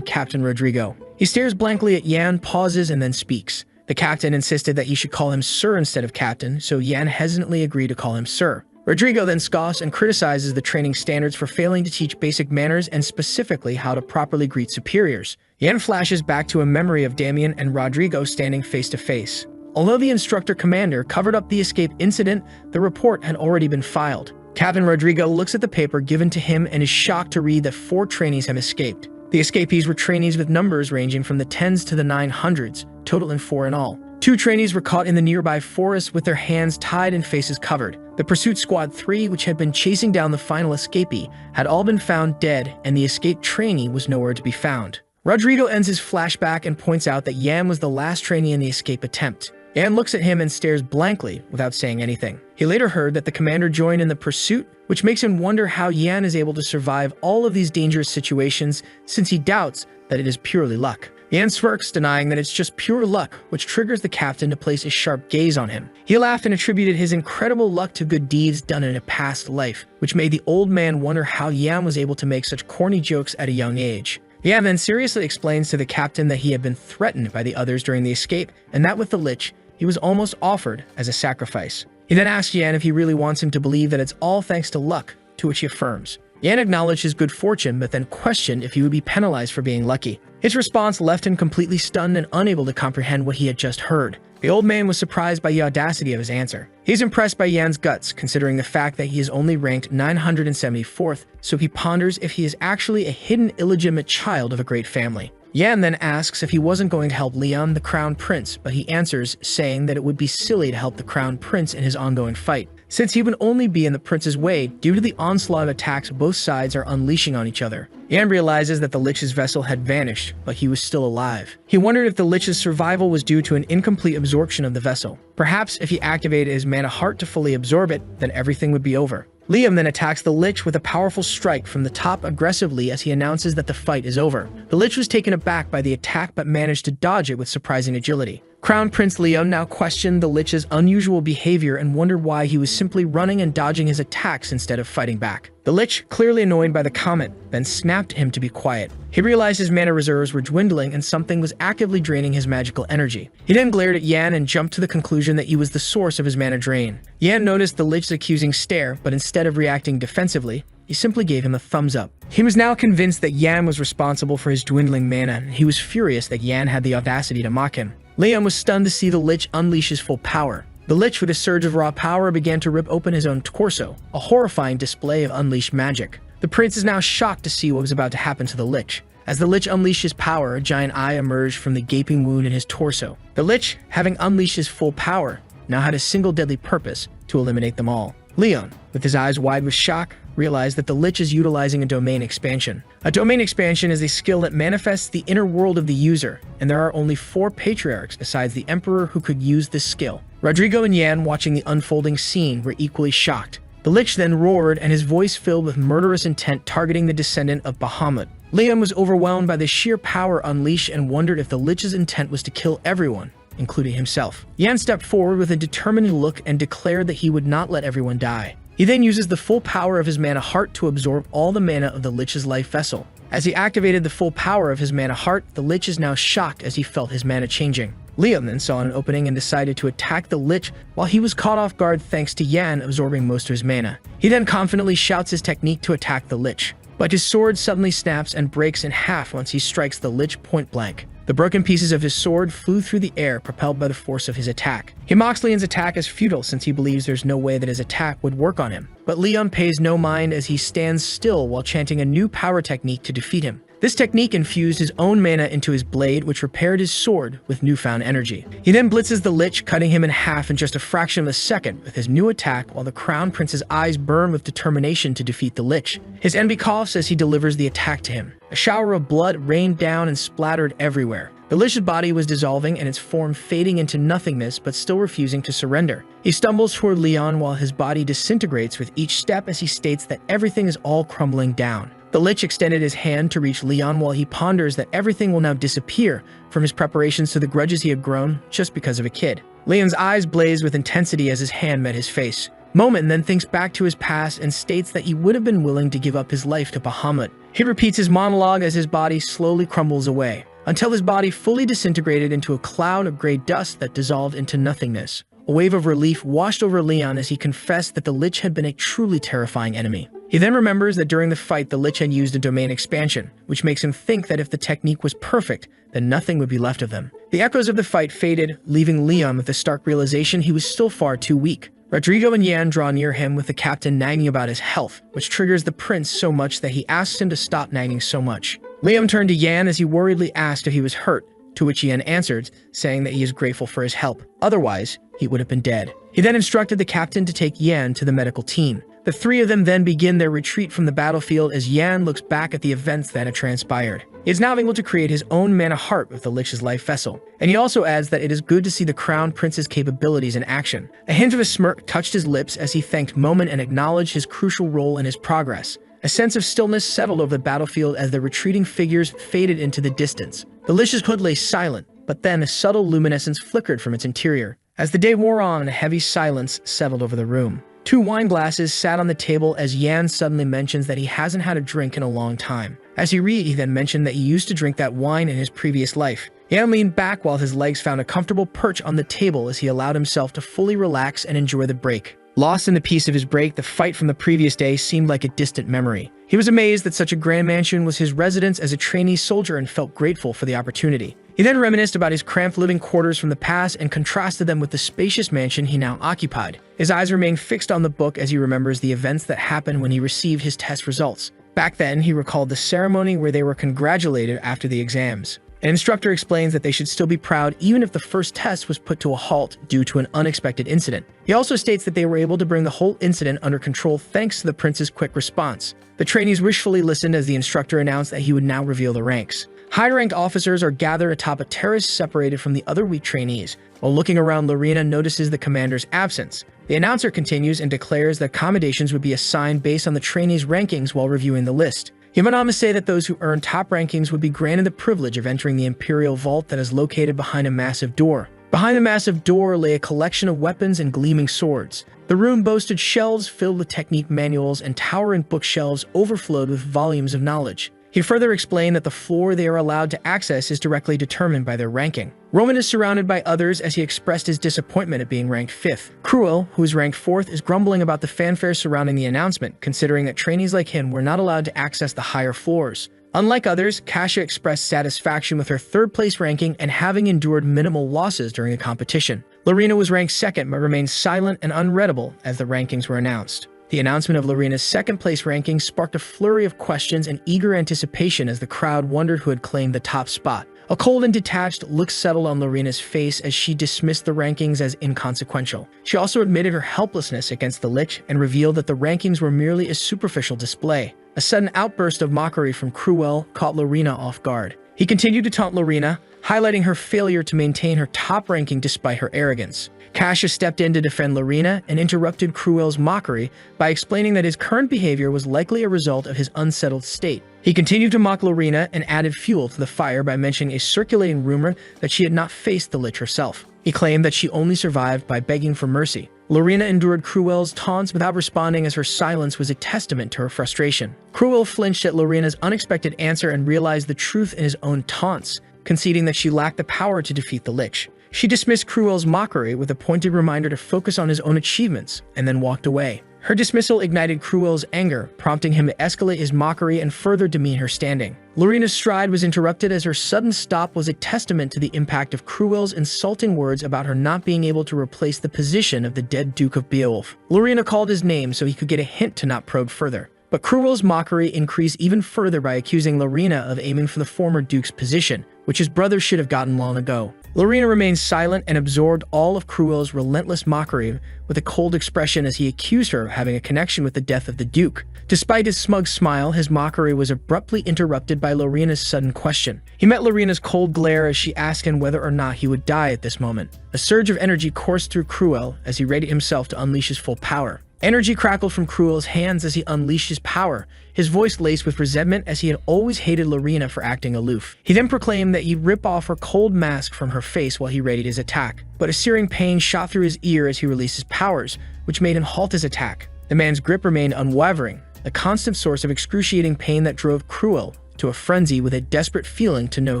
Captain Rodrigo. He stares blankly at Yan, pauses, and then speaks. The captain insisted that he should call him Sir instead of Captain, so Yan hesitantly agreed to call him Sir. Rodrigo then scoffs and criticizes the training standards for failing to teach basic manners and specifically how to properly greet superiors. Yan flashes back to a memory of Damien and Rodrigo standing face to face. Although the instructor commander covered up the escape incident, the report had already been filed. Captain Rodrigo looks at the paper given to him and is shocked to read that 4 trainees have escaped. The escapees were trainees with numbers ranging from the 10s to the 900s, totaling 4 in all. 2 trainees were caught in the nearby forest with their hands tied and faces covered. The pursuit squad 3, which had been chasing down the final escapee, had all been found dead, and the escaped trainee was nowhere to be found. Rodrigo ends his flashback and points out that Yan was the last trainee in the escape attempt. Yan looks at him and stares blankly without saying anything. He later heard that the commander joined in the pursuit, which makes him wonder how Yan is able to survive all of these dangerous situations since he doubts that it is purely luck. Yan smirks, denying that it's just pure luck, which triggers the captain to place a sharp gaze on him. He laughed and attributed his incredible luck to good deeds done in a past life, which made the old man wonder how Yan was able to make such corny jokes at a young age. Yan then seriously explains to the captain that he had been threatened by the others during the escape, and that with the Lich, he was almost offered as a sacrifice. He then asks Yan if he really wants him to believe that it's all thanks to luck, to which he affirms. Yan acknowledged his good fortune, but then questioned if he would be penalized for being lucky. His response left him completely stunned and unable to comprehend what he had just heard. The old man was surprised by the audacity of his answer. He's impressed by Yan's guts, considering the fact that he is only ranked 974th, so he ponders if he is actually a hidden illegitimate child of a great family. Yan then asks if he wasn't going to help Leon, the Crown Prince, but he answers, saying that it would be silly to help the Crown Prince in his ongoing fight, since he would only be in the prince's way due to the onslaught of attacks both sides are unleashing on each other. Yan realizes that the Lich's vessel had vanished, but he was still alive. He wondered if the Lich's survival was due to an incomplete absorption of the vessel. Perhaps if he activated his mana heart to fully absorb it, then everything would be over. Liam then attacks the Lich with a powerful strike from the top aggressively as he announces that the fight is over. The Lich was taken aback by the attack but managed to dodge it with surprising agility. Crown Prince Leon now questioned the Lich's unusual behavior and wondered why he was simply running and dodging his attacks instead of fighting back. The Lich, clearly annoyed by the comment, then snapped at him to be quiet. He realized his mana reserves were dwindling and something was actively draining his magical energy. He then glared at Yan and jumped to the conclusion that he was the source of his mana drain. Yan noticed the Lich's accusing stare, but instead of reacting defensively, he simply gave him a thumbs up. He was now convinced that Yan was responsible for his dwindling mana, and he was furious that Yan had the audacity to mock him. Liam was stunned to see the Lich unleash his full power. The Lich, with a surge of raw power, began to rip open his own torso, a horrifying display of unleashed magic. The prince is now shocked to see what was about to happen to the Lich. As the Lich unleashed his power, a giant eye emerged from the gaping wound in his torso. The Lich, having unleashed his full power, now had a single deadly purpose: to eliminate them all. Leon, with his eyes wide with shock, realized that the Lich is utilizing a domain expansion. A domain expansion is a skill that manifests the inner world of the user, and there are only 4 patriarchs besides the Emperor who could use this skill. Rodrigo and Yan, watching the unfolding scene, were equally shocked. The Lich then roared, and his voice filled with murderous intent, targeting the descendant of Bahamut. Liam was overwhelmed by the sheer power unleashed and wondered if the Lich's intent was to kill everyone, including himself. Yan stepped forward with a determined look and declared that he would not let everyone die. He then uses the full power of his mana heart to absorb all the mana of the Lich's life vessel. As he activated the full power of his mana heart, the Lich is now shocked as he felt his mana changing. Liam then saw an opening and decided to attack the Lich while he was caught off guard thanks to Yan absorbing most of his mana. He then confidently shouts his technique to attack the Lich, but his sword suddenly snaps and breaks in half once he strikes the Lich point blank. The broken pieces of his sword flew through the air, propelled by the force of his attack. He mocks Leon's attack as futile since he believes there's no way that his attack would work on him. But Leon pays no mind as he stands still while chanting a new power technique to defeat him. This technique infused his own mana into his blade, which repaired his sword with newfound energy. He then blitzes the Lich, cutting him in half in just a fraction of a second with his new attack, while the Crown Prince's eyes burn with determination to defeat the Lich. His enemy coughs as he delivers the attack to him. A shower of blood rained down and splattered everywhere. The Lich's body was dissolving and its form fading into nothingness, but still refusing to surrender. He stumbles toward Leon while his body disintegrates with each step as he states that everything is all crumbling down. The Lich extended his hand to reach Leon while he ponders that everything will now disappear from his preparations to the grudges he had grown just because of a kid. Leon's eyes blaze with intensity as his hand met his face. Moment then thinks back to his past and states that he would have been willing to give up his life to Bahamut. He repeats his monologue as his body slowly crumbles away, until his body fully disintegrated into a cloud of gray dust that dissolved into nothingness. A wave of relief washed over Leon as he confessed that the Lich had been a truly terrifying enemy. He then remembers that during the fight the Lich had used a domain expansion, which makes him think that if the technique was perfect, then nothing would be left of them. The echoes of the fight faded, leaving Leon with the stark realization he was still far too weak. Rodrigo and Yan draw near him with the captain nagging about his health, which triggers the prince so much that he asks him to stop nagging so much. Liam turned to Yan as he worriedly asked if he was hurt, to which Yan answered, saying that he is grateful for his help. Otherwise, he would have been dead. He then instructed the captain to take Yan to the medical team. The three of them then begin their retreat from the battlefield as Yan looks back at the events that had transpired. He is now able to create his own mana heart with the Lich's life vessel, and he also adds that it is good to see the Crown Prince's capabilities in action. A hint of a smirk touched his lips as he thanked Moment and acknowledged his crucial role in his progress. A sense of stillness settled over the battlefield as the retreating figures faded into the distance. The Lich's hood lay silent, but then a subtle luminescence flickered from its interior. As the day wore on, a heavy silence settled over the room. 2 wine glasses sat on the table as Yan suddenly mentions that he hasn't had a drink in a long time. As he then mentioned that he used to drink that wine in his previous life. Yan leaned back while his legs found a comfortable perch on the table as he allowed himself to fully relax and enjoy the break. Lost in the peace of his break, the fight from the previous day seemed like a distant memory. He was amazed that such a grand mansion was his residence as a trainee soldier and felt grateful for the opportunity. He then reminisced about his cramped living quarters from the past and contrasted them with the spacious mansion he now occupied. His eyes remain fixed on the book as he remembers the events that happened when he received his test results. Back then, he recalled the ceremony where they were congratulated after the exams. An instructor explains that they should still be proud even if the first test was put to a halt due to an unexpected incident. He also states that they were able to bring the whole incident under control thanks to the prince's quick response. The trainees wishfully listened as the instructor announced that he would now reveal the ranks. High-ranked officers are gathered atop a terrace separated from the other weak trainees. While looking around, Lorena notices the commander's absence. The announcer continues and declares that accommodations would be assigned based on the trainees' rankings while reviewing the list. He went on to say that those who earned top rankings would be granted the privilege of entering the Imperial Vault that is located behind a massive door. Behind the massive door lay a collection of weapons and gleaming swords. The room boasted shelves filled with technique manuals and towering bookshelves overflowed with volumes of knowledge. He further explained that the floor they are allowed to access is directly determined by their ranking. Roman is surrounded by others as he expressed his disappointment at being ranked 5th. Cruel, who is ranked 4th, is grumbling about the fanfare surrounding the announcement, considering that trainees like him were not allowed to access the higher floors. Unlike others, Kasia expressed satisfaction with her 3rd place ranking and having endured minimal losses during the competition. Lorena was ranked 2nd but remained silent and unreadable as the rankings were announced. The announcement of Lorena's 2nd place ranking sparked a flurry of questions and eager anticipation as the crowd wondered who had claimed the top spot. A cold and detached look settled on Lorena's face as she dismissed the rankings as inconsequential. She also admitted her helplessness against the Lich and revealed that the rankings were merely a superficial display. A sudden outburst of mockery from Cruel caught Lorena off guard. He continued to taunt Lorena, highlighting her failure to maintain her top ranking despite her arrogance. Kasia stepped in to defend Lorena and interrupted Cruel's mockery by explaining that his current behavior was likely a result of his unsettled state. He continued to mock Lorena and added fuel to the fire by mentioning a circulating rumor that she had not faced the Lich herself. He claimed that she only survived by begging for mercy. Lorena endured Cruel's taunts without responding as her silence was a testament to her frustration. Cruel flinched at Lorena's unexpected answer and realized the truth in his own taunts, conceding that she lacked the power to defeat the Lich. She dismissed Cruel's mockery with a pointed reminder to focus on his own achievements, and then walked away. Her dismissal ignited Cruel's anger, prompting him to escalate his mockery and further demean her standing. Lorena's stride was interrupted as her sudden stop was a testament to the impact of Cruel's insulting words about her not being able to replace the position of the dead Duke of Beowulf. Lorena called his name so he could get a hint to not probe further. But Cruel's mockery increased even further by accusing Lorena of aiming for the former duke's position, which his brother should have gotten long ago. Lorena remained silent and absorbed all of Cruel's relentless mockery with a cold expression as he accused her of having a connection with the death of the duke. Despite his smug smile, his mockery was abruptly interrupted by Lorena's sudden question. He met Lorena's cold glare as she asked him whether or not he would die at this moment. A surge of energy coursed through Cruel as he readied himself to unleash his full power. Energy crackled from Cruel's hands as he unleashed his power, his voice laced with resentment as he had always hated Lorena for acting aloof. He then proclaimed that he'd rip off her cold mask from her face while he readied his attack. But a searing pain shot through his ear as he released his powers, which made him halt his attack. The man's grip remained unwavering, a constant source of excruciating pain that drove Cruel to a frenzy with a desperate feeling to know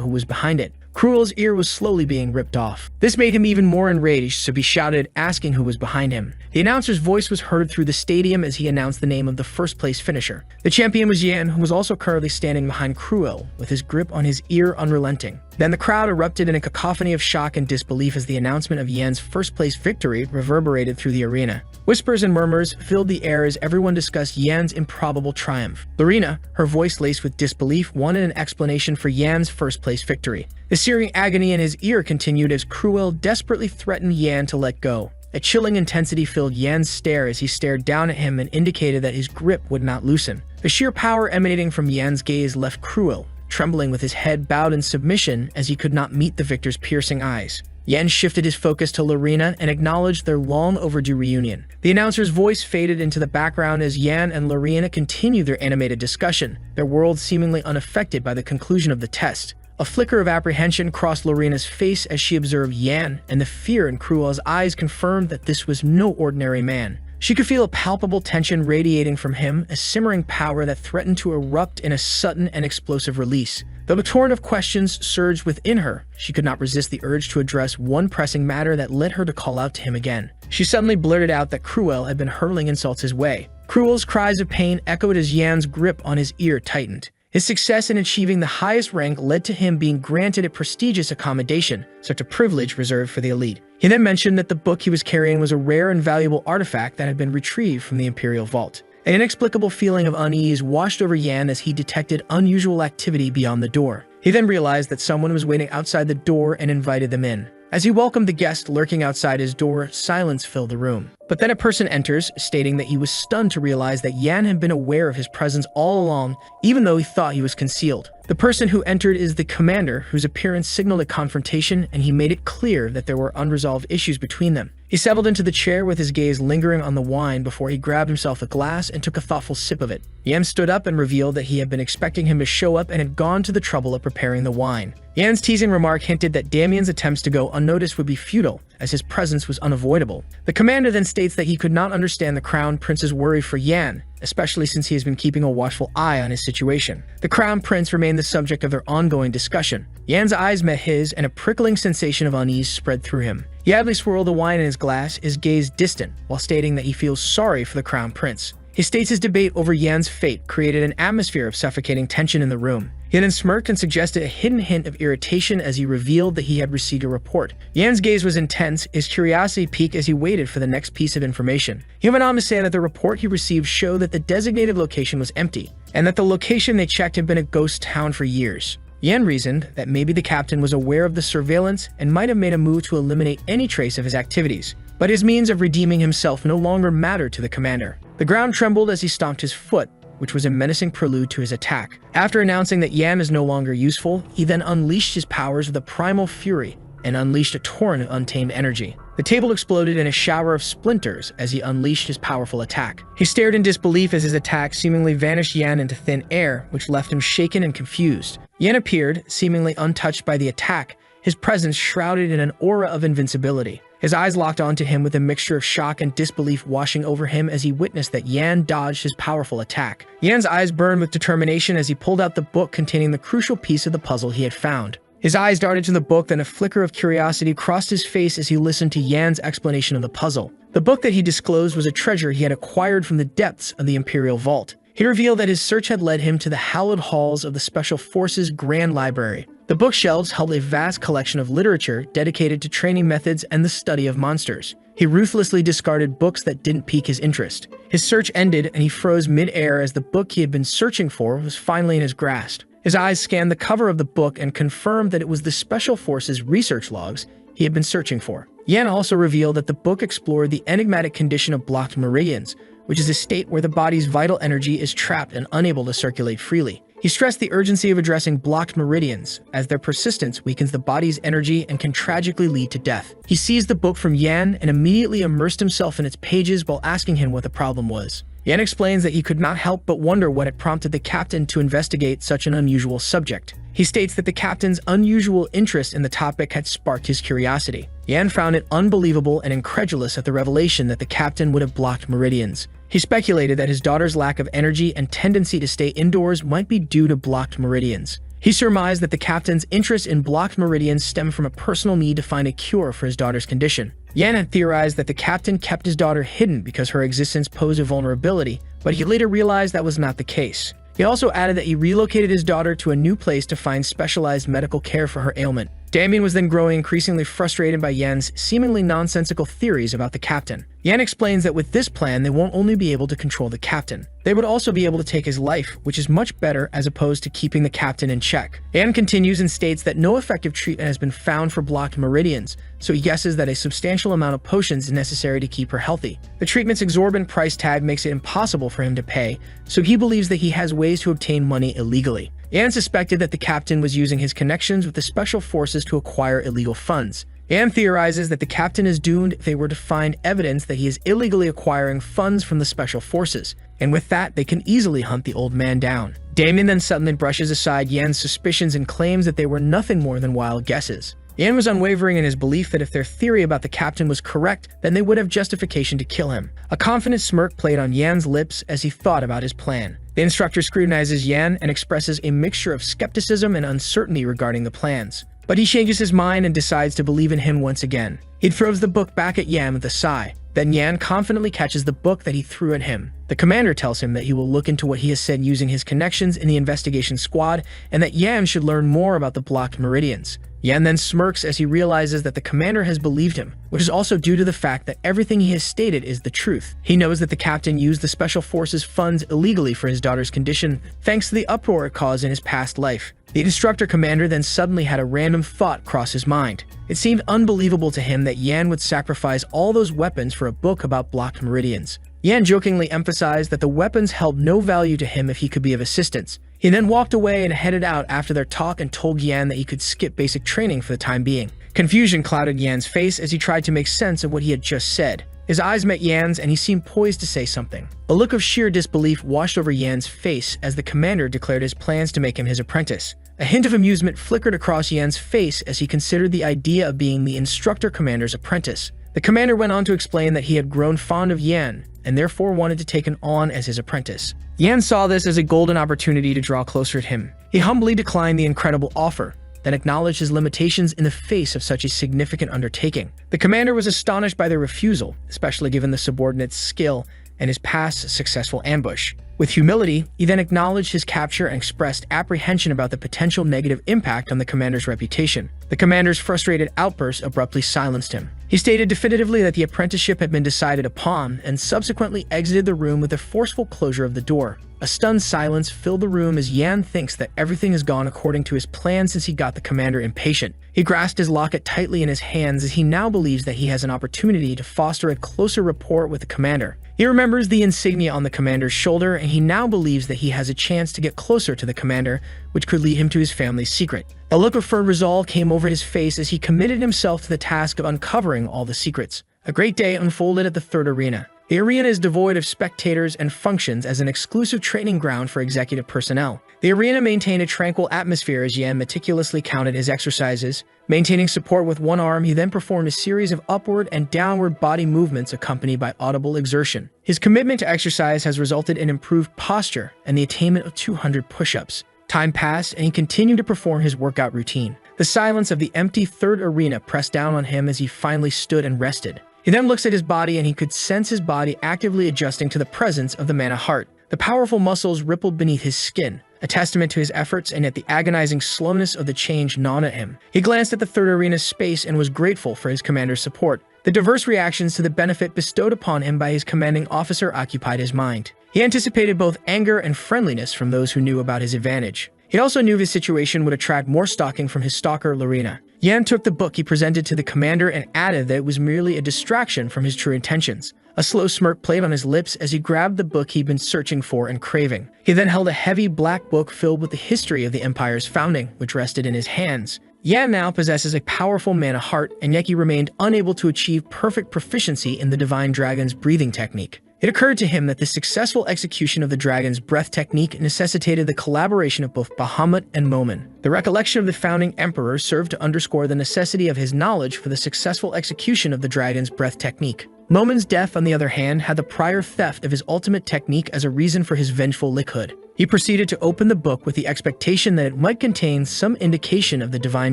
who was behind it. Cruel's ear was slowly being ripped off. This made him even more enraged, so he shouted, asking who was behind him. The announcer's voice was heard through the stadium as he announced the name of the first-place finisher. The champion was Yan, who was also currently standing behind Cruel, with his grip on his ear unrelenting. Then the crowd erupted in a cacophony of shock and disbelief as the announcement of Yan's first-place victory reverberated through the arena. Whispers and murmurs filled the air as everyone discussed Yan's improbable triumph. Lorena, her voice laced with disbelief, wanted an explanation for Yan's first-place victory. The searing agony in his ear continued as Cruel desperately threatened Yan to let go. A chilling intensity filled Yan's stare as he stared down at him and indicated that his grip would not loosen. The sheer power emanating from Yan's gaze left Cruel trembling with his head bowed in submission as he could not meet the victor's piercing eyes. Yan shifted his focus to Lorena and acknowledged their long-overdue reunion. The announcer's voice faded into the background as Yan and Lorena continued their animated discussion, their worlds seemingly unaffected by the conclusion of the test. A flicker of apprehension crossed Lorena's face as she observed Yan, and the fear in Cruel's eyes confirmed that this was no ordinary man. She could feel a palpable tension radiating from him, a simmering power that threatened to erupt in a sudden and explosive release. Though a torrent of questions surged within her, she could not resist the urge to address one pressing matter that led her to call out to him again. She suddenly blurted out that Cruel had been hurling insults his way. Cruel's cries of pain echoed as Yan's grip on his ear tightened. His success in achieving the highest rank led to him being granted a prestigious accommodation, such a privilege reserved for the elite. He then mentioned that the book he was carrying was a rare and valuable artifact that had been retrieved from the Imperial Vault. An inexplicable feeling of unease washed over Yan as he detected unusual activity beyond the door. He then realized that someone was waiting outside the door and invited them in. As he welcomed the guest lurking outside his door, silence filled the room. But then a person enters, stating that he was stunned to realize that Yan had been aware of his presence all along, even though he thought he was concealed. The person who entered is the commander, whose appearance signaled a confrontation, and he made it clear that there were unresolved issues between them. He settled into the chair with his gaze lingering on the wine before he grabbed himself a glass and took a thoughtful sip of it. Yan stood up and revealed that he had been expecting him to show up and had gone to the trouble of preparing the wine. Yan's teasing remark hinted that Damien's attempts to go unnoticed would be futile, as his presence was unavoidable. The commander then states that he could not understand the Crown Prince's worry for Yan, especially since he has been keeping a watchful eye on his situation. The Crown Prince remained the subject of their ongoing discussion. Yan's eyes met his, and a prickling sensation of unease spread through him. He idly swirled the wine in his glass, his gaze distant, while stating that he feels sorry for the Crown Prince. He states his debate over Yan's fate created an atmosphere of suffocating tension in the room. He then smirked and suggested a hidden hint of irritation as he revealed that he had received a report. Yan's gaze was intense, his curiosity piqued as he waited for the next piece of information. He went on to say that the report he received showed that the designated location was empty, and that the location they checked had been a ghost town for years. Yan reasoned that maybe the captain was aware of the surveillance and might have made a move to eliminate any trace of his activities. But his means of redeeming himself no longer mattered to the commander. The ground trembled as he stomped his foot, which was a menacing prelude to his attack. After announcing that Yan is no longer useful, he then unleashed his powers with a primal fury and unleashed a torrent of untamed energy. The table exploded in a shower of splinters as he unleashed his powerful attack. He stared in disbelief as his attack seemingly vanished Yan into thin air, which left him shaken and confused. Yan appeared, seemingly untouched by the attack, his presence shrouded in an aura of invincibility. His eyes locked onto him with a mixture of shock and disbelief washing over him as he witnessed that Yan dodged his powerful attack. Yan's eyes burned with determination as he pulled out the book containing the crucial piece of the puzzle he had found. His eyes darted to the book, then a flicker of curiosity crossed his face as he listened to Yan's explanation of the puzzle. The book that he disclosed was a treasure he had acquired from the depths of the Imperial Vault. He revealed that his search had led him to the hallowed halls of the Special Forces Grand Library. The bookshelves held a vast collection of literature dedicated to training methods and the study of monsters. He ruthlessly discarded books that didn't pique his interest. His search ended, and he froze mid-air as the book he had been searching for was finally in his grasp. His eyes scanned the cover of the book and confirmed that it was the Special Forces research logs he had been searching for. Yan also revealed that the book explored the enigmatic condition of blocked meridians, which is a state where the body's vital energy is trapped and unable to circulate freely. He stressed the urgency of addressing blocked meridians, as their persistence weakens the body's energy and can tragically lead to death. He seized the book from Yan and immediately immersed himself in its pages while asking him what the problem was. Yan explains that he could not help but wonder what had prompted the captain to investigate such an unusual subject. He states that the captain's unusual interest in the topic had sparked his curiosity. Yan found it unbelievable and incredulous at the revelation that the captain would have blocked meridians. He speculated that his daughter's lack of energy and tendency to stay indoors might be due to blocked meridians. He surmised that the captain's interest in blocked meridians stemmed from a personal need to find a cure for his daughter's condition. Yan had theorized that the captain kept his daughter hidden because her existence posed a vulnerability, but he later realized that was not the case. He also added that he relocated his daughter to a new place to find specialized medical care for her ailment. Damien was then growing increasingly frustrated by Yan's seemingly nonsensical theories about the captain. Yan explains that with this plan, they won't only be able to control the captain, they would also be able to take his life, which is much better as opposed to keeping the captain in check. Yan continues and states that no effective treatment has been found for blocked meridians, so he guesses that a substantial amount of potions is necessary to keep her healthy. The treatment's exorbitant price tag makes it impossible for him to pay, so he believes that he has ways to obtain money illegally. Yan suspected that the captain was using his connections with the special forces to acquire illegal funds. Yan theorizes that the captain is doomed if they were to find evidence that he is illegally acquiring funds from the special forces, and with that, they can easily hunt the old man down. Damien then suddenly brushes aside Yan's suspicions and claims that they were nothing more than wild guesses. Yan was unwavering in his belief that if their theory about the captain was correct, then they would have justification to kill him. A confident smirk played on Yan's lips as he thought about his plan. The instructor scrutinizes Yan and expresses a mixture of skepticism and uncertainty regarding the plans. But he changes his mind and decides to believe in him once again. He throws the book back at Yan with a sigh. Then Yan confidently catches the book that he threw at him. The commander tells him that he will look into what he has said using his connections in the investigation squad, and that Yan should learn more about the blocked meridians. Yan then smirks as he realizes that the commander has believed him, which is also due to the fact that everything he has stated is the truth. He knows that the captain used the Special Forces funds illegally for his daughter's condition, thanks to the uproar it caused in his past life. The instructor commander then suddenly had a random thought cross his mind. It seemed unbelievable to him that Yan would sacrifice all those weapons for a book about blocked meridians. Yan jokingly emphasized that the weapons held no value to him if he could be of assistance. He then walked away and headed out after their talk and told Yan that he could skip basic training for the time being. Confusion clouded Yan's face as he tried to make sense of what he had just said. His eyes met Yan's and he seemed poised to say something. A look of sheer disbelief washed over Yan's face as the commander declared his plans to make him his apprentice. A hint of amusement flickered across Yan's face as he considered the idea of being the instructor commander's apprentice. The commander went on to explain that he had grown fond of Yan and therefore wanted to take him on as his apprentice. Yan saw this as a golden opportunity to draw closer to him. He humbly declined the incredible offer, then acknowledged his limitations in the face of such a significant undertaking. The commander was astonished by their refusal, especially given the subordinate's skill and his past successful ambush. With humility, he then acknowledged his capture and expressed apprehension about the potential negative impact on the commander's reputation. The commander's frustrated outburst abruptly silenced him. He stated definitively that the apprenticeship had been decided upon and subsequently exited the room with a forceful closure of the door. A stunned silence filled the room as Yan thinks that everything has gone according to his plan since he got the commander impatient. He grasped his locket tightly in his hands as he now believes that he has an opportunity to foster a closer rapport with the commander. He remembers the insignia on the commander's shoulder, and he now believes that he has a chance to get closer to the commander, which could lead him to his family's secret. A look of firm resolve came over his face as he committed himself to the task of uncovering all the secrets. A great day unfolded at the third arena. The arena is devoid of spectators and functions as an exclusive training ground for executive personnel. The arena maintained a tranquil atmosphere as Yan meticulously counted his exercises. Maintaining support with one arm, he then performed a series of upward and downward body movements accompanied by audible exertion. His commitment to exercise has resulted in improved posture and the attainment of 200 push-ups. Time passed, and he continued to perform his workout routine. The silence of the empty third arena pressed down on him as he finally stood and rested. He then looks at his body and he could sense his body actively adjusting to the presence of the mana heart. The powerful muscles rippled beneath his skin, a testament to his efforts and yet the agonizing slowness of the change gnawed at him. He glanced at the third arena's space and was grateful for his commander's support. The diverse reactions to the benefit bestowed upon him by his commanding officer occupied his mind. He anticipated both anger and friendliness from those who knew about his advantage. He also knew his situation would attract more stalking from his stalker, Lorena. Yan took the book he presented to the commander and added that it was merely a distraction from his true intentions. A slow smirk played on his lips as he grabbed the book he'd been searching for and craving. He then held a heavy black book filled with the history of the Empire's founding, which rested in his hands. Yan now possesses a powerful mana heart, and yet he remained unable to achieve perfect proficiency in the Divine Dragon's breathing technique. It occurred to him that the successful execution of the dragon's breath technique necessitated the collaboration of both Bahamut and Momen. The recollection of the founding emperor served to underscore the necessity of his knowledge for the successful execution of the dragon's breath technique. Momen's death, on the other hand, had the prior theft of his ultimate technique as a reason for his vengeful lickhood. He proceeded to open the book with the expectation that it might contain some indication of the Divine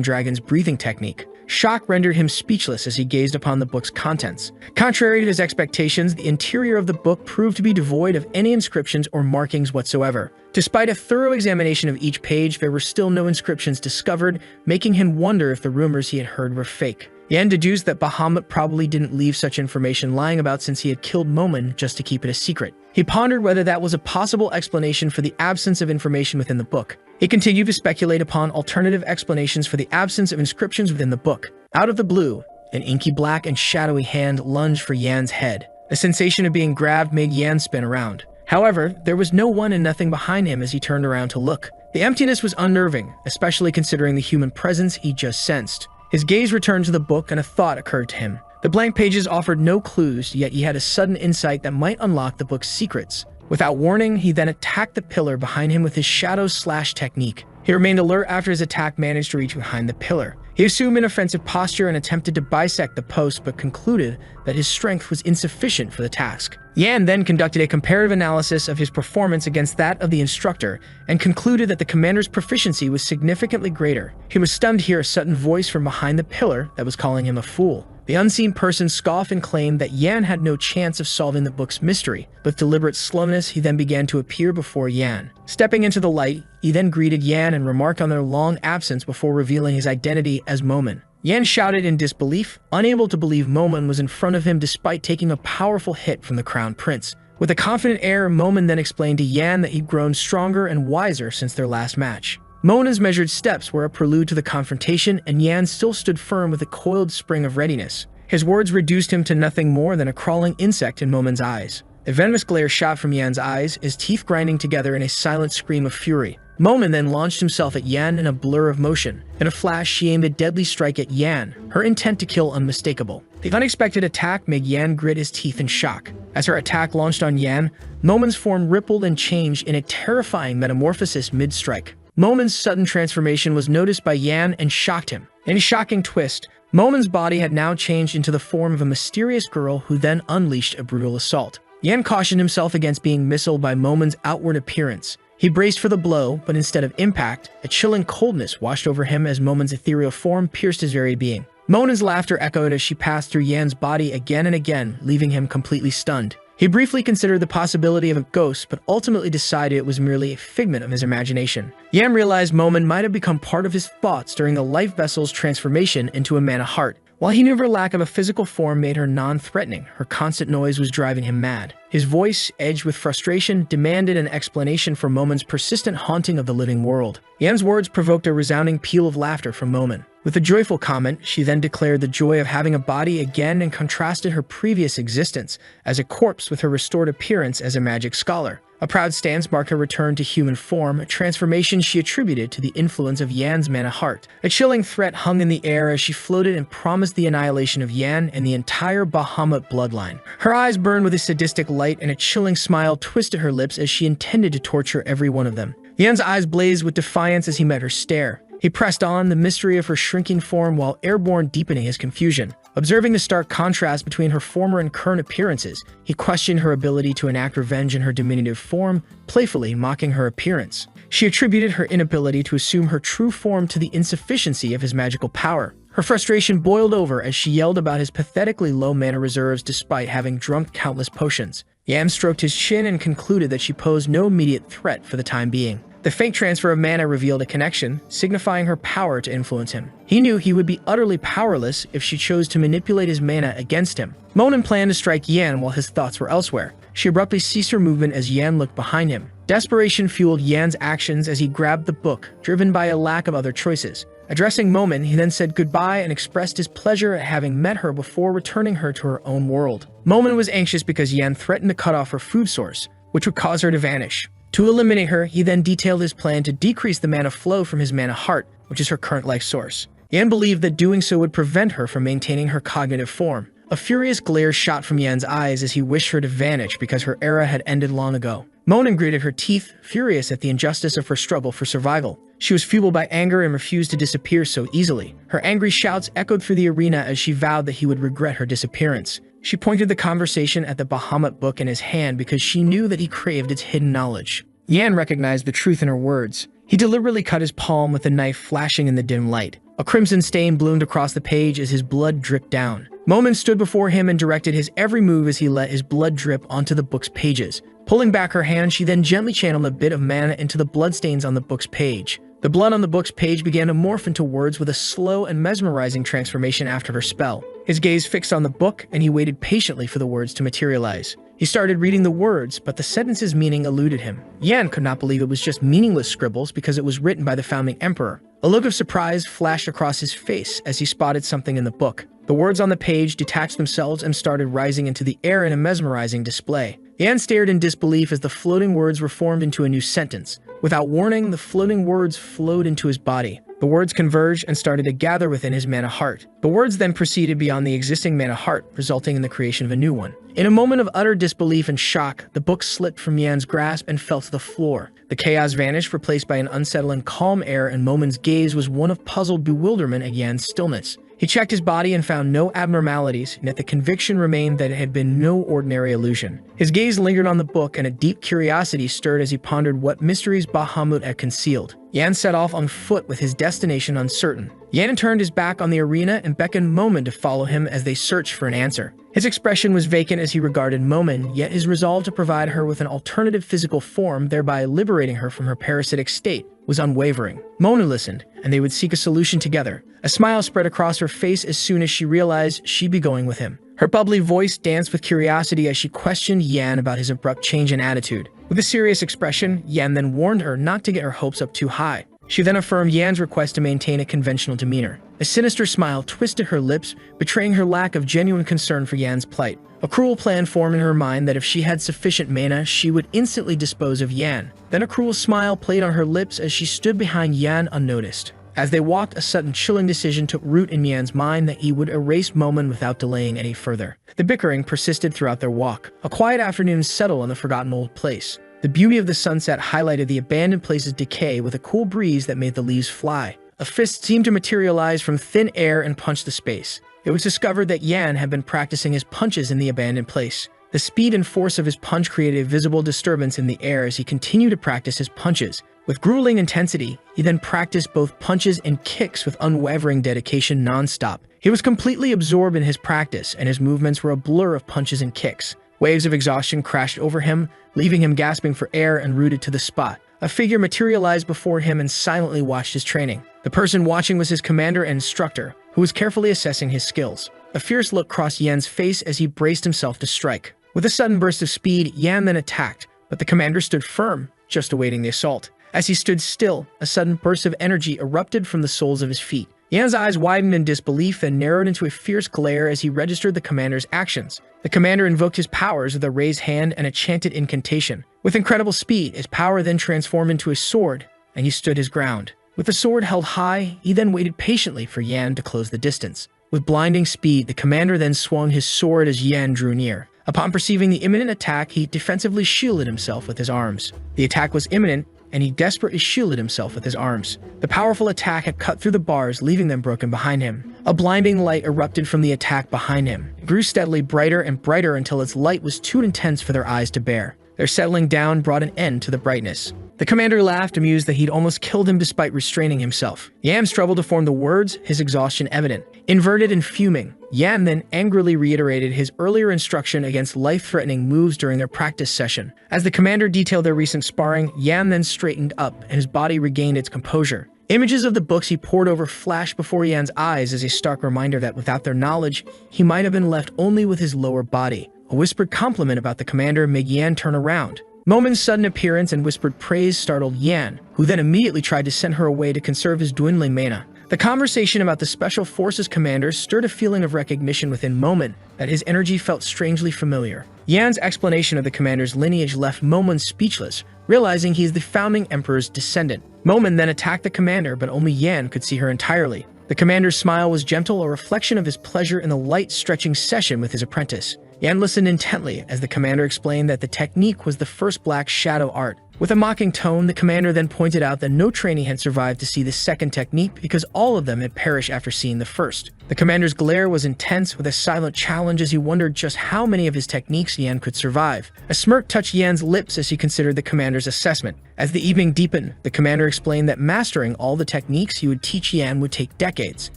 Dragon's breathing technique. Shock rendered him speechless as he gazed upon the book's contents. Contrary to his expectations, the interior of the book proved to be devoid of any inscriptions or markings whatsoever. Despite a thorough examination of each page, there were still no inscriptions discovered, making him wonder if the rumors he had heard were fake. Yan deduced that Bahamut probably didn't leave such information lying about since he had killed Momen just to keep it a secret. He pondered whether that was a possible explanation for the absence of information within the book. He continued to speculate upon alternative explanations for the absence of inscriptions within the book. Out of the blue, an inky black and shadowy hand lunged for Yan's head. The sensation of being grabbed made Yan spin around. However, there was no one and nothing behind him as he turned around to look. The emptiness was unnerving, especially considering the human presence he just sensed. His gaze returned to the book and a thought occurred to him. The blank pages offered no clues, yet he had a sudden insight that might unlock the book's secrets. Without warning, he then attacked the pillar behind him with his shadow slash technique. He remained alert after his attack managed to reach behind the pillar. He assumed an offensive posture and attempted to bisect the post, but concluded that his strength was insufficient for the task. Yan then conducted a comparative analysis of his performance against that of the instructor and concluded that the commander's proficiency was significantly greater. He was stunned to hear a sudden voice from behind the pillar that was calling him a fool. The unseen person scoffed and claimed that Yan had no chance of solving the book's mystery. With deliberate slowness, he then began to appear before Yan. Stepping into the light, he then greeted Yan and remarked on their long absence before revealing his identity as Momen. Yan shouted in disbelief, unable to believe Momen was in front of him despite taking a powerful hit from the Crown Prince. With a confident air, Momen then explained to Yan that he'd grown stronger and wiser since their last match. Mona's measured steps were a prelude to the confrontation, and Yan still stood firm with a coiled spring of readiness. His words reduced him to nothing more than a crawling insect in Momen's eyes. A venomous glare shot from Yan's eyes, his teeth grinding together in a silent scream of fury. Momen then launched himself at Yan in a blur of motion. In a flash, she aimed a deadly strike at Yan, her intent to kill unmistakable. The unexpected attack made Yan grit his teeth in shock. As her attack launched on Yan, Momen's form rippled and changed in a terrifying metamorphosis mid-strike. Momen's sudden transformation was noticed by Yan and shocked him. In a shocking twist, Momen's body had now changed into the form of a mysterious girl who then unleashed a brutal assault. Yan cautioned himself against being missiled by Momen's outward appearance. He braced for the blow, but instead of impact, a chilling coldness washed over him as Momen's ethereal form pierced his very being. Momen's laughter echoed as she passed through Yan's body again and again, leaving him completely stunned. He briefly considered the possibility of a ghost, but ultimately decided it was merely a figment of his imagination. Yan realized Momen might have become part of his thoughts during the life vessel's transformation into a mana heart. While he knew her lack of a physical form made her non-threatening, her constant noise was driving him mad. His voice, edged with frustration, demanded an explanation for Momen's persistent haunting of the living world. Yan's words provoked a resounding peal of laughter from Momen. With a joyful comment, she then declared the joy of having a body again and contrasted her previous existence as a corpse with her restored appearance as a magic scholar. A proud stance marked her return to human form, a transformation she attributed to the influence of Yan's mana heart. A chilling threat hung in the air as she floated and promised the annihilation of Yan and the entire Bahamut bloodline. Her eyes burned with a sadistic light and a chilling smile twisted her lips as she intended to torture every one of them. Yan's eyes blazed with defiance as he met her stare. He pressed on, the mystery of her shrinking form while airborne deepening his confusion. Observing the stark contrast between her former and current appearances, he questioned her ability to enact revenge in her diminutive form, playfully mocking her appearance. She attributed her inability to assume her true form to the insufficiency of his magical power. Her frustration boiled over as she yelled about his pathetically low mana reserves despite having drunk countless potions. Yan stroked his chin and concluded that she posed no immediate threat for the time being. The fake transfer of mana revealed a connection, signifying her power to influence him. He knew he would be utterly powerless if she chose to manipulate his mana against him. Monin planned to strike Yan while his thoughts were elsewhere. She abruptly ceased her movement as Yan looked behind him. Desperation fueled Yan's actions as he grabbed the book, driven by a lack of other choices. Addressing Momin, he then said goodbye and expressed his pleasure at having met her before returning her to her own world. Momin was anxious because Yan threatened to cut off her food source, which would cause her to vanish. To eliminate her, he then detailed his plan to decrease the mana flow from his mana heart, which is her current life source. Yan believed that doing so would prevent her from maintaining her cognitive form. A furious glare shot from Yan's eyes as he wished her to vanish because her era had ended long ago. Monin gritted her teeth, furious at the injustice of her struggle for survival. She was fueled by anger and refused to disappear so easily. Her angry shouts echoed through the arena as she vowed that he would regret her disappearance. She pointed the conversation at the Bahamut book in his hand because she knew that he craved its hidden knowledge. Yan recognized the truth in her words. He deliberately cut his palm with the knife flashing in the dim light. A crimson stain bloomed across the page as his blood dripped down. Momin stood before him and directed his every move as he let his blood drip onto the book's pages. Pulling back her hand, she then gently channeled a bit of mana into the bloodstains on the book's page. The blood on the book's page began to morph into words with a slow and mesmerizing transformation after her spell. His gaze fixed on the book, and he waited patiently for the words to materialize. He started reading the words, but the sentence's meaning eluded him. Yan could not believe it was just meaningless scribbles because it was written by the founding emperor. A look of surprise flashed across his face as he spotted something in the book. The words on the page detached themselves and started rising into the air in a mesmerizing display. Yan stared in disbelief as the floating words were formed into a new sentence. Without warning, the floating words flowed into his body. The words converged and started to gather within his mana heart. The words then proceeded beyond the existing mana heart, resulting in the creation of a new one. In a moment of utter disbelief and shock, the book slipped from Yan's grasp and fell to the floor. The chaos vanished, replaced by an unsettling calm air, and Momin's gaze was one of puzzled bewilderment at Yan's stillness. He checked his body and found no abnormalities, yet the conviction remained that it had been no ordinary illusion. His gaze lingered on the book, and a deep curiosity stirred as he pondered what mysteries Bahamut had concealed. Yan set off on foot with his destination uncertain. Yan turned his back on the arena and beckoned Momin to follow him as they searched for an answer. His expression was vacant as he regarded Momin, yet his resolve to provide her with an alternative physical form, thereby liberating her from her parasitic state, was unwavering. Mona listened, and they would seek a solution together. A smile spread across her face as soon as she realized she'd be going with him. Her bubbly voice danced with curiosity as she questioned Yan about his abrupt change in attitude. With a serious expression, Yan then warned her not to get her hopes up too high. She then affirmed Yan's request to maintain a conventional demeanor. A sinister smile twisted her lips, betraying her lack of genuine concern for Yan's plight. A cruel plan formed in her mind that if she had sufficient mana, she would instantly dispose of Yan. Then a cruel smile played on her lips as she stood behind Yan unnoticed. As they walked, a sudden chilling decision took root in Yan's mind that he would erase Momin without delaying any further. The bickering persisted throughout their walk. A quiet afternoon settled on the forgotten old place. The beauty of the sunset highlighted the abandoned place's decay with a cool breeze that made the leaves fly. A fist seemed to materialize from thin air and punch the space. It was discovered that Yan had been practicing his punches in the abandoned place. The speed and force of his punch created a visible disturbance in the air as he continued to practice his punches. With grueling intensity, he then practiced both punches and kicks with unwavering dedication non-stop. He was completely absorbed in his practice, and his movements were a blur of punches and kicks. Waves of exhaustion crashed over him, leaving him gasping for air and rooted to the spot. A figure materialized before him and silently watched his training. The person watching was his commander and instructor, who was carefully assessing his skills. A fierce look crossed Yan's face as he braced himself to strike. With a sudden burst of speed, Yan then attacked, but the commander stood firm, just awaiting the assault. As he stood still, a sudden burst of energy erupted from the soles of his feet. Yan's eyes widened in disbelief and narrowed into a fierce glare as he registered the commander's actions. The commander invoked his powers with a raised hand and a chanted incantation. With incredible speed, his power then transformed into a sword, and he stood his ground. With the sword held high, he then waited patiently for Yan to close the distance. With blinding speed, the commander then swung his sword as Yan drew near. Upon perceiving the imminent attack, he defensively shielded himself with his arms. The attack was imminent, and he desperately shielded himself with his arms. The powerful attack had cut through the bars, leaving them broken behind him. A blinding light erupted from the attack behind him. It grew steadily brighter and brighter until its light was too intense for their eyes to bear. Their settling down brought an end to the brightness. The commander laughed, amused that he'd almost killed him despite restraining himself. Yan struggled to form the words, his exhaustion evident. Inverted and fuming, Yan then angrily reiterated his earlier instruction against life-threatening moves during their practice session. As the commander detailed their recent sparring, Yan then straightened up and his body regained its composure. Images of the books he pored over flashed before Yan's eyes as a stark reminder that without their knowledge, he might have been left only with his lower body. A whispered compliment about the commander made Yan turn around. Momon's sudden appearance and whispered praise startled Yan, who then immediately tried to send her away to conserve his dwindling mana. The conversation about the Special Forces commander stirred a feeling of recognition within Momon, that his energy felt strangely familiar. Yan's explanation of the commander's lineage left Momon speechless, realizing he is the founding emperor's descendant. Momon then attacked the commander, but only Yan could see her entirely. The commander's smile was gentle, a reflection of his pleasure in the light-stretching session with his apprentice. Yan listened intently as the commander explained that the technique was the first black shadow art. With a mocking tone, the commander then pointed out that no trainee had survived to see the second technique because all of them had perished after seeing the first. The commander's glare was intense, with a silent challenge as he wondered just how many of his techniques Yan could survive. A smirk touched Yan's lips as he considered the commander's assessment. As the evening deepened, the commander explained that mastering all the techniques he would teach Yan would take decades.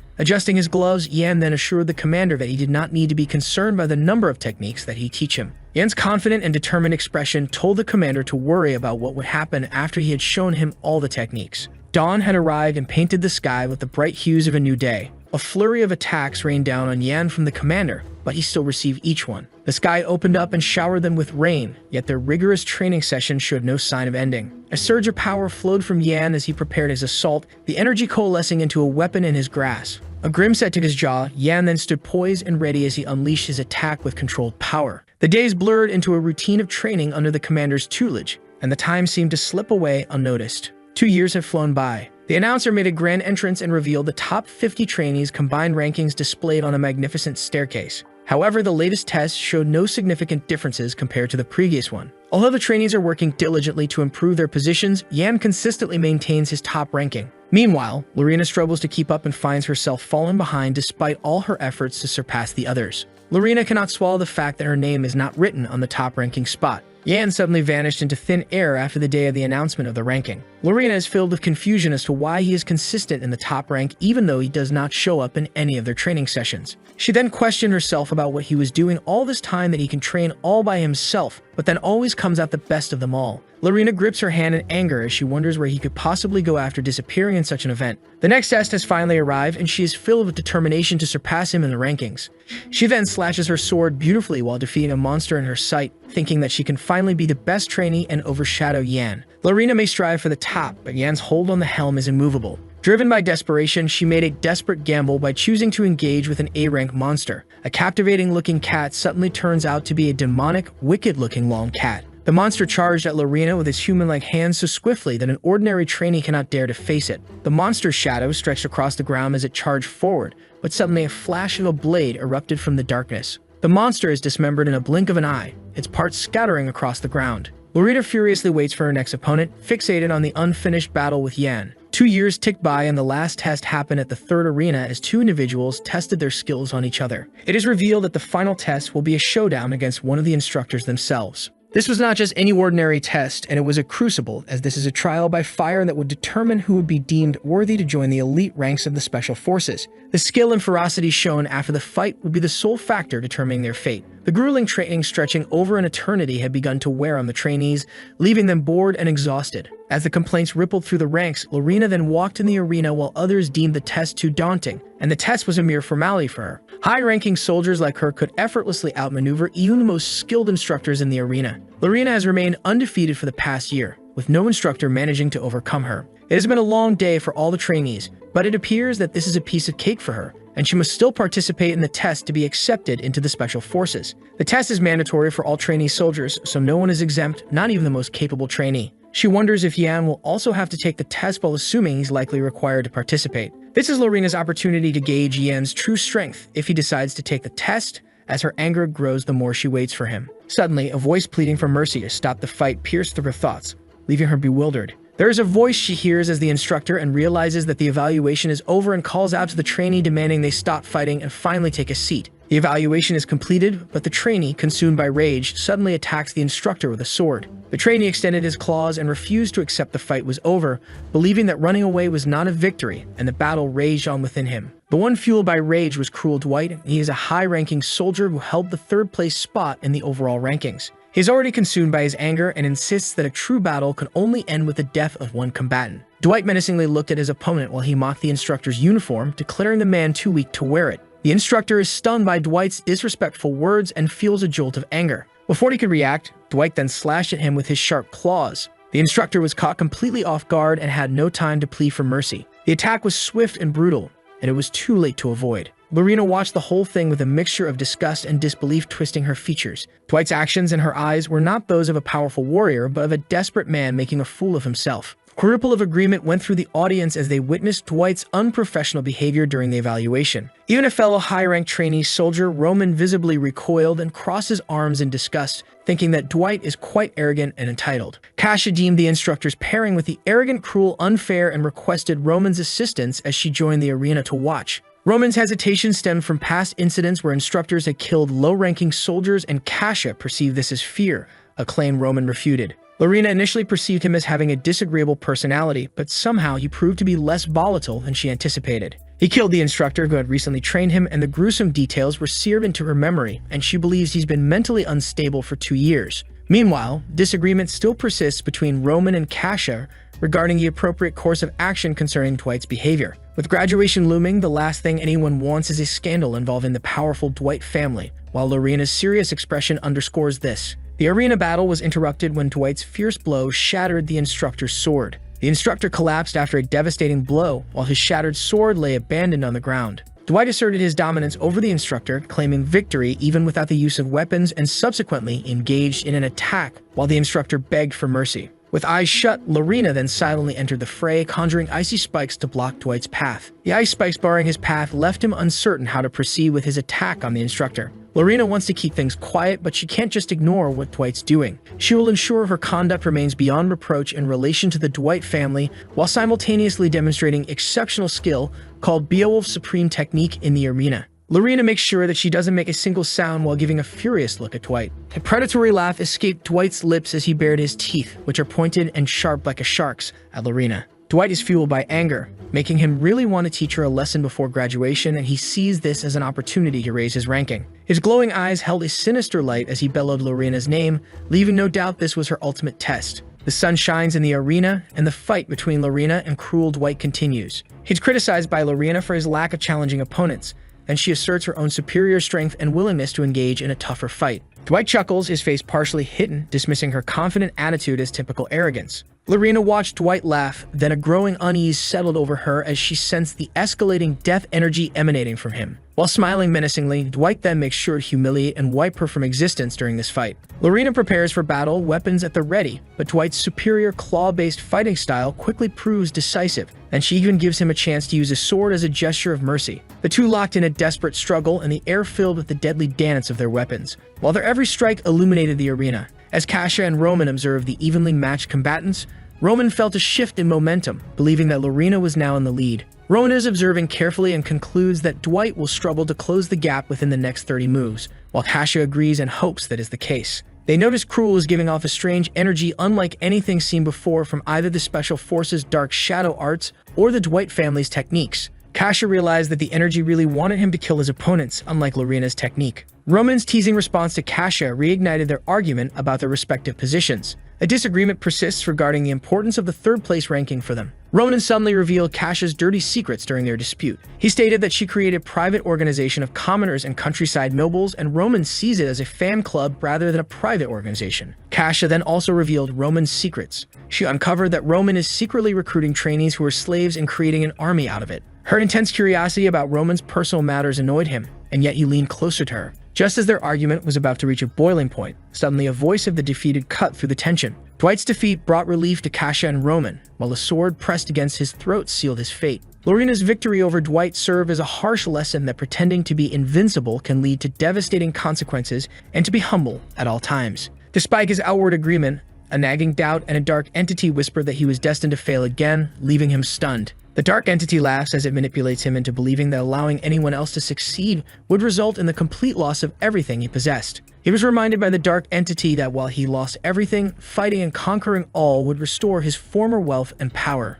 Adjusting his gloves, Yan then assured the commander that he did not need to be concerned by the number of techniques that he'd teach him. Yan's confident and determined expression told the commander to worry about what would happen after he had shown him all the techniques. Dawn had arrived and painted the sky with the bright hues of a new day. A flurry of attacks rained down on Yan from the commander, but he still received each one. The sky opened up and showered them with rain, yet their rigorous training session showed no sign of ending. A surge of power flowed from Yan as he prepared his assault, the energy coalescing into a weapon in his grasp. A grim set to his jaw, Yan then stood poised and ready as he unleashed his attack with controlled power. The days blurred into a routine of training under the commander's tutelage, and the time seemed to slip away unnoticed. 2 years had flown by. The announcer made a grand entrance and revealed the top 50 trainees' combined rankings displayed on a magnificent staircase. However, the latest test showed no significant differences compared to the previous one. Although the trainees are working diligently to improve their positions, Yan consistently maintains his top ranking. Meanwhile, Lorena struggles to keep up and finds herself fallen behind despite all her efforts to surpass the others. Lorena cannot swallow the fact that her name is not written on the top-ranking spot. Yan suddenly vanished into thin air after the day of the announcement of the ranking. Lorena is filled with confusion as to why he is consistent in the top rank even though he does not show up in any of their training sessions. She then questioned herself about what he was doing all this time that he can train all by himself, but then always comes out the best of them all. Lorena grips her hand in anger as she wonders where he could possibly go after disappearing in such an event. The next test has finally arrived and she is filled with determination to surpass him in the rankings. She then slashes her sword beautifully while defeating a monster in her sight, thinking that she can finally be the best trainee and overshadow Yan. Lorena may strive for the top, but Yan's hold on the helm is immovable. Driven by desperation, she made a desperate gamble by choosing to engage with an A-rank monster. A captivating-looking cat suddenly turns out to be a demonic, wicked-looking long cat. The monster charged at Lorena with its human-like hands so swiftly that an ordinary trainee cannot dare to face it. The monster's shadow stretched across the ground as it charged forward, but suddenly a flash of a blade erupted from the darkness. The monster is dismembered in a blink of an eye, its parts scattering across the ground. Lorena furiously waits for her next opponent, fixated on the unfinished battle with Yan. 2 years ticked by and the last test happened at the third arena as two individuals tested their skills on each other. It is revealed that the final test will be a showdown against one of the instructors themselves. This was not just any ordinary test, and it was a crucible, as this is a trial by fire that would determine who would be deemed worthy to join the elite ranks of the Special Forces. The skill and ferocity shown after the fight would be the sole factor determining their fate. The grueling training stretching over an eternity had begun to wear on the trainees, leaving them bored and exhausted. As the complaints rippled through the ranks, Lorena then walked in the arena while others deemed the test too daunting, and the test was a mere formality for her. High-ranking soldiers like her could effortlessly outmaneuver even the most skilled instructors in the arena. Lorena has remained undefeated for the past year, with no instructor managing to overcome her. It has been a long day for all the trainees, but it appears that this is a piece of cake for her, and she must still participate in the test to be accepted into the Special Forces. The test is mandatory for all trainee soldiers, so no one is exempt, not even the most capable trainee. She wonders if Yan will also have to take the test while assuming he's likely required to participate. This is Lorena's opportunity to gauge Yan's true strength if he decides to take the test, as her anger grows the more she waits for him. Suddenly, a voice pleading for mercy to stop the fight pierced through her thoughts, leaving her bewildered. There is a voice she hears as the instructor and realizes that the evaluation is over and calls out to the trainee demanding they stop fighting and finally take a seat. The evaluation is completed, but the trainee, consumed by rage, suddenly attacks the instructor with a sword. The trainee extended his claws and refused to accept the fight was over, believing that running away was not a victory, and the battle raged on within him. The one fueled by rage was Cruel Dwight. He is a high-ranking soldier who held the third-place spot in the overall rankings. He is already consumed by his anger and insists that a true battle can only end with the death of one combatant. Dwight menacingly looked at his opponent while he mocked the instructor's uniform, declaring the man too weak to wear it. The instructor is stunned by Dwight's disrespectful words and feels a jolt of anger. Before he could react, Dwight then slashed at him with his sharp claws. The instructor was caught completely off guard and had no time to plead for mercy. The attack was swift and brutal, and it was too late to avoid. Lorena watched the whole thing with a mixture of disgust and disbelief twisting her features. Dwight's actions in her eyes were not those of a powerful warrior, but of a desperate man making a fool of himself. A ripple of agreement went through the audience as they witnessed Dwight's unprofessional behavior during the evaluation. Even a fellow high-ranked trainee soldier, Roman, visibly recoiled and crossed his arms in disgust, thinking that Dwight is quite arrogant and entitled. Kasia deemed the instructor's pairing with the arrogant, cruel, unfair, and requested Roman's assistance as she joined the arena to watch. Roman's hesitation stemmed from past incidents where instructors had killed low-ranking soldiers, and Kasia perceived this as fear, a claim Roman refuted. Lorena initially perceived him as having a disagreeable personality, but somehow he proved to be less volatile than she anticipated. He killed the instructor who had recently trained him, and the gruesome details were seared into her memory, and she believes he's been mentally unstable for 2 years. Meanwhile, disagreement still persists between Roman and Kasia regarding the appropriate course of action concerning Dwight's behavior. With graduation looming, the last thing anyone wants is a scandal involving the powerful Dwight family, while Lorena's serious expression underscores this. The arena battle was interrupted when Dwight's fierce blow shattered the instructor's sword. The instructor collapsed after a devastating blow, while his shattered sword lay abandoned on the ground. Dwight asserted his dominance over the instructor, claiming victory even without the use of weapons, and subsequently engaged in an attack while the instructor begged for mercy. With eyes shut, Lorena then silently entered the fray, conjuring icy spikes to block Dwight's path. The ice spikes barring his path left him uncertain how to proceed with his attack on the instructor. Lorena wants to keep things quiet, but she can't just ignore what Dwight's doing. She will ensure her conduct remains beyond reproach in relation to the Dwight family, while simultaneously demonstrating exceptional skill called Beowulf's Supreme Technique in the arena. Lorena makes sure that she doesn't make a single sound while giving a furious look at Dwight. A predatory laugh escaped Dwight's lips as he bared his teeth, which are pointed and sharp like a shark's, at Lorena. Dwight is fueled by anger, making him really want to teach her a lesson before graduation, and he sees this as an opportunity to raise his ranking. His glowing eyes held a sinister light as he bellowed Lorena's name, leaving no doubt this was her ultimate test. The sun shines in the arena, and the fight between Lorena and Cruel Dwight continues. He's criticized by Lorena for his lack of challenging opponents, and she asserts her own superior strength and willingness to engage in a tougher fight. Dwight chuckles, his face partially hidden, dismissing her confident attitude as typical arrogance. Lorena watched Dwight laugh, then a growing unease settled over her as she sensed the escalating death energy emanating from him. While smiling menacingly, Dwight then makes sure to humiliate and wipe her from existence during this fight. Lorena prepares for battle, weapons at the ready, but Dwight's superior claw-based fighting style quickly proves decisive, and she even gives him a chance to use a sword as a gesture of mercy. The two locked in a desperate struggle, and the air filled with the deadly dance of their weapons, while their every strike illuminated the arena. As Kasia and Roman observed the evenly matched combatants, Roman felt a shift in momentum, believing that Lorena was now in the lead. Roman is observing carefully and concludes that Dwight will struggle to close the gap within the next 30 moves, while Kasia agrees and hopes that is the case. They notice Cruel is giving off a strange energy unlike anything seen before from either the Special Forces' dark shadow arts or the Dwight family's techniques. Kasia realized that the energy really wanted him to kill his opponents, unlike Lorena's technique. Roman's teasing response to Kasia reignited their argument about their respective positions. A disagreement persists regarding the importance of the third-place ranking for them. Roman suddenly revealed Kasia's dirty secrets during their dispute. He stated that she created a private organization of commoners and countryside nobles, and Roman sees it as a fan club rather than a private organization. Kasia then also revealed Roman's secrets. She uncovered that Roman is secretly recruiting trainees who are slaves and creating an army out of it. Her intense curiosity about Roman's personal matters annoyed him, and yet he leaned closer to her. Just as their argument was about to reach a boiling point, suddenly a voice of the defeated cut through the tension. Dwight's defeat brought relief to Kasia and Roman, while a sword pressed against his throat sealed his fate. Lorena's victory over Dwight served as a harsh lesson that pretending to be invincible can lead to devastating consequences, and to be humble at all times. Despite his outward agreement, A nagging doubt and a dark entity whispered that he was destined to fail again, leaving him stunned. The dark entity laughs as it manipulates him into believing that allowing anyone else to succeed would result in the complete loss of everything he possessed. He was reminded by the dark entity that while he lost everything, fighting and conquering all would restore his former wealth and power.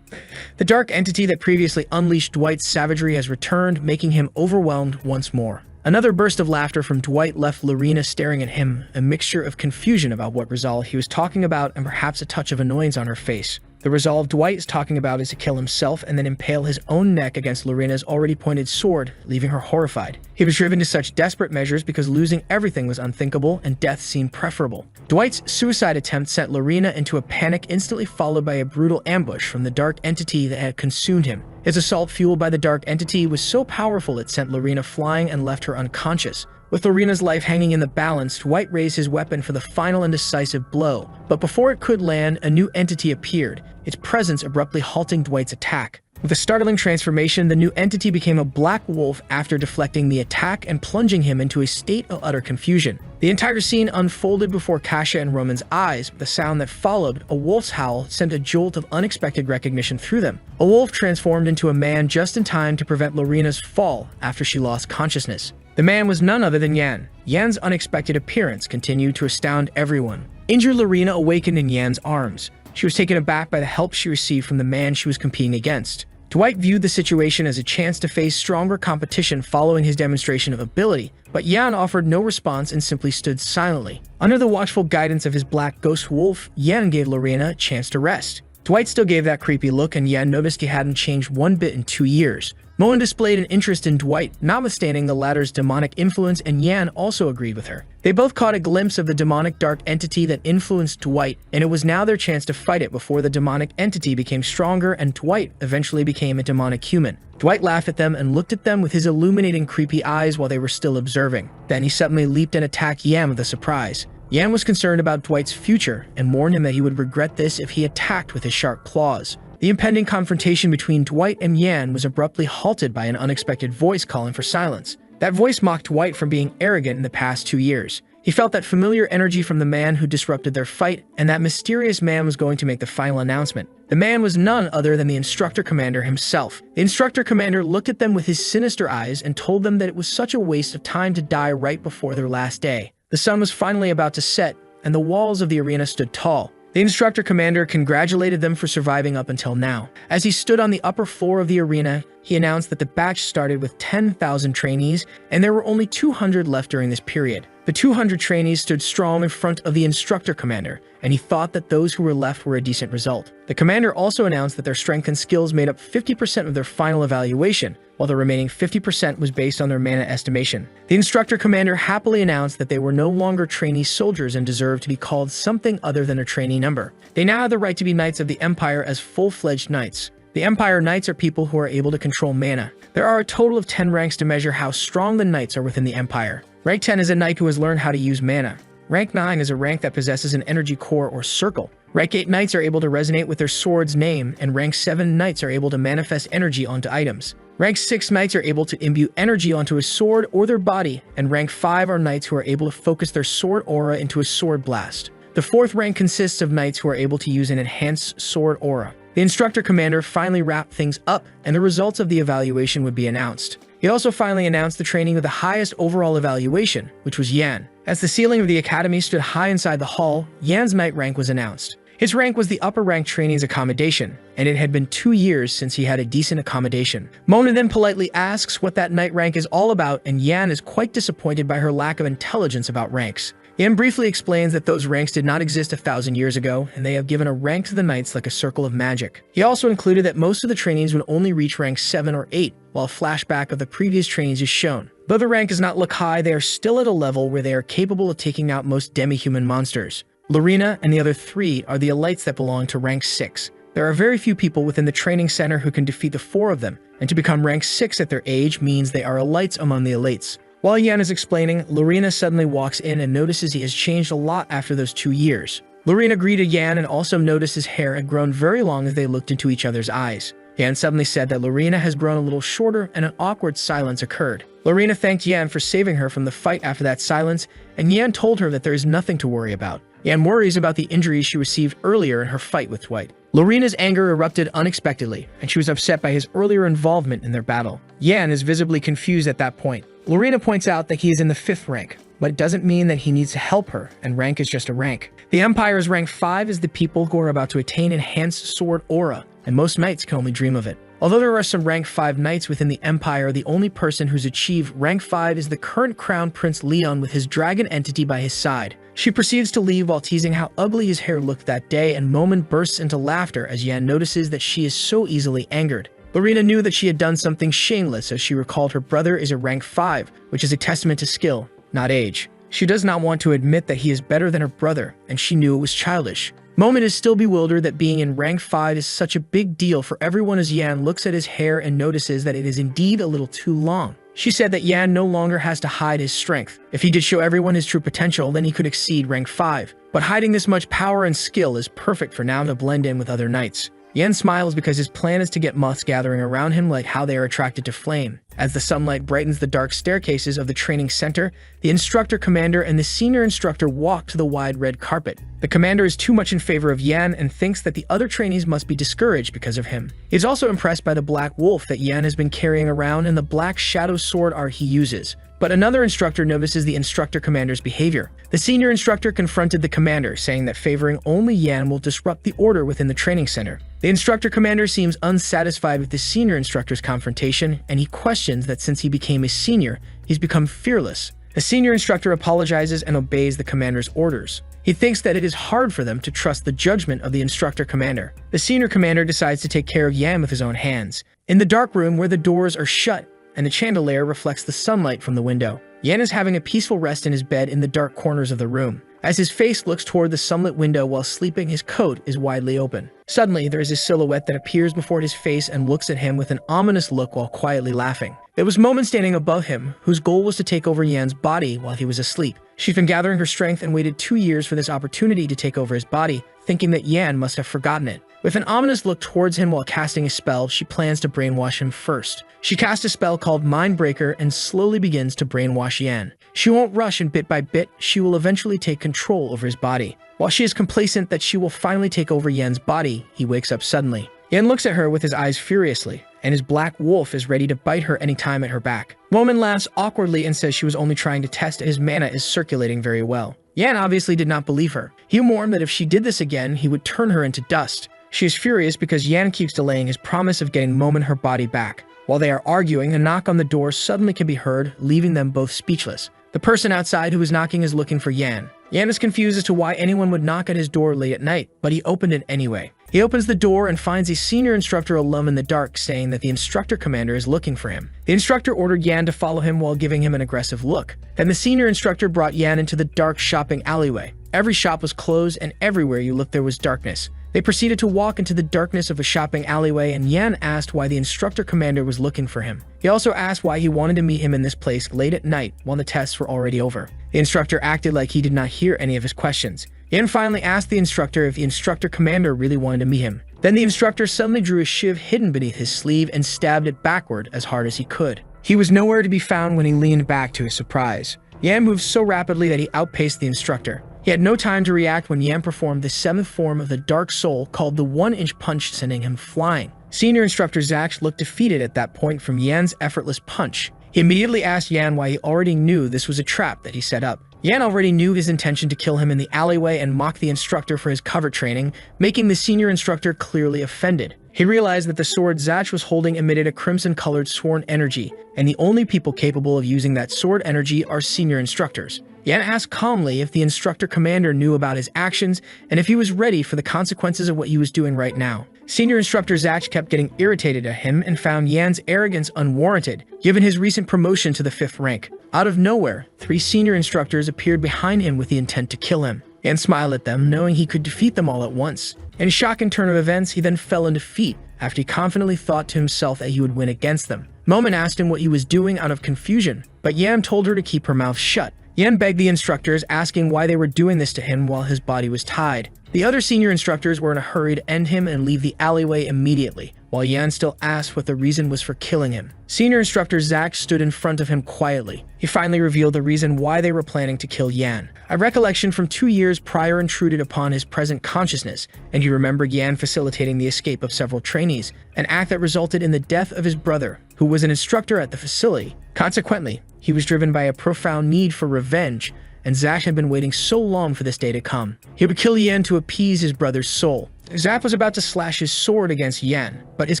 The dark entity that previously unleashed Dwight's savagery has returned, making him overwhelmed once more. Another burst of laughter from Dwight left Lorena staring at him, a mixture of confusion about what resolve he was talking about and perhaps a touch of annoyance on her face. The resolve Dwight is talking about is to kill himself and then impale his own neck against Lorena's already pointed sword, leaving her horrified. He was driven to such desperate measures because losing everything was unthinkable and death seemed preferable. Dwight's suicide attempt sent Lorena into a panic, instantly followed by a brutal ambush from the dark entity that had consumed him. His assault, fueled by the dark entity, was so powerful it sent Lorena flying and left her unconscious. With Lorena's life hanging in the balance, Dwight raised his weapon for the final and decisive blow, but before it could land, a new entity appeared, its presence abruptly halting Dwight's attack. With a startling transformation, the new entity became a black wolf after deflecting the attack and plunging him into a state of utter confusion. The entire scene unfolded before Kasia and Roman's eyes. The sound that followed, a wolf's howl, sent a jolt of unexpected recognition through them. A wolf transformed into a man just in time to prevent Lorena's fall after she lost consciousness. The man was none other than Yan. Yan's unexpected appearance continued to astound everyone. Injured Lorena awakened in Yan's arms. She was taken aback by the help she received from the man she was competing against. Dwight viewed the situation as a chance to face stronger competition following his demonstration of ability, but Yan offered no response and simply stood silently. Under the watchful guidance of his black ghost wolf, Yan gave Lorena a chance to rest. Dwight still gave that creepy look, and Yan noticed he hadn't changed one bit in 2 years. Moen displayed an interest in Dwight, notwithstanding the latter's demonic influence, and Yan also agreed with her. They both caught a glimpse of the demonic dark entity that influenced Dwight, and it was now their chance to fight it before the demonic entity became stronger and Dwight eventually became a demonic human. Dwight laughed at them and looked at them with his illuminating creepy eyes while they were still observing. Then he suddenly leaped and attacked Yan with a surprise. Yan was concerned about Dwight's future and warned him that he would regret this if he attacked with his sharp claws. The impending confrontation between Dwight and Yan was abruptly halted by an unexpected voice calling for silence. That voice mocked Dwight for being arrogant in the past 2 years. He felt that familiar energy from the man who disrupted their fight, and that mysterious man was going to make the final announcement. The man was none other than the instructor commander himself. The instructor commander looked at them with his sinister eyes and told them that it was such a waste of time to die right before their last day. The sun was finally about to set, and the walls of the arena stood tall. The instructor commander congratulated them for surviving up until now. As he stood on the upper floor of the arena, he announced that the batch started with 10,000 trainees, and there were only 200 left during this period. The 200 trainees stood strong in front of the instructor commander, and he thought that those who were left were a decent result. The commander also announced that their strength and skills made up 50% of their final evaluation, while the remaining 50% was based on their mana estimation. The instructor commander happily announced that they were no longer trainee soldiers and deserved to be called something other than a trainee number. They now had the right to be knights of the Empire as full-fledged knights. The Empire Knights are people who are able to control mana. There are a total of 10 ranks to measure how strong the knights are within the Empire. Rank 10 is a knight who has learned how to use mana. Rank 9 is a rank that possesses an energy core or circle. Rank 8 knights are able to resonate with their sword's name, and Rank 7 knights are able to manifest energy onto items. Rank 6 knights are able to imbue energy onto a sword or their body, and Rank 5 are knights who are able to focus their sword aura into a sword blast. The 4th rank consists of knights who are able to use an enhanced sword aura. The instructor commander finally wrapped things up, and the results of the evaluation would be announced. He also finally announced the training with the highest overall evaluation, which was Yan. As the ceiling of the academy stood high inside the hall, Yan's knight rank was announced. His rank was the upper rank trainee's accommodation, and it had been 2 years since he had a decent accommodation. Mona then politely asks what that knight rank is all about, and Yan is quite disappointed by her lack of intelligence about ranks. Yan briefly explains that those ranks did not exist 1,000 years ago, and they have given a rank to the knights like a circle of magic. He also included that most of the trainees would only reach rank 7 or 8, while a flashback of the previous trainees is shown. Though the rank does not look high, they are still at a level where they are capable of taking out most demi-human monsters. Lorena and the other 3 are the elites that belong to rank 6. There are very few people within the training center who can defeat the 4 of them, and to become rank 6 at their age means they are elites among the elites. While Yan is explaining, Lorena suddenly walks in and notices he has changed a lot after those 2 years. Lorena greeted Yan and also noticed his hair had grown very long as they looked into each other's eyes. Yan suddenly said that Lorena has grown a little shorter, and an awkward silence occurred. Lorena thanked Yan for saving her from the fight after that silence, and Yan told her that there is nothing to worry about. Yan worries about the injuries she received earlier in her fight with Dwight. Lorena's anger erupted unexpectedly, and she was upset by his earlier involvement in their battle. Yan is visibly confused at that point. Lorena points out that he is in the 5th rank, but it doesn't mean that he needs to help her, and rank is just a rank. The Empire's rank 5 is the people who are about to attain enhanced sword aura, and most knights can only dream of it. Although there are some rank 5 knights within the Empire, the only person who's achieved rank 5 is the current Crown Prince Leon with his dragon entity by his side. She proceeds to leave while teasing how ugly his hair looked that day, and Momon bursts into laughter as Yan notices that she is so easily angered. Lorena knew that she had done something shameless as she recalled her brother is a rank 5, which is a testament to skill, not age. She does not want to admit that he is better than her brother, and she knew it was childish. Momon is still bewildered that being in rank 5 is such a big deal for everyone as Yan looks at his hair and notices that it is indeed a little too long. She said that Yan no longer has to hide his strength. If he did show everyone his true potential, then he could exceed rank 5. But hiding this much power and skill is perfect for now to blend in with other knights. Yan smiles because his plan is to get moths gathering around him like how they are attracted to flame. As the sunlight brightens the dark staircases of the training center, the instructor commander and the senior instructor walk to the wide red carpet. The commander is too much in favor of Yan and thinks that the other trainees must be discouraged because of him. He is also impressed by the black wolf that Yan has been carrying around and the black shadow sword art he uses. But another instructor notices the instructor commander's behavior. The senior instructor confronted the commander, saying that favoring only Yan will disrupt the order within the training center. The instructor commander seems unsatisfied with the senior instructor's confrontation, and he questions that since he became a senior, he's become fearless. The senior instructor apologizes and obeys the commander's orders. He thinks that it is hard for them to trust the judgment of the instructor commander. The senior commander decides to take care of Yan with his own hands. In the dark room where the doors are shut, and the chandelier reflects the sunlight from the window, Yan is having a peaceful rest in his bed in the dark corners of the room. As his face looks toward the sunlit window while sleeping, his coat is widely open. Suddenly, there is a silhouette that appears before his face and looks at him with an ominous look while quietly laughing. There was Momon standing above him, whose goal was to take over Yan's body while he was asleep. She'd been gathering her strength and waited 2 years for this opportunity to take over his body, thinking that Yan must have forgotten it. With an ominous look towards him while casting a spell, she plans to brainwash him first. She casts a spell called Mindbreaker and slowly begins to brainwash Yan. She won't rush, and bit by bit, she will eventually take control over his body. While she is complacent that she will finally take over Yan's body, he wakes up suddenly. Yan looks at her with his eyes furiously, and his black wolf is ready to bite her anytime at her back. Momon laughs awkwardly and says she was only trying to test his mana is circulating very well. Yan obviously did not believe her. He warned that if she did this again, he would turn her into dust. She is furious because Yan keeps delaying his promise of getting Momon her body back. While they are arguing, a knock on the door suddenly can be heard, leaving them both speechless. The person outside who is knocking is looking for Yan. Yan is confused as to why anyone would knock at his door late at night, but he opened it anyway. He opens the door and finds a senior instructor alone in the dark, saying that the instructor commander is looking for him. The instructor ordered Yan to follow him while giving him an aggressive look. Then the senior instructor brought Yan into the dark shopping alleyway. Every shop was closed, and everywhere you looked there was darkness. They proceeded to walk into the darkness of a shopping alleyway, and Yan asked why the instructor commander was looking for him. He also asked why he wanted to meet him in this place late at night while the tests were already over. The instructor acted like he did not hear any of his questions. Yan finally asked the instructor if the instructor commander really wanted to meet him. Then the instructor suddenly drew a shiv hidden beneath his sleeve and stabbed it backward as hard as he could. He was nowhere to be found when he leaned back to his surprise. Yan moved so rapidly that he outpaced the instructor. He had no time to react when Yan performed the 7th form of the Dark Soul called the 1-inch punch, sending him flying. Senior instructor Zach looked defeated at that point from Yan's effortless punch. He immediately asked Yan why he already knew this was a trap that he set up. Yan already knew his intention to kill him in the alleyway and mock the instructor for his cover training, making the senior instructor clearly offended. He realized that the sword Zach was holding emitted a crimson-colored sworn energy, and the only people capable of using that sword energy are senior instructors. Yan asked calmly if the instructor commander knew about his actions and if he was ready for the consequences of what he was doing right now. Senior instructor Zach kept getting irritated at him and found Yan's arrogance unwarranted, given his recent promotion to the 5th rank. Out of nowhere, 3 senior instructors appeared behind him with the intent to kill him. Yan smiled at them, knowing he could defeat them all at once. In a shocking turn of events, he then fell in defeat after he confidently thought to himself that he would win against them. Momon asked him what he was doing out of confusion, but Yan told her to keep her mouth shut. Yan begged the instructors, asking why they were doing this to him while his body was tied. The other senior instructors were in a hurry to end him and leave the alleyway immediately, while Yan still asked what the reason was for killing him. Senior instructor Zach stood in front of him quietly. He finally revealed the reason why they were planning to kill Yan. A recollection from 2 years prior intruded upon his present consciousness, and he remembered Yan facilitating the escape of several trainees, an act that resulted in the death of his brother, who was an instructor at the facility. Consequently, he was driven by a profound need for revenge, and Zach had been waiting so long for this day to come. He would kill Yan to appease his brother's soul. Zach was about to slash his sword against Yan, but his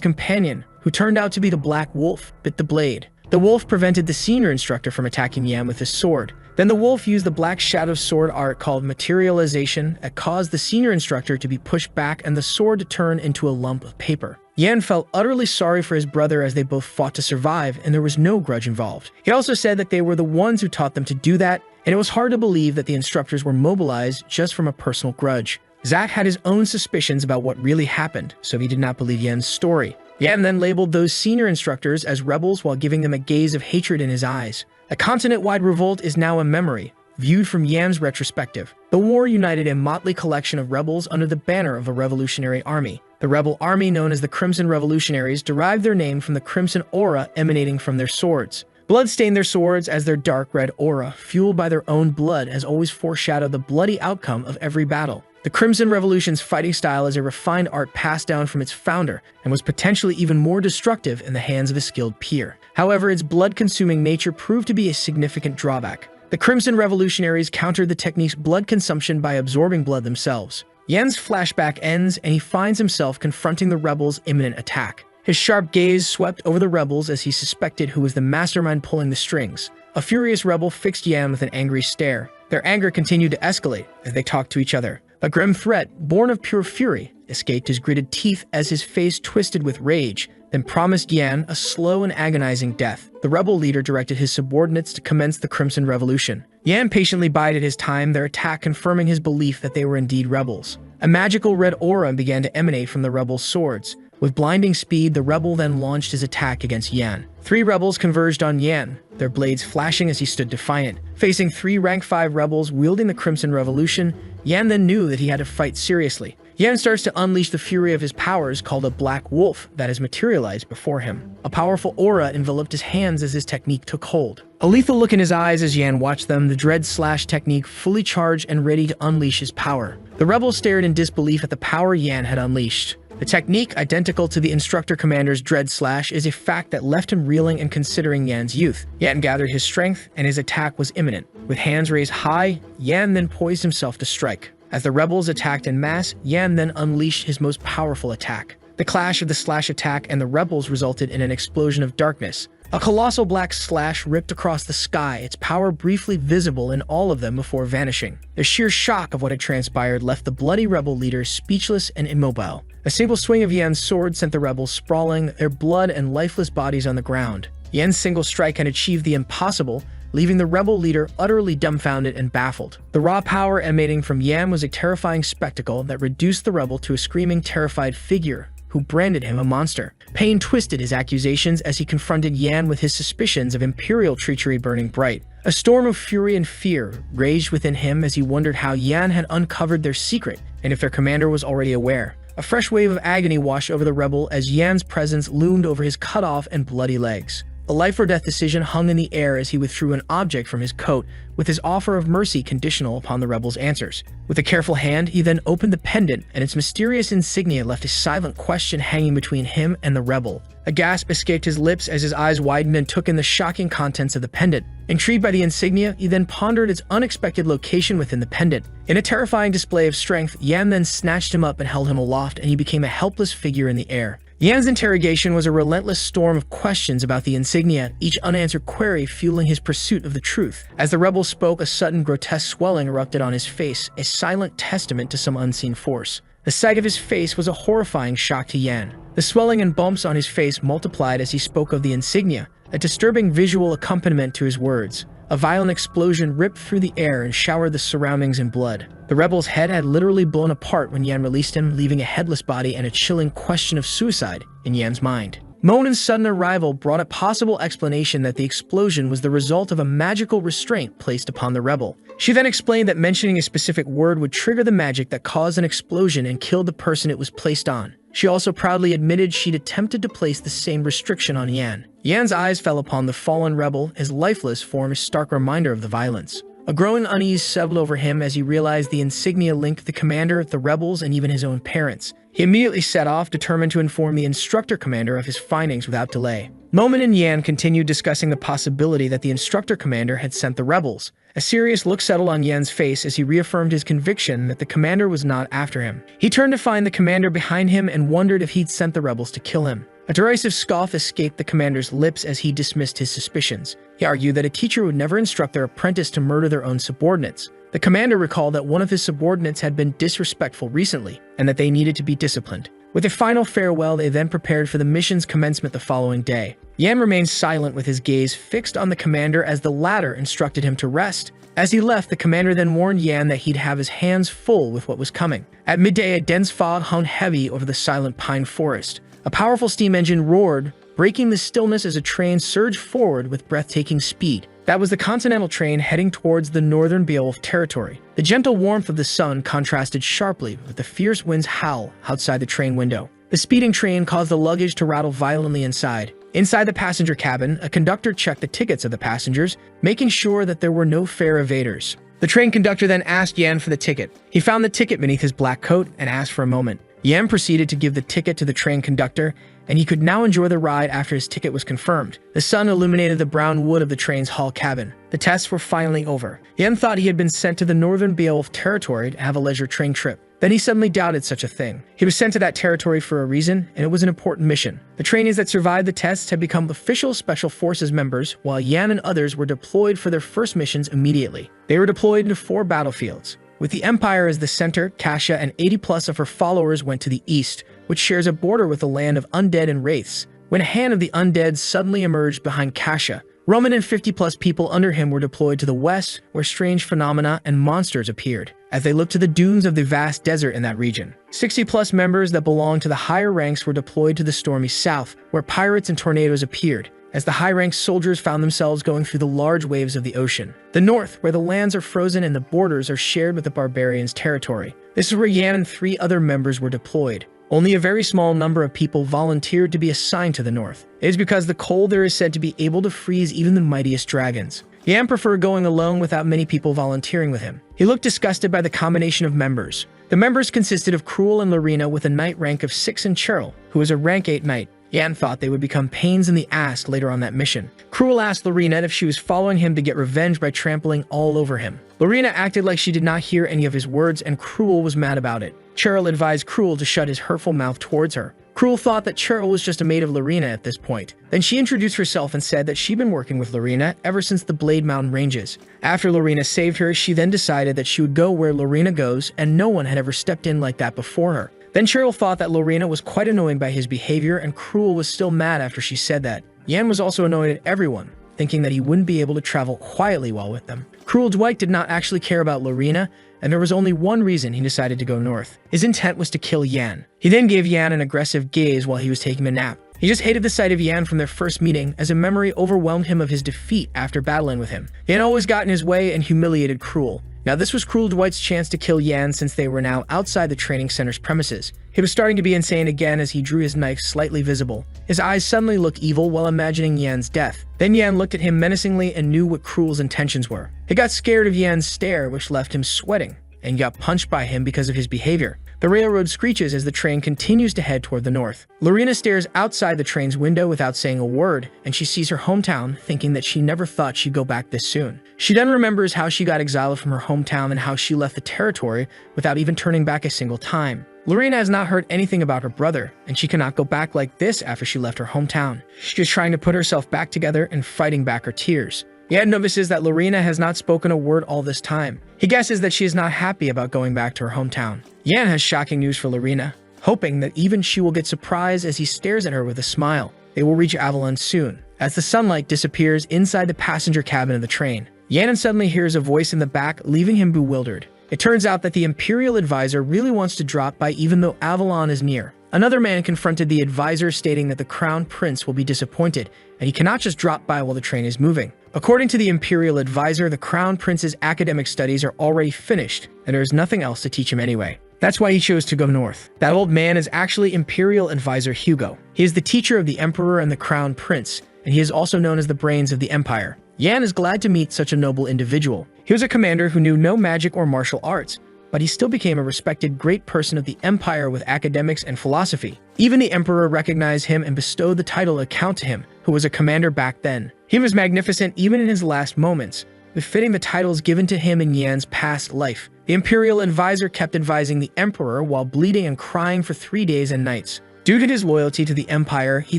companion, who turned out to be the Black Wolf, bit the blade. The wolf prevented the senior instructor from attacking Yan with his sword. Then the wolf used the Black Shadow sword art called materialization that caused the senior instructor to be pushed back and the sword to turn into a lump of paper. Yan felt utterly sorry for his brother as they both fought to survive, and there was no grudge involved. He also said that they were the ones who taught them to do that, and it was hard to believe that the instructors were mobilized just from a personal grudge. Zach had his own suspicions about what really happened, so he did not believe Yan's story. Yan then labeled those senior instructors as rebels while giving them a gaze of hatred in his eyes. A continent-wide revolt is now a memory, viewed from Yan's retrospective. The war united a motley collection of rebels under the banner of a revolutionary army. The rebel army, known as the Crimson Revolutionaries, derived their name from the crimson aura emanating from their swords. Blood stained their swords as their dark red aura, fueled by their own blood, has always foreshadowed the bloody outcome of every battle. The Crimson Revolution's fighting style is a refined art passed down from its founder and was potentially even more destructive in the hands of a skilled peer. However, its blood-consuming nature proved to be a significant drawback. The Crimson Revolutionaries countered the technique's blood consumption by absorbing blood themselves. Yan's flashback ends and he finds himself confronting the rebels' imminent attack. His sharp gaze swept over the rebels as he suspected who was the mastermind pulling the strings. A furious rebel fixed Yan with an angry stare. Their anger continued to escalate as they talked to each other. A grim threat, born of pure fury, escaped his gritted teeth as his face twisted with rage, then promised Yan a slow and agonizing death. The rebel leader directed his subordinates to commence the Crimson Revolution. Yan patiently bided his time, their attack confirming his belief that they were indeed rebels. A magical red aura began to emanate from the rebels' swords. With blinding speed, the rebel then launched his attack against Yan. 3 rebels converged on Yan, their blades flashing as he stood defiant. Facing 3 rank 5 rebels wielding the Crimson Revolution, Yan then knew that he had to fight seriously. Yan starts to unleash the fury of his powers, called a Black Wolf, that has materialized before him. A powerful aura enveloped his hands as his technique took hold. A lethal look in his eyes as Yan watched them, the Dread Slash technique fully charged and ready to unleash his power. The rebels stared in disbelief at the power Yan had unleashed. The technique, identical to the instructor commander's Dread Slash, is a fact that left him reeling and considering Yan's youth. Yan gathered his strength, and his attack was imminent. With hands raised high, Yan then poised himself to strike. As the rebels attacked en masse, Yan then unleashed his most powerful attack. The clash of the slash attack and the rebels resulted in an explosion of darkness. A colossal black slash ripped across the sky, its power briefly visible in all of them before vanishing. The sheer shock of what had transpired left the bloody rebel leaders speechless and immobile. A single swing of Yan's sword sent the rebels sprawling, their blood and lifeless bodies on the ground. Yan's single strike had achieved the impossible, leaving the rebel leader utterly dumbfounded and baffled. The raw power emanating from Yan was a terrifying spectacle that reduced the rebel to a screaming, terrified figure who branded him a monster. Pain twisted his accusations as he confronted Yan with his suspicions of imperial treachery burning bright. A storm of fury and fear raged within him as he wondered how Yan had uncovered their secret and if their commander was already aware. A fresh wave of agony washed over the rebel as Yan's presence loomed over his cut-off and bloody legs. A life-or-death decision hung in the air as he withdrew an object from his coat, with his offer of mercy conditional upon the rebel's answers. With a careful hand, he then opened the pendant, and its mysterious insignia left a silent question hanging between him and the rebel. A gasp escaped his lips as his eyes widened and took in the shocking contents of the pendant. Intrigued by the insignia, he then pondered its unexpected location within the pendant. In a terrifying display of strength, Yan then snatched him up and held him aloft, and he became a helpless figure in the air. Yan's interrogation was a relentless storm of questions about the insignia, each unanswered query fueling his pursuit of the truth. As the rebel spoke, a sudden grotesque swelling erupted on his face, a silent testament to some unseen force. The sight of his face was a horrifying shock to Yan. The swelling and bumps on his face multiplied as he spoke of the insignia, a disturbing visual accompaniment to his words. A violent explosion ripped through the air and showered the surroundings in blood. The rebel's head had literally blown apart when Yan released him, leaving a headless body and a chilling question of suicide in Yan's mind. Monen's sudden arrival brought a possible explanation that the explosion was the result of a magical restraint placed upon the rebel. She then explained that mentioning a specific word would trigger the magic that caused an explosion and killed the person it was placed on. She also proudly admitted she'd attempted to place the same restriction on Yan. Yan's eyes fell upon the fallen rebel, his lifeless form a stark reminder of the violence. A growing unease settled over him as he realized the insignia linked the commander, the rebels, and even his own parents. He immediately set off, determined to inform the instructor commander of his findings without delay. Moment and Yan continued discussing the possibility that the instructor commander had sent the rebels. A serious look settled on Yan's face as he reaffirmed his conviction that the commander was not after him. He turned to find the commander behind him and wondered if he'd sent the rebels to kill him. A derisive scoff escaped the commander's lips as he dismissed his suspicions. He argued that a teacher would never instruct their apprentice to murder their own subordinates. The commander recalled that one of his subordinates had been disrespectful recently, and that they needed to be disciplined. With a final farewell, they then prepared for the mission's commencement the following day. Yan remained silent with his gaze fixed on the commander as the latter instructed him to rest. As he left, the commander then warned Yan that he'd have his hands full with what was coming. At midday, a dense fog hung heavy over the silent pine forest. A powerful steam engine roared, breaking the stillness as a train surged forward with breathtaking speed. That was the Continental train heading towards the northern Beowulf territory. The gentle warmth of the sun contrasted sharply with the fierce wind's howl outside the train window. The speeding train caused the luggage to rattle violently inside. Inside the passenger cabin, a conductor checked the tickets of the passengers, making sure that there were no fare evaders. The train conductor then asked Yan for the ticket. He found the ticket beneath his black coat and asked for a moment. Yan proceeded to give the ticket to the train conductor, and he could now enjoy the ride after his ticket was confirmed. The sun illuminated the brown wood of the train's hull cabin. The tests were finally over. Yan thought he had been sent to the northern Beowulf territory to have a leisure train trip. Then he suddenly doubted such a thing. He was sent to that territory for a reason, and it was an important mission. The trainees that survived the tests had become official Special Forces members, while Yan and others were deployed for their first missions immediately. They were deployed into 4 battlefields. With the Empire as the center, Kasha and 80+ of her followers went to the east, which shares a border with the land of undead and wraiths. When a hand of the undead suddenly emerged behind Kasha, Roman and 50+ people under him were deployed to the west, where strange phenomena and monsters appeared. As they looked to the dunes of the vast desert in that region, 60+ members that belonged to the higher ranks were deployed to the stormy south, where pirates and tornadoes appeared, as the high-ranked soldiers found themselves going through the large waves of the ocean. The north, where the lands are frozen and the borders are shared with the barbarians' territory. This is where Yan and 3 other members were deployed. Only a very small number of people volunteered to be assigned to the north. It is because the cold there is said to be able to freeze even the mightiest dragons. Yan preferred going alone without many people volunteering with him. He looked disgusted by the combination of members. The members consisted of Cruel and Lorena with a knight rank of 6 and Cheryl, who was a rank 8 knight. Yan thought they would become pains in the ass later on that mission. Cruel asked Lorena if she was following him to get revenge by trampling all over him. Lorena acted like she did not hear any of his words, and Cruel was mad about it. Cheryl advised Cruel to shut his hurtful mouth towards her. Cruel thought that Cheryl was just a maid of Lorena at this point. Then she introduced herself and said that she'd been working with Lorena ever since the Blade Mountain ranges. After Lorena saved her, she then decided that she would go where Lorena goes, and no one had ever stepped in like that before her. Then Cheryl thought that Lorena was quite annoying by his behavior, and Cruel was still mad after she said that. Yan was also annoyed at everyone, thinking that he wouldn't be able to travel quietly while with them. Cruel Dwight did not actually care about Lorena, and there was only one reason he decided to go north. His intent was to kill Yan. He then gave Yan an aggressive gaze while he was taking a nap. He just hated the sight of Yan from their first meeting, as a memory overwhelmed him of his defeat after battling with him. Yan always got in his way and humiliated Cruel. Now this was Cruel Dwight's chance to kill Yan, since they were now outside the training center's premises. He was starting to be insane again as he drew his knife slightly visible. His eyes suddenly looked evil while imagining Yan's death. Then Yan looked at him menacingly and knew what Cruel's intentions were. He got scared of Yan's stare, which left him sweating, and got punched by him because of his behavior. The railroad screeches as the train continues to head toward the north. Lorena stares outside the train's window without saying a word, and she sees her hometown, thinking that she never thought she'd go back this soon. She then remembers how she got exiled from her hometown and how she left the territory without even turning back a single time. Lorena has not heard anything about her brother, and she cannot go back like this after she left her hometown. She is trying to put herself back together and fighting back her tears. Yan notices that Lorena has not spoken a word all this time. He guesses that she is not happy about going back to her hometown. Yan has shocking news for Lorena, hoping that even she will get surprised as he stares at her with a smile. They will reach Avalon soon, as the sunlight disappears inside the passenger cabin of the train. Yan suddenly hears a voice in the back, leaving him bewildered. It turns out that the Imperial advisor really wants to drop by even though Avalon is near. Another man confronted the advisor, stating that the Crown Prince will be disappointed, and he cannot just drop by while the train is moving. According to the Imperial advisor, the Crown Prince's academic studies are already finished, and there is nothing else to teach him anyway. That's why he chose to go north. That old man is actually Imperial Advisor Hugo. He is the teacher of the Emperor and the Crown Prince, and he is also known as the brains of the Empire. Yan is glad to meet such a noble individual. He was a commander who knew no magic or martial arts, but he still became a respected great person of the Empire with academics and philosophy. Even the Emperor recognized him and bestowed the title of Count to him, who was a commander back then. He was magnificent even in his last moments, befitting the titles given to him in Yan's past life. The Imperial Advisor kept advising the Emperor while bleeding and crying for 3 days and nights. Due to his loyalty to the Empire, he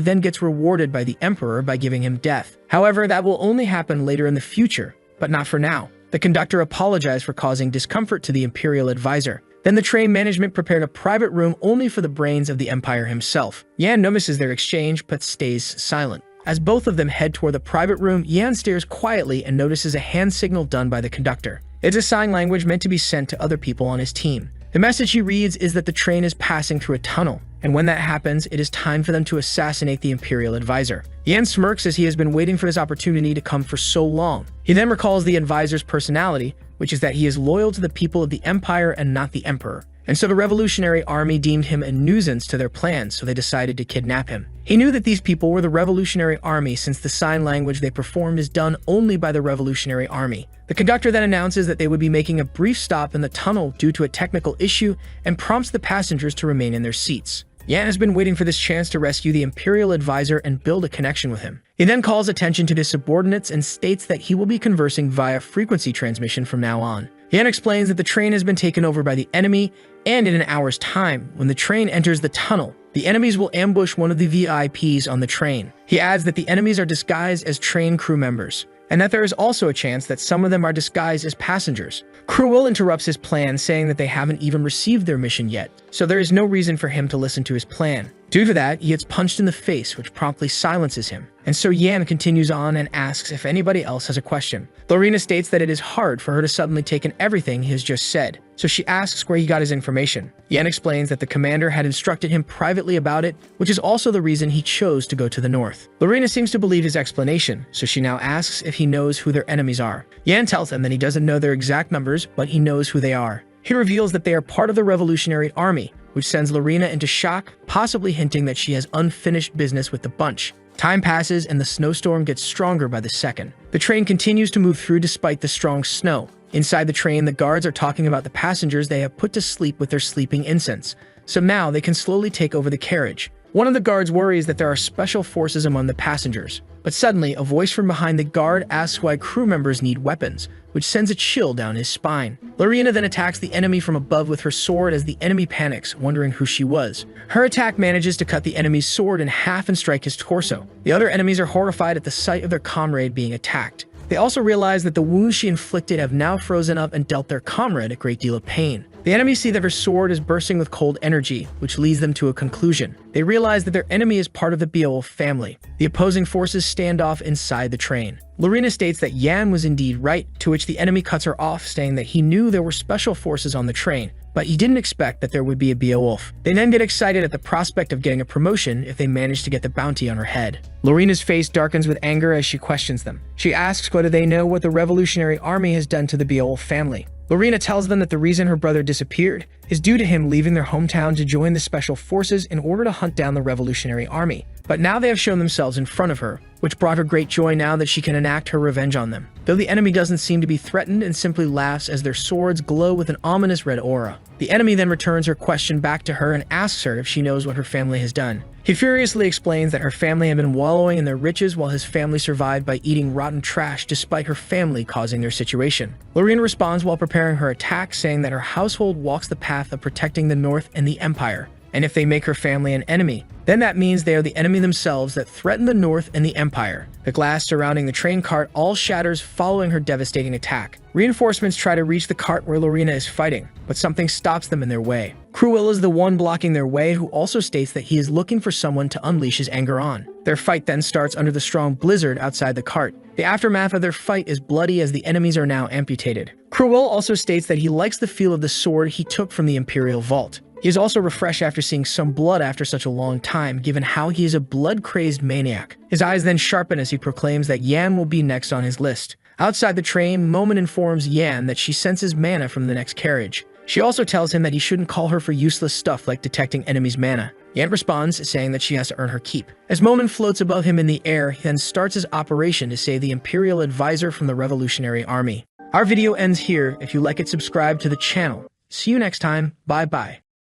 then gets rewarded by the Emperor by giving him death. However, that will only happen later in the future, but not for now. The conductor apologized for causing discomfort to the Imperial Advisor. Then the train management prepared a private room only for the brains of the Empire himself. Yan notices their exchange but stays silent. As both of them head toward the private room, Yan stares quietly and notices a hand signal done by the conductor. It's a sign language meant to be sent to other people on his team. The message he reads is that the train is passing through a tunnel, and when that happens, it is time for them to assassinate the Imperial Advisor. Yan smirks as he has been waiting for this opportunity to come for so long. He then recalls the advisor's personality, which is that he is loyal to the people of the Empire and not the Emperor. And so the Revolutionary Army deemed him a nuisance to their plans, so they decided to kidnap him. He knew that these people were the Revolutionary Army since the sign language they performed is done only by the Revolutionary Army. The conductor then announces that they would be making a brief stop in the tunnel due to a technical issue and prompts the passengers to remain in their seats. Yan has been waiting for this chance to rescue the Imperial Advisor and build a connection with him. He then calls attention to his subordinates and states that he will be conversing via frequency transmission from now on. Yan explains that the train has been taken over by the enemy, and in an hour's time, when the train enters the tunnel, the enemies will ambush one of the VIPs on the train. He adds that the enemies are disguised as train crew members, and that there is also a chance that some of them are disguised as passengers. Cruel interrupts his plan, saying that they haven't even received their mission yet, so there is no reason for him to listen to his plan. Due to that, he gets punched in the face, which promptly silences him. And so Yan continues on and asks if anybody else has a question. Lorena states that it is hard for her to suddenly take in everything he has just said, so she asks where he got his information. Yan explains that the commander had instructed him privately about it, which is also the reason he chose to go to the north. Lorena seems to believe his explanation, so she now asks if he knows who their enemies are. Yan tells him that he doesn't know their exact numbers, but he knows who they are. He reveals that they are part of the Revolutionary Army, which sends Lorena into shock, possibly hinting that she has unfinished business with the bunch. Time passes and the snowstorm gets stronger by the second. The train continues to move through despite the strong snow. Inside the train, the guards are talking about the passengers they have put to sleep with their sleeping incense, so now they can slowly take over the carriage. One of the guards worries that there are special forces among the passengers, but suddenly a voice from behind the guard asks why crew members need weapons, which sends a chill down his spine. Lorena then attacks the enemy from above with her sword as the enemy panics, wondering who she was. Her attack manages to cut the enemy's sword in half and strike his torso. The other enemies are horrified at the sight of their comrade being attacked. They also realize that the wounds she inflicted have now frozen up and dealt their comrade a great deal of pain. The enemies see that her sword is bursting with cold energy, which leads them to a conclusion. They realize that their enemy is part of the Beowulf family. The opposing forces stand off inside the train. Lorena states that Yan was indeed right, to which the enemy cuts her off, saying that he knew there were special forces on the train, but he didn't expect that there would be a Beowulf. They then get excited at the prospect of getting a promotion if they manage to get the bounty on her head. Lorena's face darkens with anger as she questions them. She asks whether they know what the Revolutionary Army has done to the Beowulf family. Lorena tells them that the reason her brother disappeared is due to him leaving their hometown to join the special forces in order to hunt down the Revolutionary Army. But now they have shown themselves in front of her, which brought her great joy now that she can enact her revenge on them. Though the enemy doesn't seem to be threatened and simply laughs as their swords glow with an ominous red aura. The enemy then returns her question back to her and asks her if she knows what her family has done. He furiously explains that her family had been wallowing in their riches while his family survived by eating rotten trash despite her family causing their situation. Lorena responds while preparing her attack, saying that her household walks the path of protecting the North and the Empire, and if they make her family an enemy, then that means they are the enemy themselves that threaten the North and the Empire. The glass surrounding the train cart all shatters following her devastating attack. Reinforcements try to reach the cart where Lorena is fighting, but something stops them in their way. Cruel is the one blocking their way, who also states that he is looking for someone to unleash his anger on. Their fight then starts under the strong blizzard outside the cart. The aftermath of their fight is bloody as the enemies are now amputated. Cruel also states that he likes the feel of the sword he took from the Imperial Vault. He is also refreshed after seeing some blood after such a long time, given how he is a blood-crazed maniac. His eyes then sharpen as he proclaims that Yan will be next on his list. Outside the train, Moment informs Yan that she senses mana from the next carriage. She also tells him that he shouldn't call her for useless stuff like detecting enemies' mana. Yant responds, saying that she has to earn her keep. As Momin floats above him in the air, he then starts his operation to save the Imperial advisor from the Revolutionary Army. Our video ends here. If you like it, subscribe to the channel. See you next time. Bye-bye.